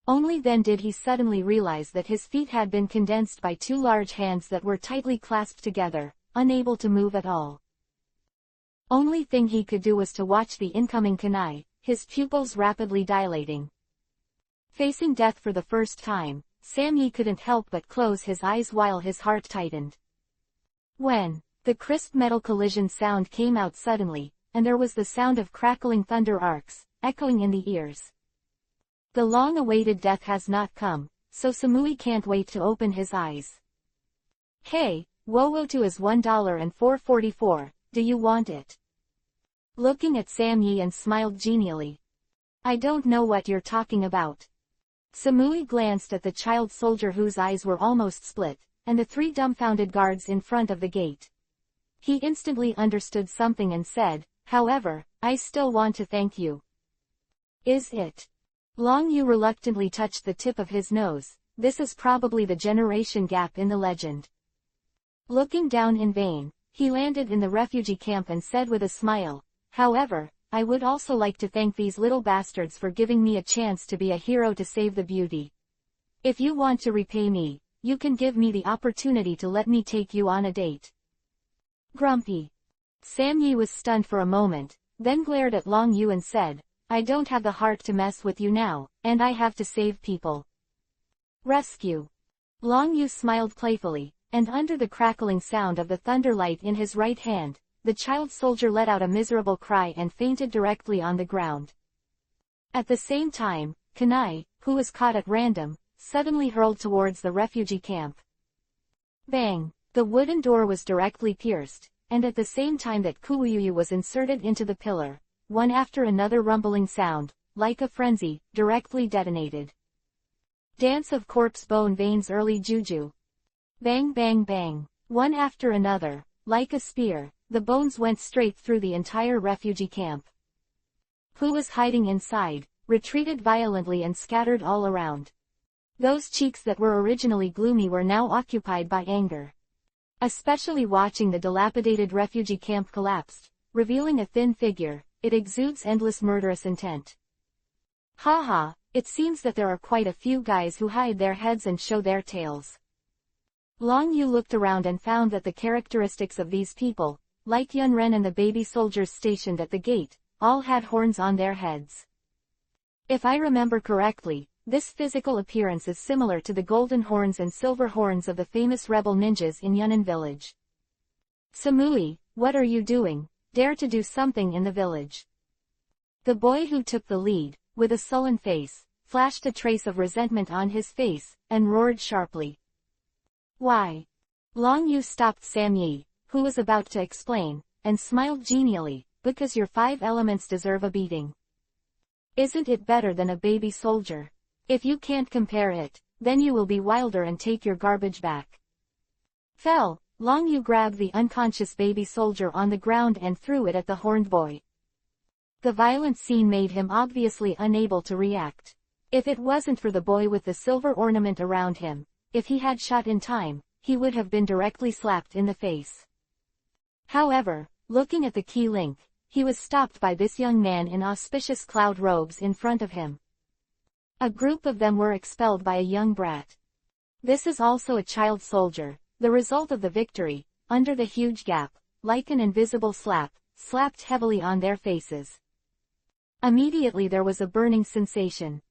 Only then did he suddenly realize that his feet had been condensed by 2 large hands that were tightly clasped together, unable to move at all. Only thing he could do was to watch the incoming kunai, his pupils rapidly dilating. Facing death for the first time, Samyi couldn't help but close his eyes while his heart tightened. When the crisp metal collision sound came out suddenly, and there was the sound of crackling thunder arcs, echoing in the ears. The long-awaited death has not come, so Samui can't wait to open his eyes. "Hey, Wowo2 is $1.44, do you want it?" Looking at Samyi and smiled genially. "I don't know what you're talking about." Samui glanced at the child soldier whose eyes were almost split, and the 3 dumbfounded guards in front of the gate. He instantly understood something and said, "However, I still want to thank you." "Is it?" Long Yu reluctantly touched the tip of his nose. This is probably the generation gap in the legend. Looking down in vain, he landed in the refugee camp and said with a smile, "However, I would also like to thank these little bastards for giving me a chance to be a hero to save the beauty. If you want to repay me, you can give me the opportunity to let me take you on a date." Grumpy. Samyi was stunned for a moment, then glared at Long Yu and said, "I don't have the heart to mess with you now, and I have to save people." Rescue. Long Yu smiled playfully, and under the crackling sound of the thunderlight in his right hand, the child soldier let out a miserable cry and fainted directly on the ground. At the same time, Kanai, who was caught at random, suddenly hurled towards the refugee camp. Bang! The wooden door was directly pierced, and at the same time that Kuuyuyu was inserted into the pillar, one after another rumbling sound, like a frenzy, directly detonated. Dance of corpse bone veins early juju. Bang bang bang. One after another, like a spear, the bones went straight through the entire refugee camp. Who was hiding inside, retreated violently and scattered all around. Those cheeks that were originally gloomy were now occupied by anger. Especially watching the dilapidated refugee camp collapse, revealing a thin figure, it exudes endless murderous intent. Haha, it seems that there are quite a few guys who hide their heads and show their tails. Long Yu looked around and found that the characteristics of these people, like Yun Ren and the baby soldiers stationed at the gate, all had horns on their heads. If I remember correctly, this physical appearance is similar to the golden horns and silver horns of the famous rebel ninjas in Yunnan village. Samui, what are you doing? Dare to do something in the village. The boy who took the lead, with a sullen face, flashed a trace of resentment on his face, and roared sharply. Why? Long Yu stopped Sam Yi, who was about to explain, and smiled genially, because your 5 elements deserve a beating. Isn't it better than a baby soldier? If you can't compare it, then you will be wilder and take your garbage back. Fell, Long Yu grabbed the unconscious baby soldier on the ground and threw it at the horned boy. The violent scene made him obviously unable to react. If it wasn't for the boy with the silver ornament around him, if he had shot in time, he would have been directly slapped in the face. However, looking at the key link, he was stopped by this young man in auspicious cloud robes in front of him. A group of them were expelled by a young brat. This is also a child soldier, the result of the victory, under the huge gap, like an invisible slap, slapped heavily on their faces. Immediately there was a burning sensation.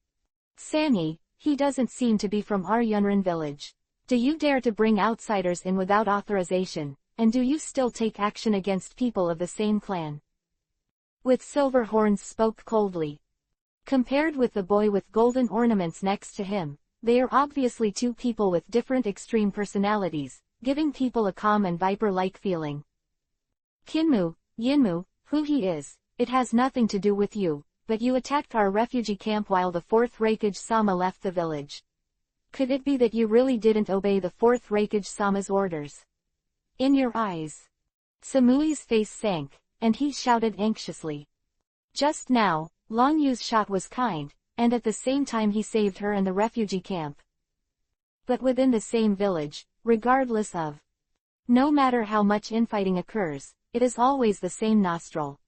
Sammy, he doesn't seem to be from our Yunran village. Do you dare to bring outsiders in without authorization, and do you still take action against people of the same clan? With silver horns spoke coldly. Compared with the boy with golden ornaments next to him, they are obviously two people with different extreme personalities, giving people a calm and viper-like feeling. Kinmu, Yinmu, who he is, it has nothing to do with you, but you attacked our refugee camp while the 4th Raikage Sama left the village. Could it be that you really didn't obey the 4th Raikage Sama's orders? In your eyes. Samui's face sank, and he shouted anxiously. Just now, Long Yu's shot was kind, and at the same time he saved her and the refugee camp. But within the same village, regardless of. No matter how much infighting occurs, it is always the same nostril.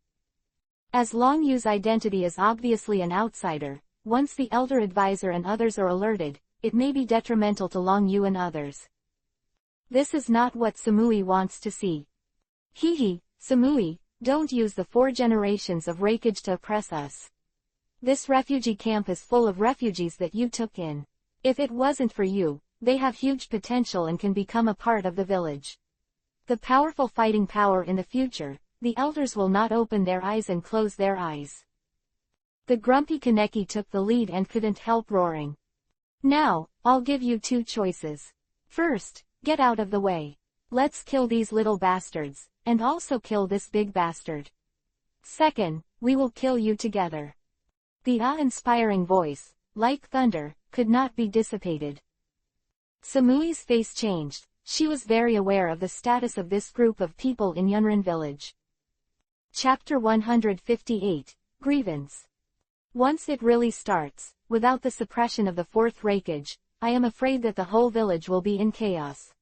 As Long Yu's identity is obviously an outsider, once the elder advisor and others are alerted, it may be detrimental to Long Yu and others. This is not what Samui wants to see. Hee, Samui, don't use the 4 generations of Raikage to oppress us. This refugee camp is full of refugees that you took in. If it wasn't for you, they have huge potential and can become a part of the village. The powerful fighting power in the future, the elders will not open their eyes and close their eyes. The grumpy Kaneki took the lead and couldn't help roaring. Now, I'll give you 2 choices. First, get out of the way. Let's kill these little bastards, and also kill this big bastard. Second, we will kill you together. The awe-inspiring voice, like thunder, could not be dissipated. Samui's face changed. She was very aware of the status of this group of people in Yunran village. Chapter 158, Grievance. Once it really starts, without the suppression of the 4th Raikage, I am afraid that the whole village will be in chaos.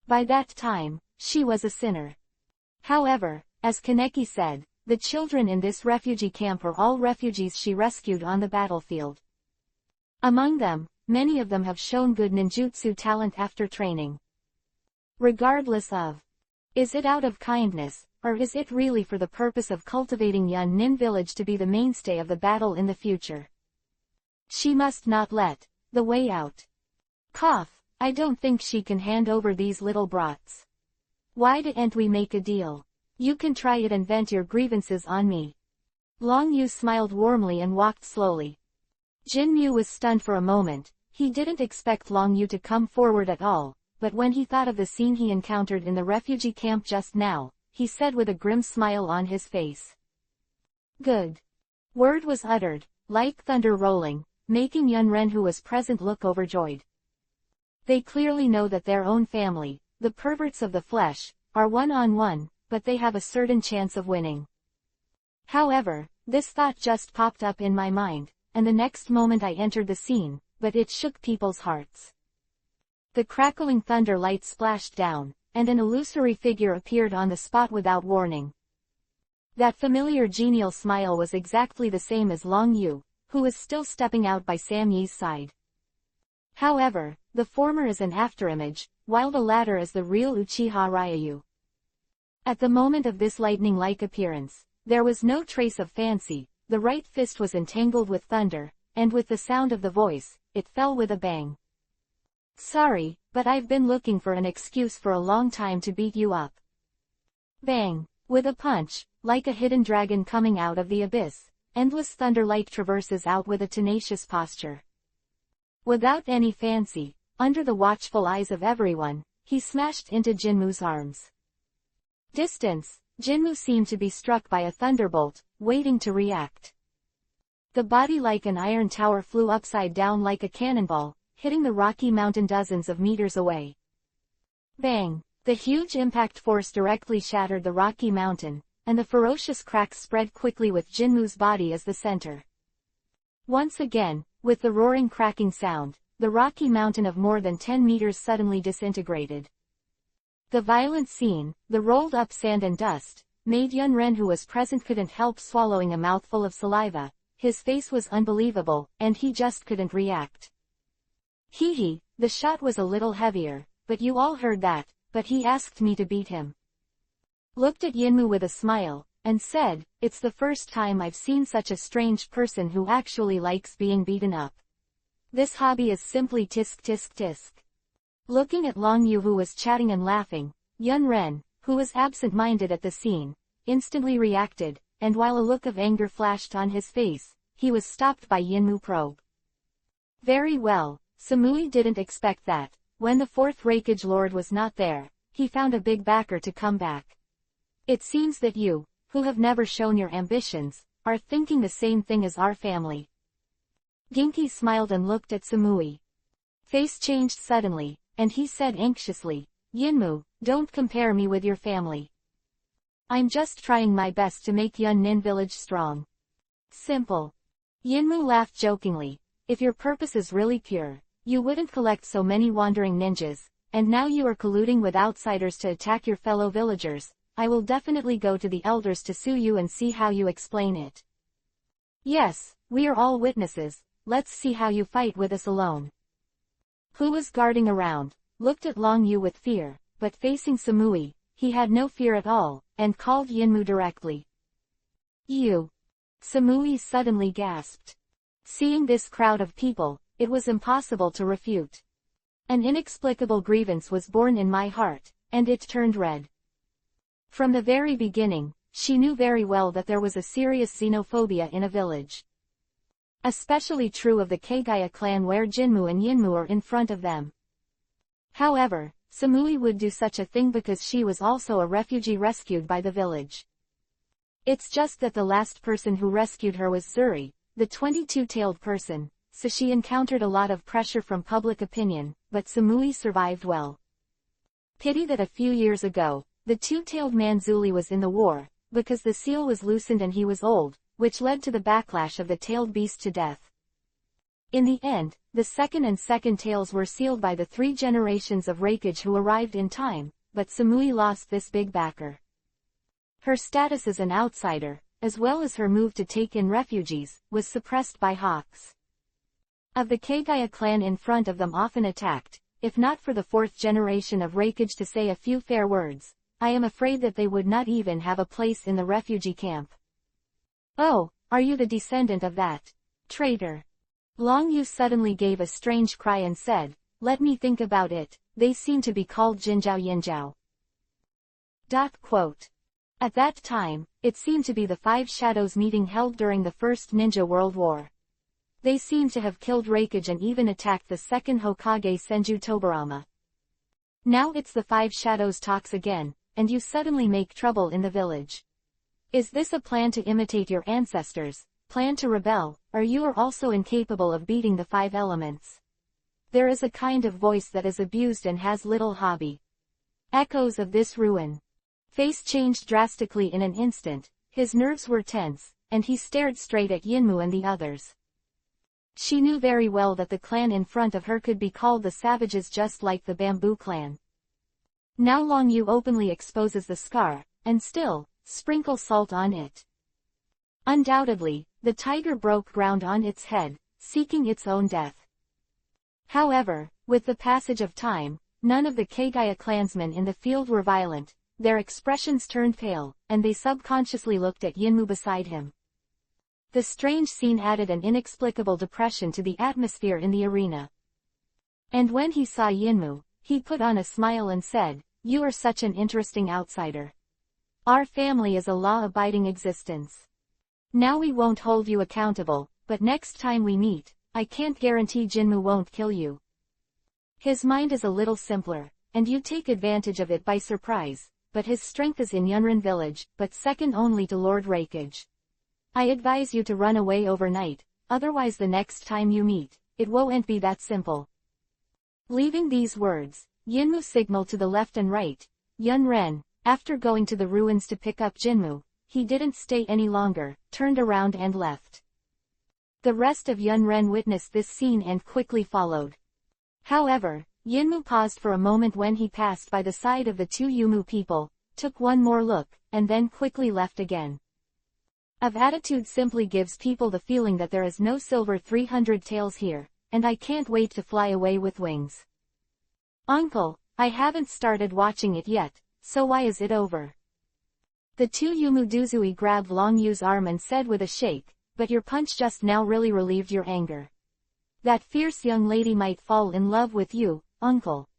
By that time, she was a sinner. However, as Kaneki said, the children in this refugee camp are all refugees she rescued on the battlefield. Among them, many of them have shown good ninjutsu talent after training. Regardless of, is it out of kindness, or is it really for the purpose of cultivating Yun Nin village to be the mainstay of the battle in the future? She must not let the way out. Cough, I don't think she can hand over these little brats. Why didn't we make a deal? You can try it and vent your grievances on me. Long Yu smiled warmly and walked slowly. Jin Mu was stunned for a moment. He didn't expect Long Yu to come forward at all, but when he thought of the scene he encountered in the refugee camp just now, he said with a grim smile on his face. Good. Word was uttered, like thunder rolling, making Yun Ren who was present look overjoyed. They clearly know that their own family, the perverts of the flesh, are one-on-one, but they have a certain chance of winning. However, this thought just popped up in my mind, and the next moment I entered the scene, but it shook people's hearts. The crackling thunder light splashed down, and an illusory figure appeared on the spot without warning. That familiar genial smile was exactly the same as Long Yu, who was still stepping out by Sam Yi's side. However, the former is an afterimage, while the latter is the real Uchiha Ryu. At the moment of this lightning-like appearance, there was no trace of fancy, the right fist was entangled with thunder, and with the sound of the voice, it fell with a bang. "Sorry, but I've been looking for an excuse for a long time to beat you up." Bang! With a punch, like a hidden dragon coming out of the abyss, endless thunderlight traverses out with a tenacious posture. Without any fancy, under the watchful eyes of everyone, he smashed into Jinmu's arms. Distance, Jinmu seemed to be struck by a thunderbolt, waiting to react. The body like an iron tower flew upside down like a cannonball, hitting the rocky mountain dozens of meters away. Bang! The huge impact force directly shattered the rocky mountain, and the ferocious cracks spread quickly with Jinmu's body as the center. Once again, with the roaring cracking sound, the rocky mountain of more than 10 meters suddenly disintegrated. The violent scene, the rolled-up sand and dust, made Yun Ren who was present couldn't help swallowing a mouthful of saliva. His face was unbelievable, and he just couldn't react. Hee, the shot was a little heavier, but you all heard that, but he asked me to beat him. Looked at Yinmu with a smile, and said, "It's the first time I've seen such a strange person who actually likes being beaten up. This hobby is simply tisk tisk tisk." Looking at Long Yu who was chatting and laughing, Yun Ren, who was absent-minded at the scene, instantly reacted, and while a look of anger flashed on his face, he was stopped by Yinmu probe. Very well, Samui didn't expect that. When the fourth Raikage Lord was not there, he found a big backer to come back. It seems that you, who have never shown your ambitions, are thinking the same thing as our family. Ginki smiled and looked at Samui. Face changed suddenly, and he said anxiously, "Yinmu, don't compare me with your family. I'm just trying my best to make Yun Nin Village strong. Simple." Yinmu laughed jokingly. "If your purpose is really pure, you wouldn't collect so many wandering ninjas, and now you are colluding with outsiders to attack your fellow villagers. I will definitely go to the elders to sue you and see how you explain it." "Yes, we are all witnesses, let's see how you fight with us alone." Who was guarding around, looked at Long Yu with fear, but facing Samui, he had no fear at all, and called Yinmu directly. "You." Samui suddenly gasped. Seeing this crowd of people, it was impossible to refute. An inexplicable grievance was born in my heart, and it turned red. From the very beginning, she knew very well that there was a serious xenophobia in a village. Especially true of the Kagaya clan where Jinmu and Yinmu are in front of them. However, Samui would do such a thing because she was also a refugee rescued by the village. It's just that the last person who rescued her was Zuri, the 22-tailed person, so she encountered a lot of pressure from public opinion, but Samui survived well. Pity that a few years ago, the two-tailed man Zuli was in the war, because the seal was loosened and he was old, which led to the backlash of the tailed beast to death. In the end, the second and second tails were sealed by the 3 generations of Raikage who arrived in time, but Samui lost this big backer. Her status as an outsider, as well as her move to take in refugees, was suppressed by hawks. Of the Kagaya clan in front of them often attacked, if not for the 4th generation of Raikage to say a few fair words, I am afraid that they would not even have a place in the refugee camp. "Oh, are you the descendant of that traitor?" Long Yu suddenly gave a strange cry and said, "Let me think about it, they seem to be called Jinjiao Yinjiao." At that time, it seemed to be the 5 Shadows meeting held during the First Ninja World War. They seemed to have killed Raikage and even attacked the second Hokage Senju Tobarama. Now it's the 5 Shadows talks again, and you suddenly make trouble in the village. Is this a plan to imitate your ancestors, plan to rebel, or you are also incapable of beating the 5 elements? There is a kind of voice that is abused and has little hobby. Echoes of this ruin. face changed drastically in an instant, his nerves were tense, and he stared straight at Yinmu and the others. She knew very well that the clan in front of her could be called the Savages, just like the Bamboo Clan. Now Long Yu openly exposes the scar, and still, sprinkle salt on it. Undoubtedly, the tiger broke ground on its head, seeking its own death. However, with the passage of time, none of the Kagaya clansmen in the field were violent, their expressions turned pale, and they subconsciously looked at Yinmu beside him. The strange scene added an inexplicable depression to the atmosphere in the arena. And when he saw Yinmu, he put on a smile and said, "You are such an interesting outsider. Our family is a law-abiding existence. Now we won't hold you accountable, but next time we meet, I can't guarantee Jinmu won't kill you. His mind is a little simpler, and you take advantage of it by surprise, but his strength is in Yunrin village, but second only to Lord Rakage. I advise you to run away overnight, otherwise the next time you meet, it won't be that simple." Leaving these words, Yinmu signaled to the left and right. Yunren, after going to the ruins to pick up Jinmu, he didn't stay any longer, turned around and left. The rest of Yunren witnessed this scene and quickly followed. However, Yinmu paused for a moment when he passed by the side of the two Yumu people, took one more look, and then quickly left again. Of attitude simply gives people the feeling that there is no silver 300 tails here, and I can't wait to fly away with wings. Uncle, I haven't started watching it yet, so why is it over? The two Yumu Duzui grabbed Long Yu's arm and said with a shake, "But your punch just now really relieved your anger. That fierce young lady might fall in love with you, uncle.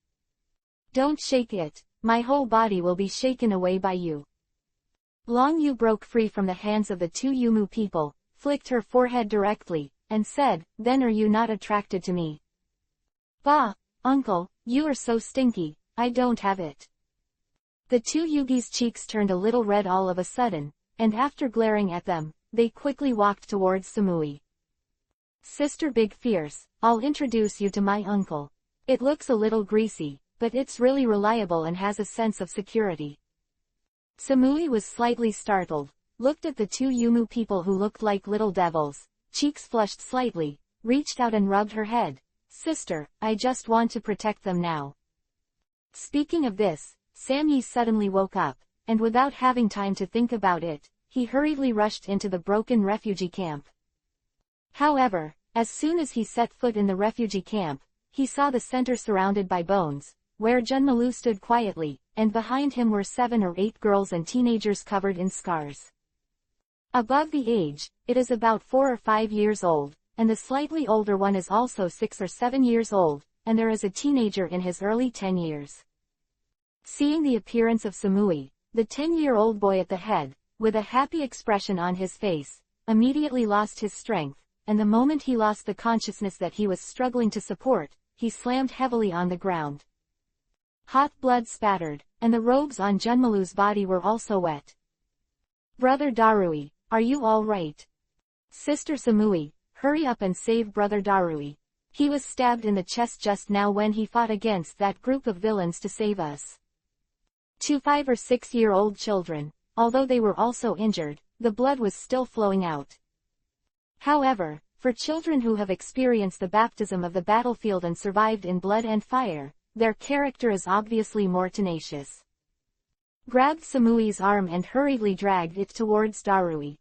Don't shake it, my whole body will be shaken away by you." Long Yu broke free from the hands of the two Yumu people, flicked her forehead directly, and said, "Then are you not attracted to me?" "Bah, uncle, you are so stinky, I don't have it." The two Yugi's cheeks turned a little red all of a sudden, and after glaring at them, they quickly walked towards Samui. "Sister Big Fierce, I'll introduce you to my uncle. It looks a little greasy, but it's really reliable and has a sense of security." Samui was slightly startled, looked at the two Yumu people who looked like little devils, cheeks flushed slightly, reached out and rubbed her head. "Sister, I just want to protect them now." Speaking of this, Samyi suddenly woke up, and without having time to think about it, he hurriedly rushed into the broken refugee camp. However, as soon as he set foot in the refugee camp, he saw the center surrounded by bones, where Junmalu stood quietly, and behind him were 7 or 8 girls and teenagers covered in scars. Above the age, it is about 4 or 5 years old, and the slightly older one is also 6 or 7 years old, and there is a teenager in his early 10 years. Seeing the appearance of Samui, the 10-year-old boy at the head, with a happy expression on his face, immediately lost his strength, and the moment he lost the consciousness that he was struggling to support, he slammed heavily on the ground. Hot blood spattered, and the robes on Junmalu's body were also wet. "Brother Darui, are you all right? Sister Samui, hurry up and save Brother Darui. He was stabbed in the chest just now when he fought against that group of villains to save us." 2 5 or 6-year-old children, although they were also injured, the blood was still flowing out. However, for children who have experienced the baptism of the battlefield and survived in blood and fire, their character is obviously more tenacious. Grabbed Samui's arm and hurriedly dragged it towards Darui.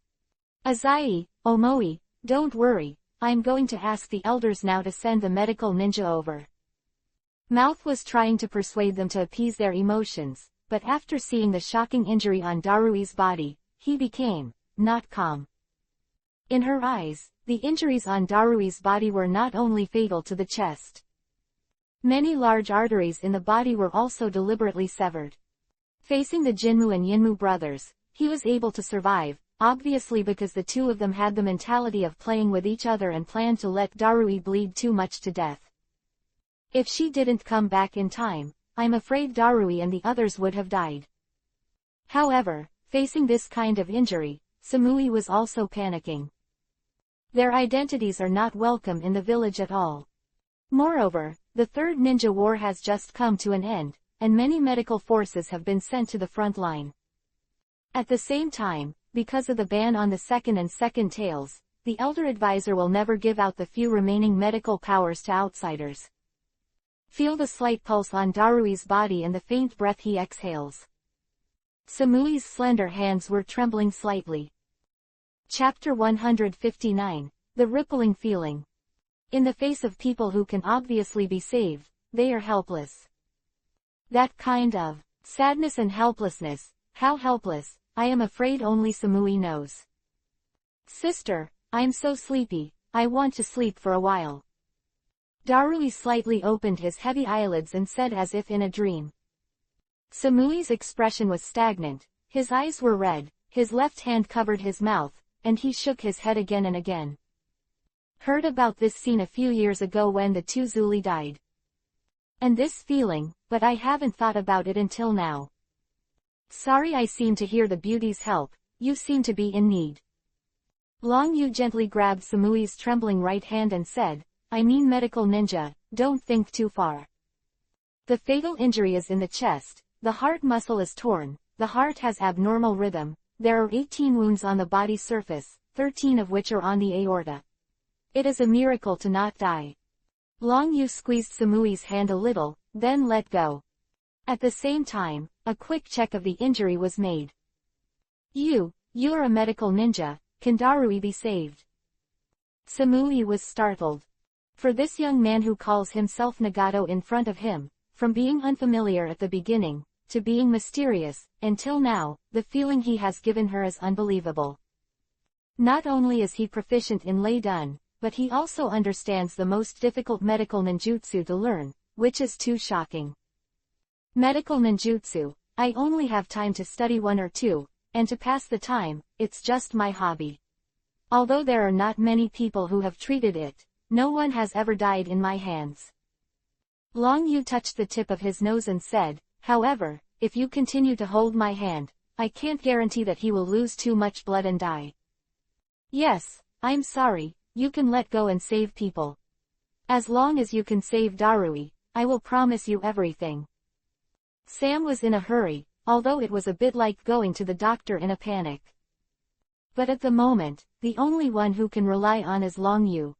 "Azai, Omoi, don't worry, I'm going to ask the elders now to send the medical ninja over." Mouth was trying to persuade them to appease their emotions, but after seeing the shocking injury on Darui's body, he became not calm. In her eyes, the injuries on Darui's body were not only fatal to the chest. Many large arteries in the body were also deliberately severed. Facing the Jinmu and Yinmu brothers, he was able to survive, obviously because the two of them had the mentality of playing with each other and planned to let Darui bleed too much to death. If she didn't come back in time, I'm afraid Darui and the others would have died. However, facing this kind of injury, Samui was also panicking. Their identities are not welcome in the village at all. Moreover, the Third Ninja War has just come to an end, and many medical forces have been sent to the front line. At the same time, because of the ban on the second and second tales, the elder advisor will never give out the few remaining medical powers to outsiders. Feel the slight pulse on Darui's body and the faint breath he exhales. Samui's slender hands were trembling slightly. Chapter 159, The Rippling Feeling. In the face of people who can obviously be saved, they are helpless. That kind of sadness and helplessness, how helpless, I am afraid only Samui knows. Sister, I'm so sleepy, I want to sleep for a while. Darui slightly opened his heavy eyelids and said as if in a dream. Samui's expression was stagnant, his eyes were red, his left hand covered his mouth, and he shook his head again and again. Heard about this scene a few years ago when the two Zuli died. And this feeling, but I haven't thought about it until now. Sorry I seem to hear the beauties help, you seem to be in need. Long Yu gently grabbed Samui's trembling right hand and said, I mean medical ninja, don't think too far. The fatal injury is in the chest, the heart muscle is torn, the heart has abnormal rhythm, there are 18 wounds on the body surface, 13 of which are on the aorta. It is a miracle to not die. Long Yu squeezed Samui's hand a little, then let go. At the same time, a quick check of the injury was made. You're a medical ninja, can Darui be saved? Samui was startled. For this young man who calls himself Nagato in front of him, from being unfamiliar at the beginning, to being mysterious, until now, the feeling he has given her is unbelievable. Not only is he proficient in Lei Dun, but he also understands the most difficult medical ninjutsu to learn, which is too shocking. Medical ninjutsu, I only have time to study one or two, and to pass the time, it's just my hobby. Although there are not many people who have treated it, no one has ever died in my hands. Long Yu touched the tip of his nose and said, however, if you continue to hold my hand, I can't guarantee that he will lose too much blood and die. Yes, I'm sorry, you can let go and save people. As long as you can save Darui, I will promise you everything. Sam was in a hurry, although it was a bit like going to the doctor in a panic. But at the moment, the only one who can rely on is Long Yu.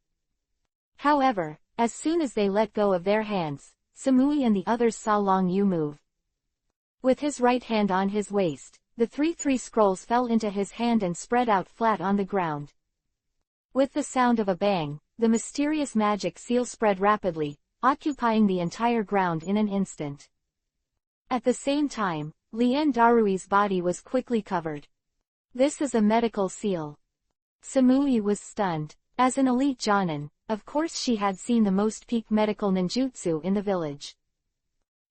However, as soon as they let go of their hands, Samui and the others saw Long Yu move. With his right hand on his waist, the 3 scrolls fell into his hand and spread out flat on the ground. With the sound of a bang, the mysterious magic seal spread rapidly, occupying the entire ground in an instant. At the same time, Lien Darui's body was quickly covered. This is a medical seal. Samui was stunned. As an elite Jonin, of course she had seen the most peak medical ninjutsu in the village.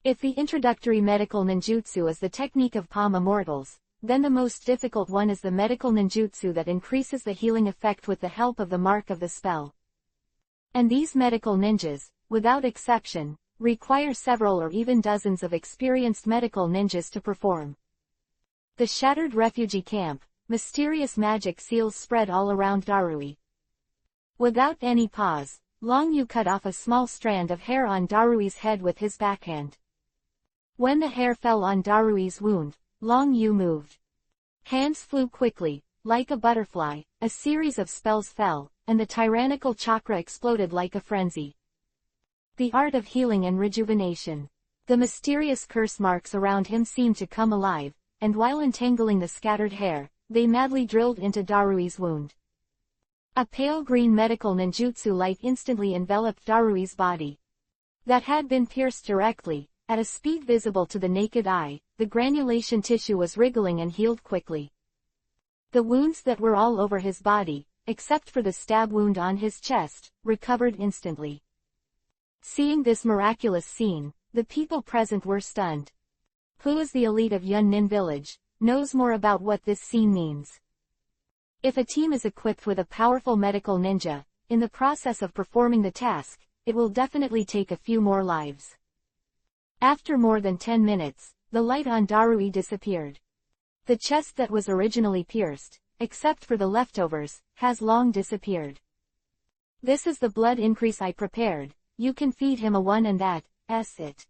If the introductory medical ninjutsu is the technique of palm immortals, then the most difficult one is the medical ninjutsu that increases the healing effect with the help of the mark of the spell. And these medical ninjas, without exception, require several or even dozens of experienced medical ninjas to perform. The shattered refugee camp, mysterious magic seals spread all around Darui. Without any pause, Long Yu cut off a small strand of hair on Darui's head with his backhand. When the hair fell on Darui's wound, Long Yu moved. Hands flew quickly, like a butterfly, a series of spells fell, and the tyrannical chakra exploded like a frenzy. The art of healing and rejuvenation. The mysterious curse marks around him seemed to come alive, and while entangling the scattered hair, they madly drilled into Darui's wound. A pale green medical ninjutsu light instantly enveloped Darui's body. That had been pierced directly, at a speed visible to the naked eye, the granulation tissue was wriggling and healed quickly. The wounds that were all over his body, except for the stab wound on his chest, recovered instantly. Seeing this miraculous scene, the people present were stunned. Who is the elite of Yunnin village, knows more about what this scene means. If a team is equipped with a powerful medical ninja, in the process of performing the task, it will definitely take a few more lives. After more than 10 minutes, the light on Darui disappeared. The chest that was originally pierced, except for the leftovers, has long disappeared. This is the blood increase I prepared, you can feed him a one and that's it.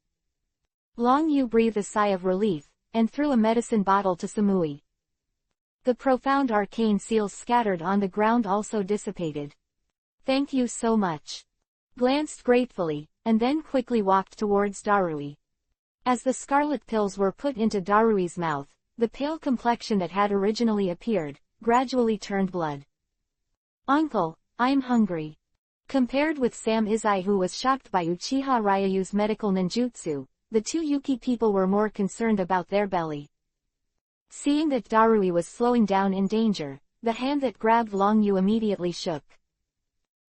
Long Yu breathed a sigh of relief, and threw a medicine bottle to Samui. The profound arcane seals scattered on the ground also dissipated. Thank you so much. Glanced gratefully, and then quickly walked towards Darui. As the scarlet pills were put into Darui's mouth, the pale complexion that had originally appeared, gradually turned blood. Uncle, I'm hungry. Compared with Sam Izai, who was shocked by Uchiha Ryu's medical ninjutsu, the two Yuki people were more concerned about their belly. Seeing that Darui was slowing down in danger, the hand that grabbed Long Yu immediately shook.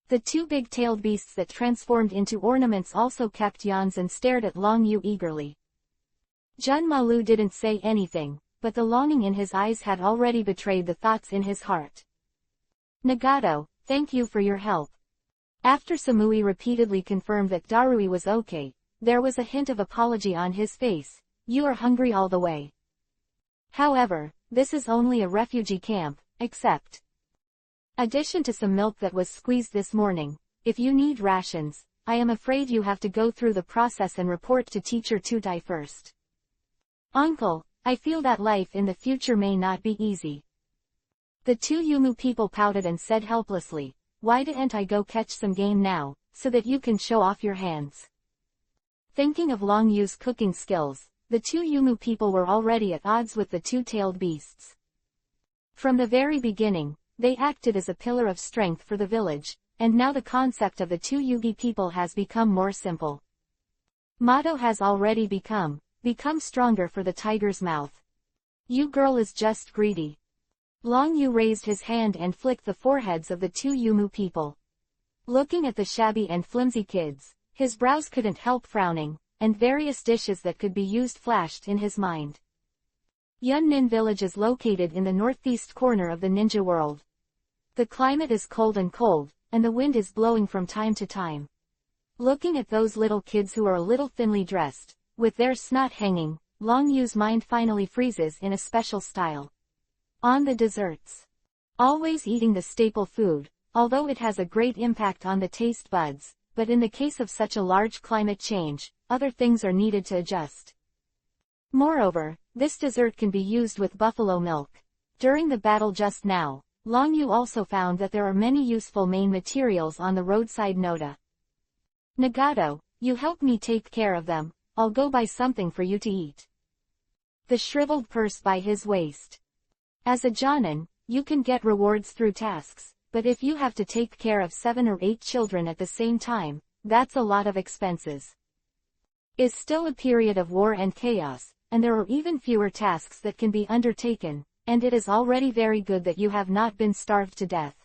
The two big-tailed beasts that transformed into ornaments also kept yawns and stared at Long Yu eagerly. Jun Malu didn't say anything, but the longing in his eyes had already betrayed the thoughts in his heart. Nagato, thank you for your help. After Samui repeatedly confirmed that Darui was okay, there was a hint of apology on his face. You are hungry all the way. However, this is only a refugee camp, except addition to some milk that was squeezed this morning. If you need rations, I am afraid you have to go through the process and report to Teacher Tutai first. Uncle, I feel that life in the future may not be easy. The two Yumu people pouted and said helplessly, why didn't I go catch some game now, so that you can show off your hands? Thinking of Long Yu's cooking skills, the two Yumu people were already at odds with the two-tailed beasts. From the very beginning, they acted as a pillar of strength for the village, and now the concept of the two Yugi people has become more simple. Motto has already become stronger for the tiger's mouth. You girl is just greedy. Long Yu raised his hand and flicked the foreheads of the two Yumu people. Looking at the shabby and flimsy kids, his brows couldn't help frowning, and various dishes that could be used flashed in his mind. Yunnin village is located in the northeast corner of the ninja world. The climate is cold, and the wind is blowing from time to time. Looking at those little kids who are a little thinly dressed, with their snot hanging, Long Yu's mind finally freezes in a special style. On the desserts. Always eating the staple food, although it has a great impact on the taste buds, but in the case of such a large climate change, other things are needed to adjust. Moreover, this dessert can be used with buffalo milk. During the battle just now, Long Yu also found that there are many useful main materials on the roadside Noda. Nagato, you help me take care of them, I'll go buy something for you to eat. The shriveled purse by his waist. As a Jonin, you can get rewards through tasks, but if you have to take care of 7 or 8 children at the same time, that's a lot of expenses. Is still a period of war and chaos, and there are even fewer tasks that can be undertaken, and it is already very good that you have not been starved to death.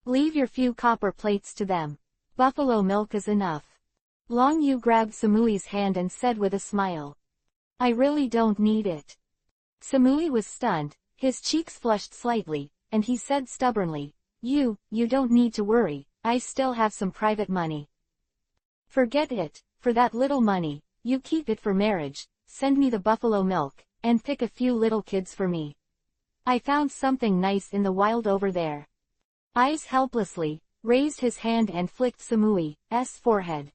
Leave your few copper plates to them. Buffalo milk is enough. Long Yu grabbed Samui's hand and said with a smile. I really don't need it. Samui was stunned, his cheeks flushed slightly, and he said stubbornly, You don't need to worry, I still have some private money. Forget it, for that little money, you keep it for marriage, send me the buffalo milk, and pick a few little kids for me. I found something nice in the wild over there. Eyes helplessly, raised his hand and flicked Samui's forehead.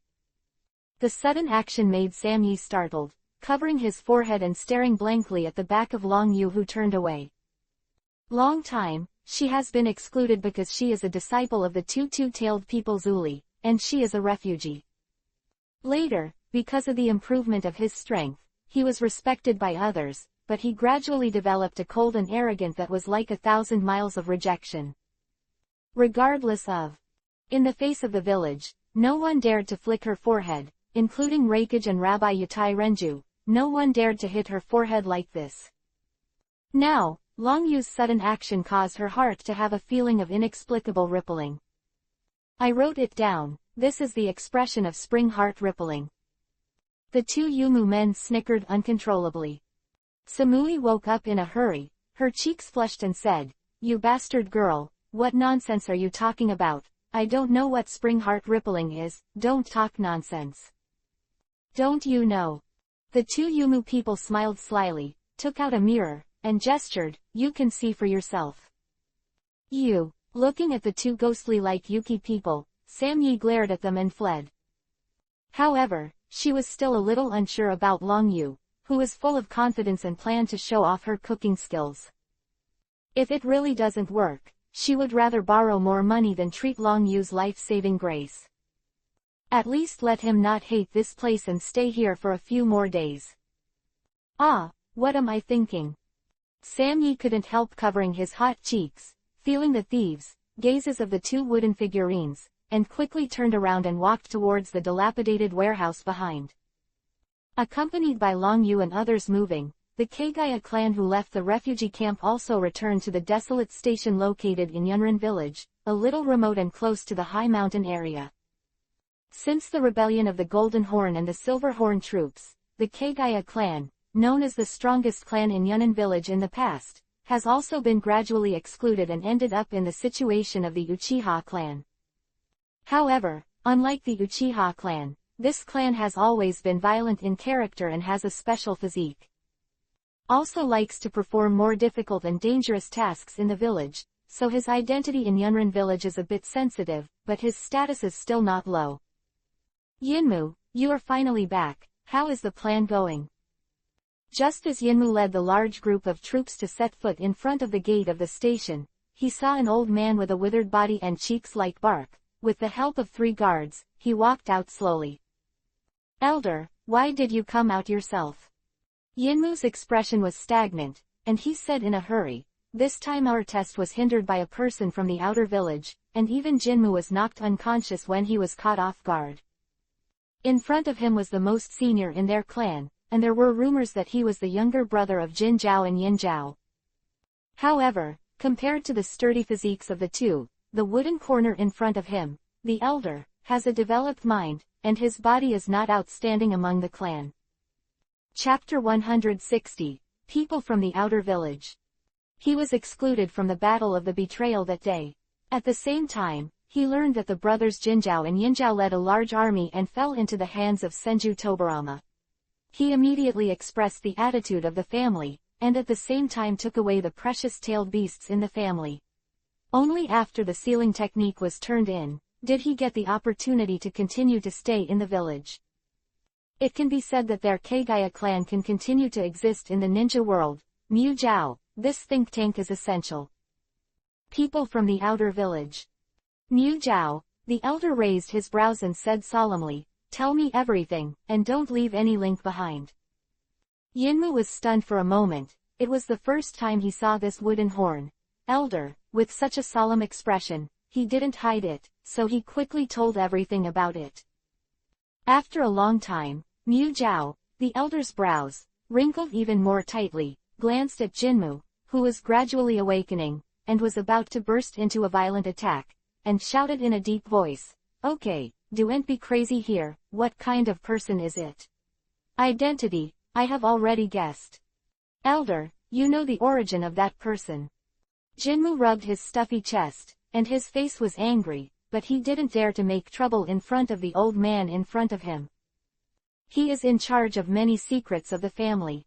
The sudden action made Samyi startled, covering his forehead and staring blankly at the back of Long Yu, who turned away. Long time, she has been excluded because she is a disciple of the two-tailed people Zuli, and she is a refugee. Later, because of the improvement of his strength, he was respected by others, but he gradually developed a cold and arrogant that was like 1,000 miles of rejection. Regardless of. In the face of the village, no one dared to flick her forehead, including Reikage and Rabbi Yutai Renju. No one dared to hit her forehead like this. Now, Long Yu's sudden action caused her heart to have a feeling of inexplicable rippling. I wrote it down, this is the expression of spring heart rippling. The two Yumu men snickered uncontrollably. Samui woke up in a hurry, her cheeks flushed and said, You bastard girl, what nonsense are you talking about? I don't know what spring heart rippling is, don't talk nonsense. Don't you know? The two Yumu people smiled slyly, took out a mirror, and gestured, You can see for yourself. You. Looking at the two ghostly-like Yuki people, Samyi glared at them and fled. However, she was still a little unsure about Long Yu, who was full of confidence and planned to show off her cooking skills. If it really doesn't work, she would rather borrow more money than treat Long Yu's life-saving grace. At least let him not hate this place and stay here for a few more days. Ah, what am I thinking? Sam Yi couldn't help covering his hot cheeks, feeling the thieves' gazes of the two wooden figurines, and quickly turned around and walked towards the dilapidated warehouse behind. Accompanied by Long Yu and others moving, the Kagaya clan who left the refugee camp also returned to the desolate station located in Yunrin village, a little remote and close to the high mountain area. Since the rebellion of the Golden Horn and the Silver Horn troops, the Kagaya clan, known as the strongest clan in Yunnan village in the past, has also been gradually excluded and ended up in the situation of the Uchiha clan. However, unlike the Uchiha clan, this clan has always been violent in character and has a special physique. Also likes to perform more difficult and dangerous tasks in the village, so his identity in Yunrin village is a bit sensitive, but his status is still not low. Yinmu, you are finally back. How is the plan going? Just as Yinmu led the large group of troops to set foot in front of the gate of the station, he saw an old man with a withered body and cheeks like bark. With the help of 3 guards, he walked out slowly. Elder, why did you come out yourself? Yinmu's expression was stagnant, and he said in a hurry, this time our test was hindered by a person from the outer village, and even Jinmu was knocked unconscious when he was caught off guard. In front of him was the most senior in their clan, and there were rumors that he was the younger brother of Jin Zhao and Yin Zhao. However, compared to the sturdy physiques of the two, the wooden corner in front of him, the elder, has a developed mind, and his body is not outstanding among the clan. Chapter 160, People from the Outer Village. He was excluded from the Battle of the Betrayal that day. At the same time, he learned that the brothers Jinzhao and Yinzhao led a large army and fell into the hands of Senju Tobarama. He immediately expressed the attitude of the family, and at the same time took away the precious tailed beasts in the family. Only after the sealing technique was turned in, did he get the opportunity to continue to stay in the village. It can be said that their Kagaya clan can continue to exist in the ninja world. Mu Zhao, this think tank is essential. People from the outer village. Mu Zhao, the elder raised his brows and said solemnly, tell me everything, and don't leave any link behind. Yinmu was stunned for a moment. It was the first time he saw this wooden horn. Elder, with such a solemn expression, he didn't hide it, so he quickly told everything about it. After a long time, Mu Zhao, the elder's brows, wrinkled even more tightly, glanced at Jinmu, who was gradually awakening, and was about to burst into a violent attack, and shouted in a deep voice, okay, don't be crazy here, what kind of person is it? Identity, I have already guessed. Elder, you know the origin of that person. Jinmu rubbed his stuffy chest, and his face was angry, but he didn't dare to make trouble in front of the old man in front of him. He is in charge of many secrets of the family.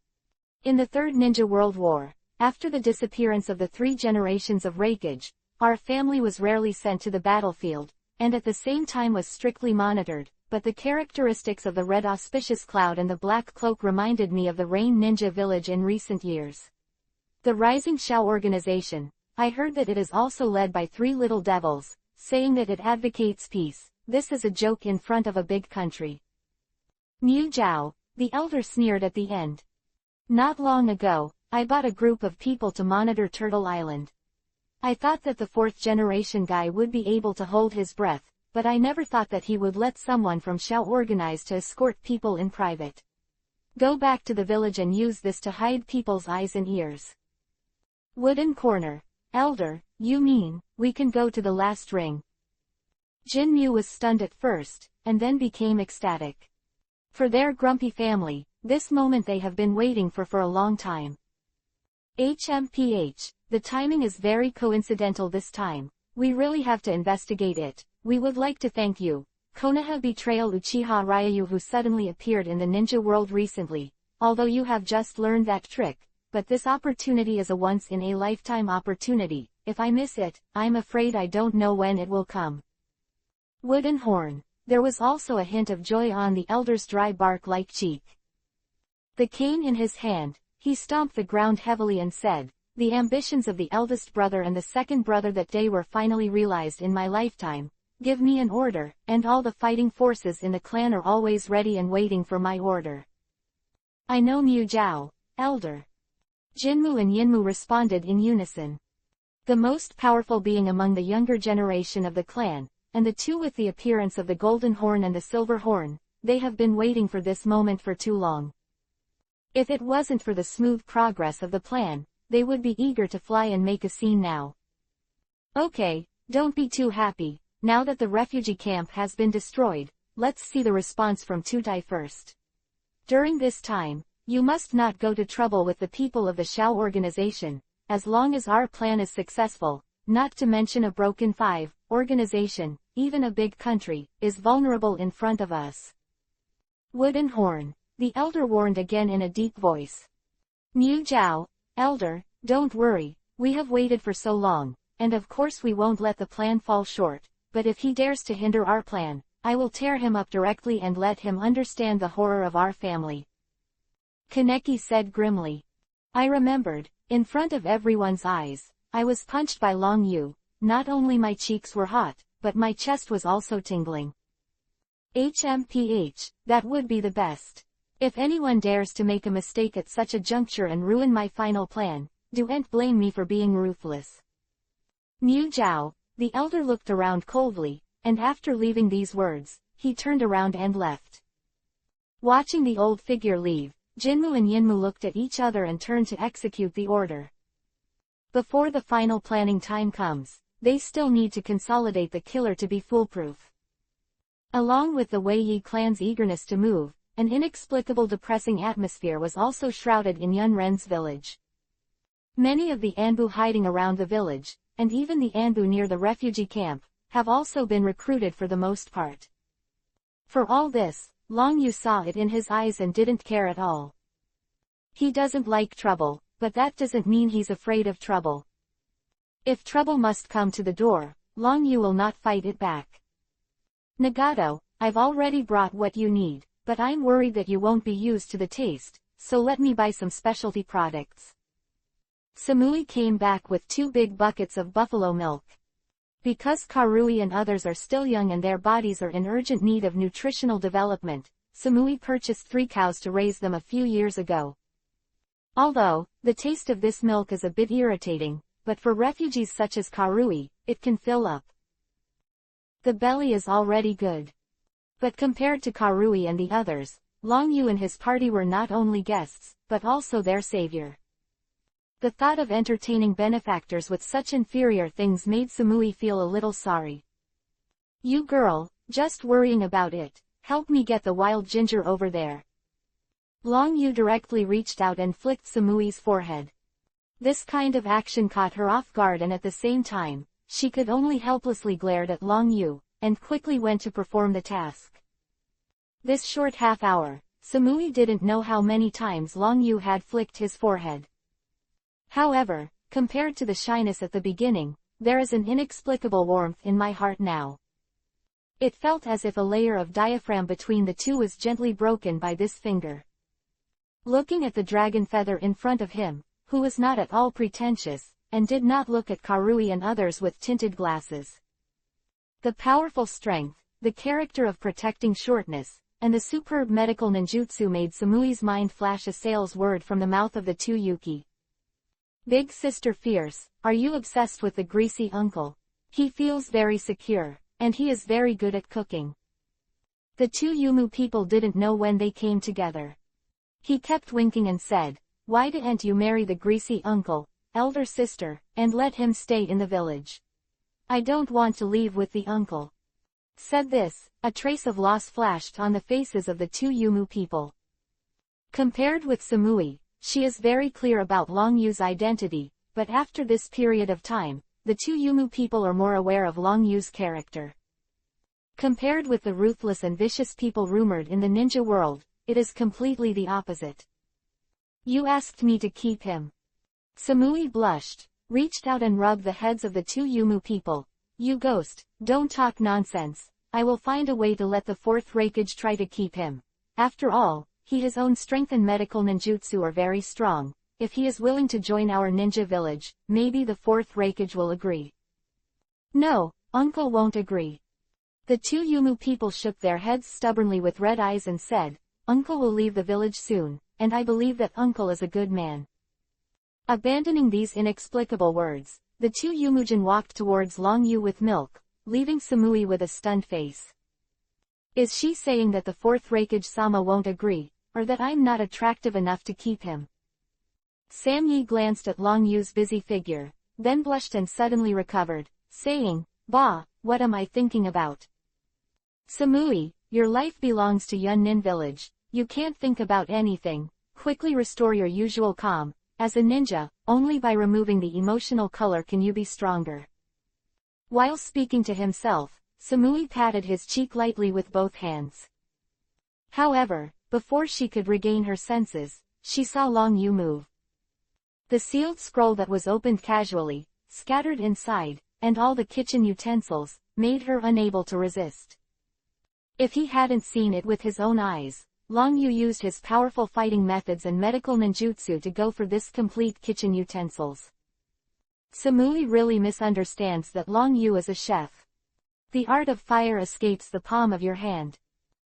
In the Third Ninja World War, after the disappearance of the 3 generations of Reikage, our family was rarely sent to the battlefield, and at the same time was strictly monitored, but the characteristics of the red auspicious cloud and the black cloak reminded me of the Rain Ninja village in recent years. The Rising Shao organization, I heard that it is also led by 3 little devils, saying that it advocates peace. This is a joke in front of a big country. Mu Zhao, the elder sneered at the end. Not long ago, I bought a group of people to monitor Turtle Island. I thought that the 4th generation guy would be able to hold his breath, but I never thought that he would let someone from Shao organize to escort people in private. Go back to the village and use this to hide people's eyes and ears. Wooden corner. Elder, you mean, we can go to the last ring? Jinmu was stunned at first, and then became ecstatic. For their grumpy family, this moment they have been waiting for a long time. HMPH, the timing is very coincidental this time. We really have to investigate it. We would like to thank you, Konoha Betrayal Uchiha Ryu, who suddenly appeared in the ninja world recently, although you have just learned that trick, but this opportunity is a once-in-a-lifetime opportunity. If I miss it, I'm afraid I don't know when it will come. Wooden horn. There was also a hint of joy on the elder's dry bark-like cheek. The cane in his hand, he stomped the ground heavily and said, the ambitions of the eldest brother and the second brother that day were finally realized in my lifetime. Give me an order, and all the fighting forces in the clan are always ready and waiting for my order. I know Mu Jiao, elder. Jinmu and Yinmu responded in unison. The most powerful being among the younger generation of the clan, and the two with the appearance of the golden horn and the silver horn, they have been waiting for this moment for too long. If it wasn't for the smooth progress of the plan, they would be eager to fly and make a scene now. Okay, don't be too happy, now that the refugee camp has been destroyed, let's see the response from Tutai first. During this time, you must not go to trouble with the people of the Shao organization, as long as our plan is successful, not to mention a broken 5 organization, even a big country, is vulnerable in front of us. Wooden horn, the elder warned again in a deep voice. Mu Jiao, elder, don't worry, we have waited for so long, and of course we won't let the plan fall short, but if he dares to hinder our plan, I will tear him up directly and let him understand the horror of our family. Kaneki said grimly. I remembered, in front of everyone's eyes, I was punched by Long Yu. Not only my cheeks were hot, but my chest was also tingling. HMPH, that would be the best. If anyone dares to make a mistake at such a juncture and ruin my final plan, don't blame me for being ruthless. Mu Jiao, the elder looked around coldly, and after leaving these words, he turned around and left. Watching the old figure leave, Jinmu and Yinmu looked at each other and turned to execute the order. Before the final planning time comes, they still need to consolidate the killer to be foolproof. Along with the Wei Yi clan's eagerness to move, an inexplicable depressing atmosphere was also shrouded in Yunren's village. Many of the Anbu hiding around the village, and even the Anbu near the refugee camp, have also been recruited for the most part. For all this, Long Yu saw it in his eyes and didn't care at all. He doesn't like trouble, but that doesn't mean he's afraid of trouble. If trouble must come to the door, Long Yu will not fight it back. Nagato, I've already brought what you need, but I'm worried that you won't be used to the taste, so let me buy some specialty products. Samui came back with 2 big buckets of buffalo milk. Because Karui and others are still young and their bodies are in urgent need of nutritional development, Samui purchased 3 cows to raise them a few years ago. Although, the taste of this milk is a bit irritating, but for refugees such as Karui, it can fill up. The belly is already good. But compared to Karui and the others, Long Yu and his party were not only guests, but also their savior. The thought of entertaining benefactors with such inferior things made Samui feel a little sorry. You girl, just worrying about it, help me get the wild ginger over there. Long Yu directly reached out and flicked Samui's forehead. This kind of action caught her off guard and at the same time, she could only helplessly glare at Long Yu, and quickly went to perform the task. This short half hour, Samui didn't know how many times Long Yu had flicked his forehead. However, compared to the shyness at the beginning, there is an inexplicable warmth in my heart now. It felt as if a layer of diaphragm between the two was gently broken by this finger. Looking at the dragon feather in front of him, who was not at all pretentious, and did not look at Karui and others with tinted glasses. The powerful strength, the character of protecting shortness, and the superb medical ninjutsu made Samui's mind flash a sales word from the mouth of the 2 Yuki. Big sister fierce, are you obsessed with the greasy uncle? He feels very secure, and he is very good at cooking. The 2 Yumu people didn't know when they came together. He kept winking and said, why didn't you marry the greasy uncle, elder sister, and let him stay in the village? I don't want to leave with the uncle. Said this, a trace of loss flashed on the faces of the 2 Yumu people. Compared with Samui, she is very clear about Long Yu's identity, but after this period of time, the 2 Yumu people are more aware of Long Yu's character. Compared with the ruthless and vicious people rumored in the ninja world, it is completely the opposite. You asked me to keep him. Samui blushed, reached out and rubbed the heads of the 2 Yumu people. You ghost, don't talk nonsense, I will find a way to let the 4th Raikage try to keep him. After all, his own strength and medical ninjutsu are very strong, if he is willing to join our ninja village, maybe the fourth Hokage will agree. No, Uncle won't agree. The two Yumu people shook their heads stubbornly with red eyes and said, Uncle will leave the village soon, and I believe that Uncle is a good man. Abandoning these inexplicable words, the two Yumujin walked towards Long Yu with milk, leaving Samui with a stunned face. Is she saying that the fourth Hokage-sama won't agree, or that I'm not attractive enough to keep him? Sam Yi glanced at Long Yu's busy figure, then blushed and suddenly recovered, saying, Bah, what am I thinking about? Samui, your life belongs to Yunnin village, you can't think about anything, quickly restore your usual calm. As a ninja, only by removing the emotional color can you be stronger. While speaking to himself, Samui patted his cheek lightly with both hands. However, before she could regain her senses, she saw Long Yu move. The sealed scroll that was opened casually, scattered inside, and all the kitchen utensils, made her unable to resist. If he hadn't seen it with his own eyes, Long Yu used his powerful fighting methods and medical ninjutsu to go for this complete kitchen utensils. Samui really misunderstands that Long Yu is a chef. The art of fire escapes the palm of your hand.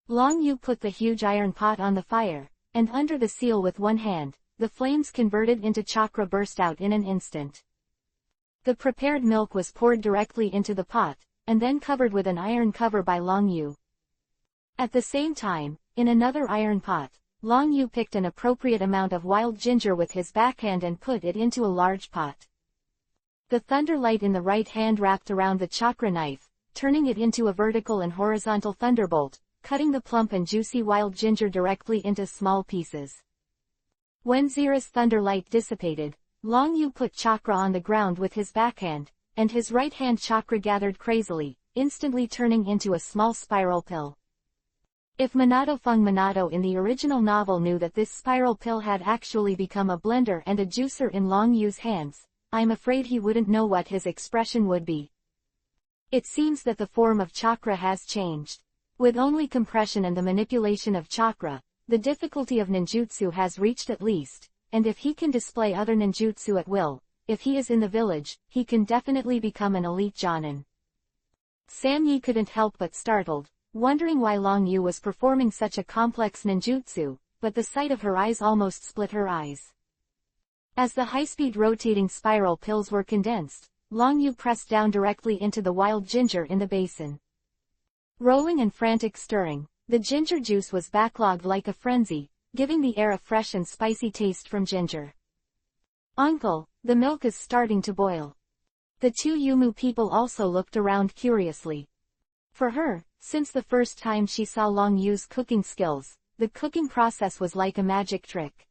Long Yu put the huge iron pot on the fire, and under the seal with one hand, the flames converted into chakra burst out in an instant. The prepared milk was poured directly into the pot, and then covered with an iron cover by Long Yu. At the same time, in another iron pot, Long Yu picked an appropriate amount of wild ginger with his backhand and put it into a large pot. The thunder light in the right hand wrapped around the chakra knife, turning it into a vertical and horizontal thunderbolt, cutting the plump and juicy wild ginger directly into small pieces. When Zira's thunder light dissipated, Long Yu put chakra on the ground with his backhand, and his right hand chakra gathered crazily, instantly turning into a small spiral pill. If Minato Fung Minato in the original novel knew that this spiral pill had actually become a blender and a juicer in Long Yu's hands, I'm afraid he wouldn't know what his expression would be. It seems that the form of chakra has changed. With only compression and the manipulation of chakra, the difficulty of ninjutsu has reached at least, and if he can display other ninjutsu at will, if he is in the village, he can definitely become an elite jonin. Sam Yi couldn't help but startled, wondering why Long Yu was performing such a complex ninjutsu, but the sight of her eyes almost split her eyes. As the high-speed rotating spiral pills were condensed, Long Yu pressed down directly into the wild ginger in the basin. Rolling and frantic stirring, the ginger juice was backlogged like a frenzy, giving the air a fresh and spicy taste from ginger. Uncle, the milk is starting to boil. The two Yumu people also looked around curiously. For her, since the first time she saw Long Yu's cooking skills, the cooking process was like a magic trick.